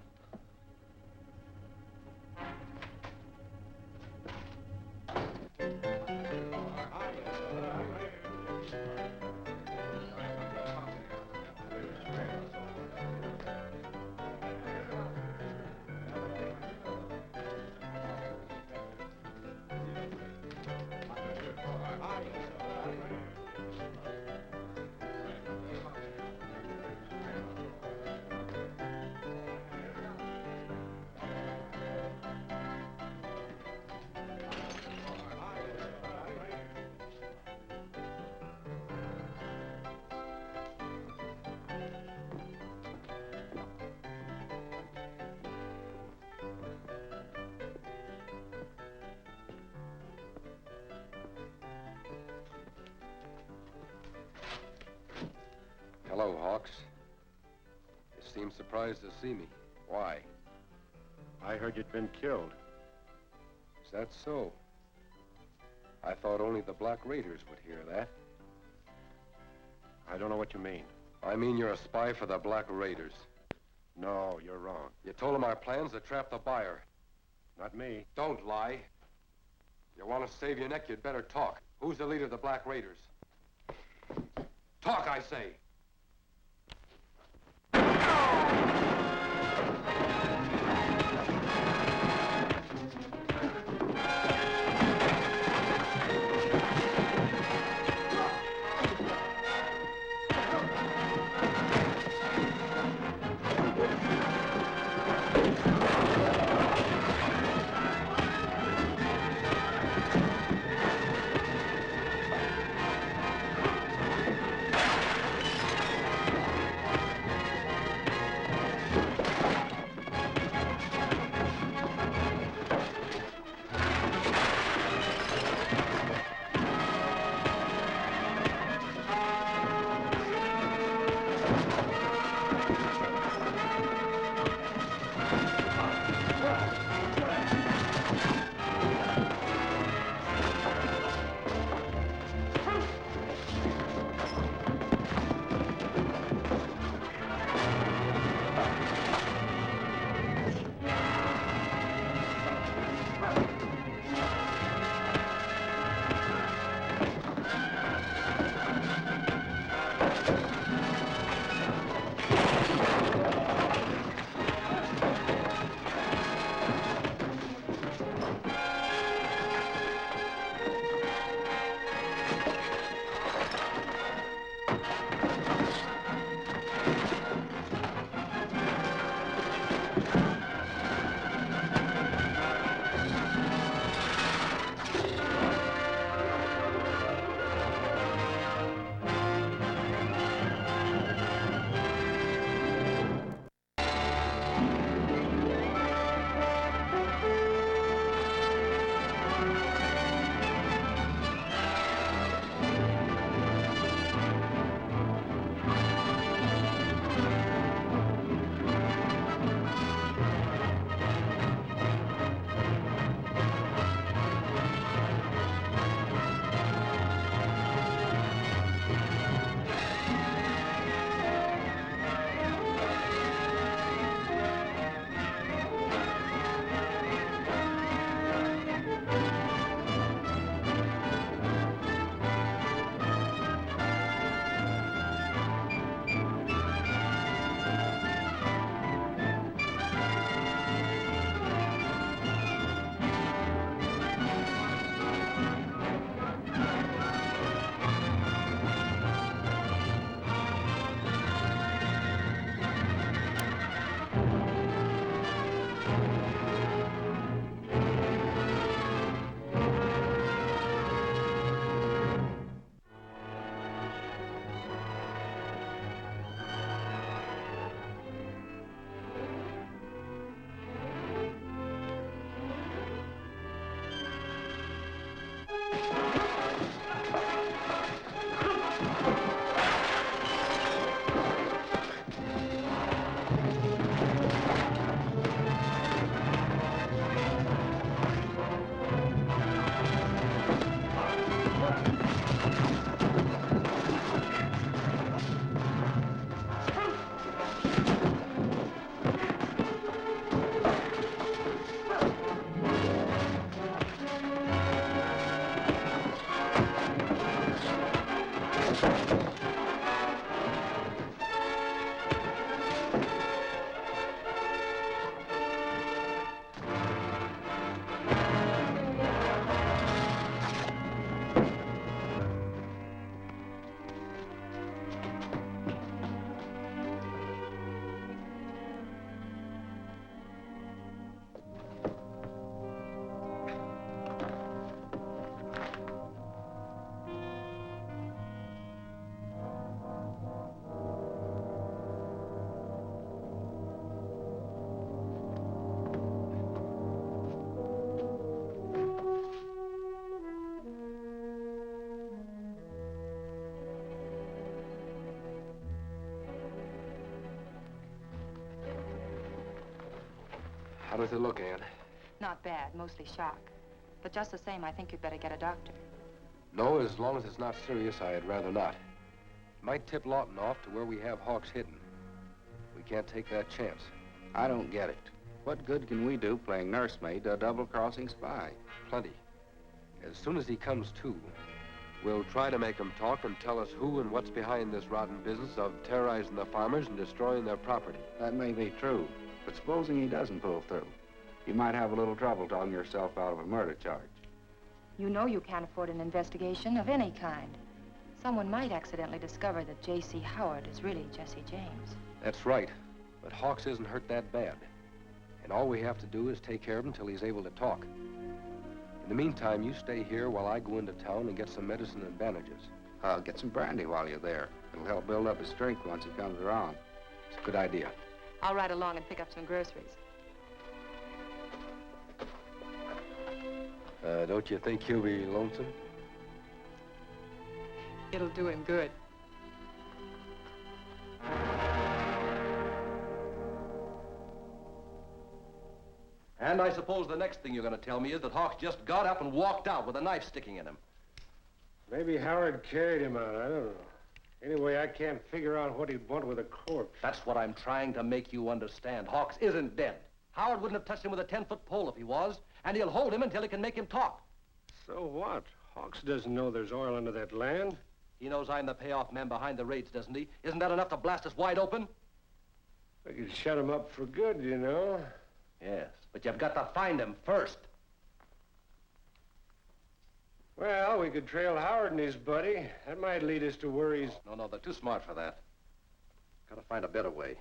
Hello, Hawks. You seem surprised to see me. Why? I heard you'd been killed. Is that so? I thought only the Black Raiders would hear that. I don't know what you mean. I mean you're a spy for the Black Raiders. No, you're wrong. You told them our plans to trap the buyer. Not me. Don't lie. You want to save your neck, you'd better talk. Who's the leader of the Black Raiders? Talk, I say! How does it look, Ann? Not bad, mostly shock. But just the same, I think you'd better get a doctor. No, as long as it's not serious, I'd rather not. It might tip Lawton off to where we have Hawks hidden. We can't take that chance. I don't get it. What good can we do playing nursemaid to a double-crossing spy? Plenty. As soon as he comes to, we'll try to make him talk and tell us who and what's behind this rotten business of terrorizing the farmers and destroying their property. That may be true, but supposing he doesn't pull through, you might have a little trouble talking yourself out of a murder charge. You know you can't afford an investigation of any kind. Someone might accidentally discover that J.C. Howard is really Jesse James. That's right, but Hawks isn't hurt that bad. And all we have to do is take care of him until he's able to talk. In the meantime, you stay here while I go into town and get some medicine and bandages. I'll get some brandy while you're there. It'll help build up his strength once he comes around. It's a good idea. I'll ride along and pick up some groceries. Don't you think he'll be lonesome? It'll do him good. And I suppose the next thing you're going to tell me is that Hawks just got up and walked out with a knife sticking in him. Maybe Howard carried him out. I don't know. Anyway, I can't figure out what he'd want with a corpse. That's what I'm trying to make you understand. Hawks isn't dead. Howard wouldn't have touched him with a 10-foot pole if he was, and he'll hold him until he can make him talk. So what? Hawks doesn't know there's oil under that land. He knows I'm the payoff man behind the raids, doesn't he? Isn't that enough to blast us wide open? We could shut him up for good, you know. Yes, but you've got to find him first. Well, we could trail Howard and his buddy. That might lead us to where he's... No, they're too smart for that. Got to find a better way.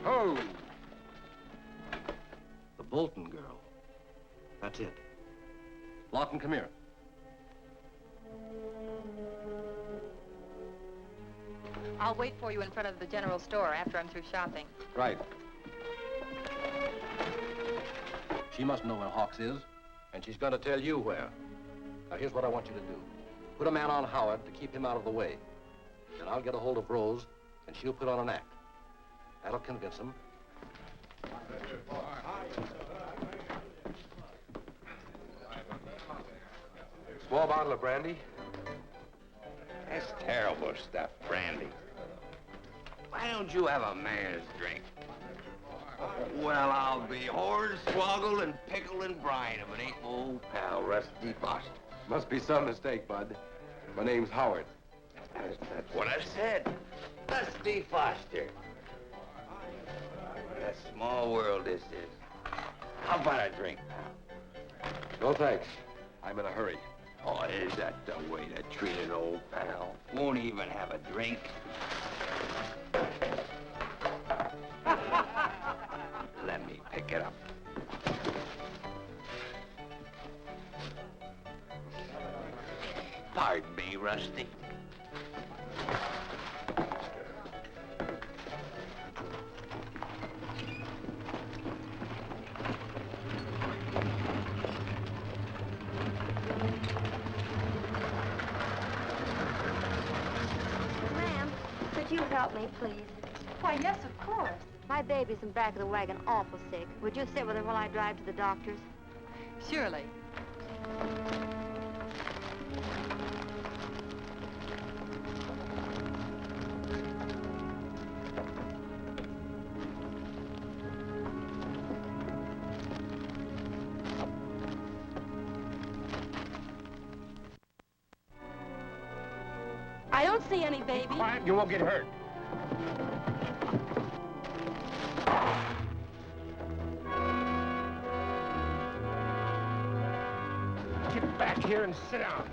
Oh! The Bolton girl. That's it. Lawton, come here. I'll wait for you in front of the general store after I'm through shopping. Right. She must know where Hawks is, and she's going to tell you where. Now, here's what I want you to do. Put a man on Howard to keep him out of the way. Then I'll get a hold of Rose, and she'll put on an act. That'll convince him. Small bottle of brandy. That's terrible stuff, brandy. Why don't you have a man's drink? Well, I'll be hornswoggled and pickled and brine if it ain't my old pal, Rusty Foster. Must be some mistake, Bud. My name's Howard. That's what I said. Rusty Foster. What a small world this is. How about a drink, pal? No, thanks. I'm in a hurry. Oh, is that the way to treat an old pal? Won't even have a drink. Let me pick it up. Pardon me, Rusty. Ma'am, could you help me, please? Why, yes, of course. My baby's in back of the wagon, awful sick. Would you sit with her while I drive to the doctor's? Surely. I don't see any baby. Quiet, you won't get hurt. Get back here and sit down.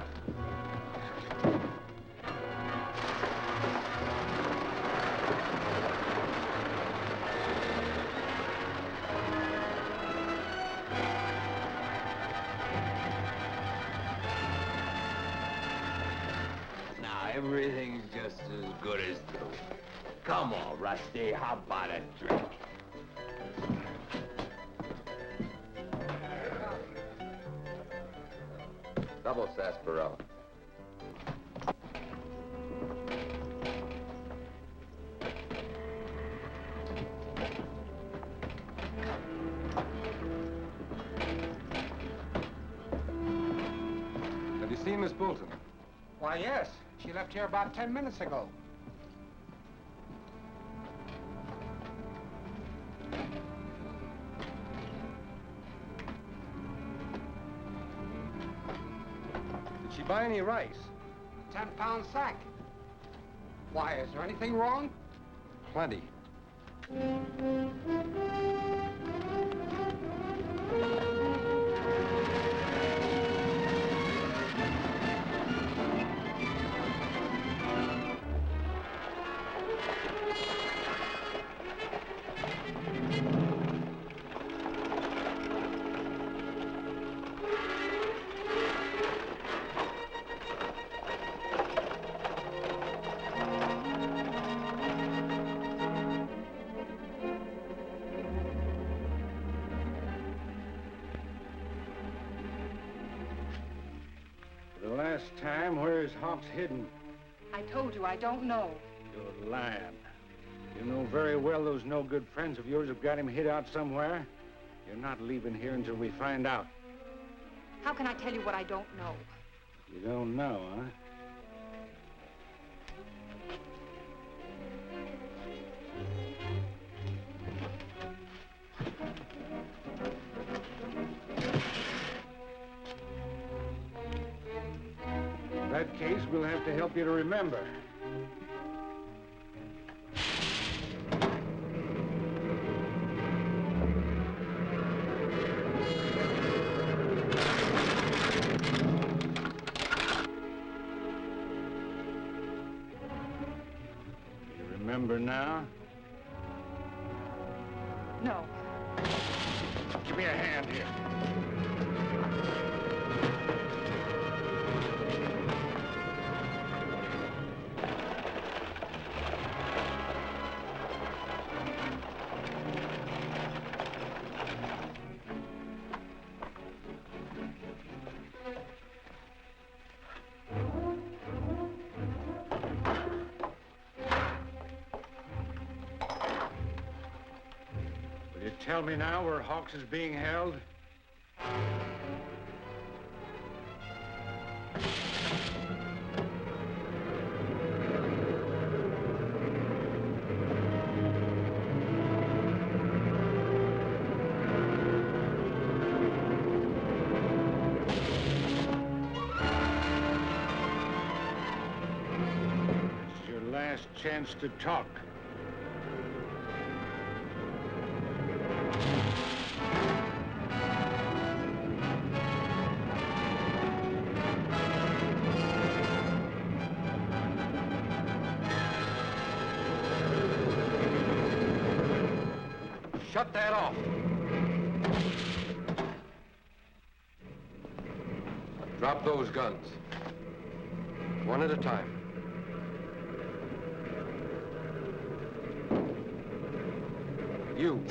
Now, everything's just as good as new. Come on, Rusty, how about a drink? Double sarsaparilla. Bolton? Why, yes. She left here about 10 minutes ago. Did she buy any rice? 10-pound sack. Why, is there anything wrong? Plenty. The last time, where is Hawks hidden? I told you I don't know. You're lying. You know very well those no-good friends of yours have got him hid out somewhere. You're not leaving here until we find out. How can I tell you what I don't know? You don't know, huh? In that case, we'll have to help you to remember. You remember now? No. Give me a hand here. Will you tell me now where Hawks is being held? It's your last chance to talk. Shut that off. Drop those guns. One at a time. You.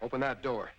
Open that door.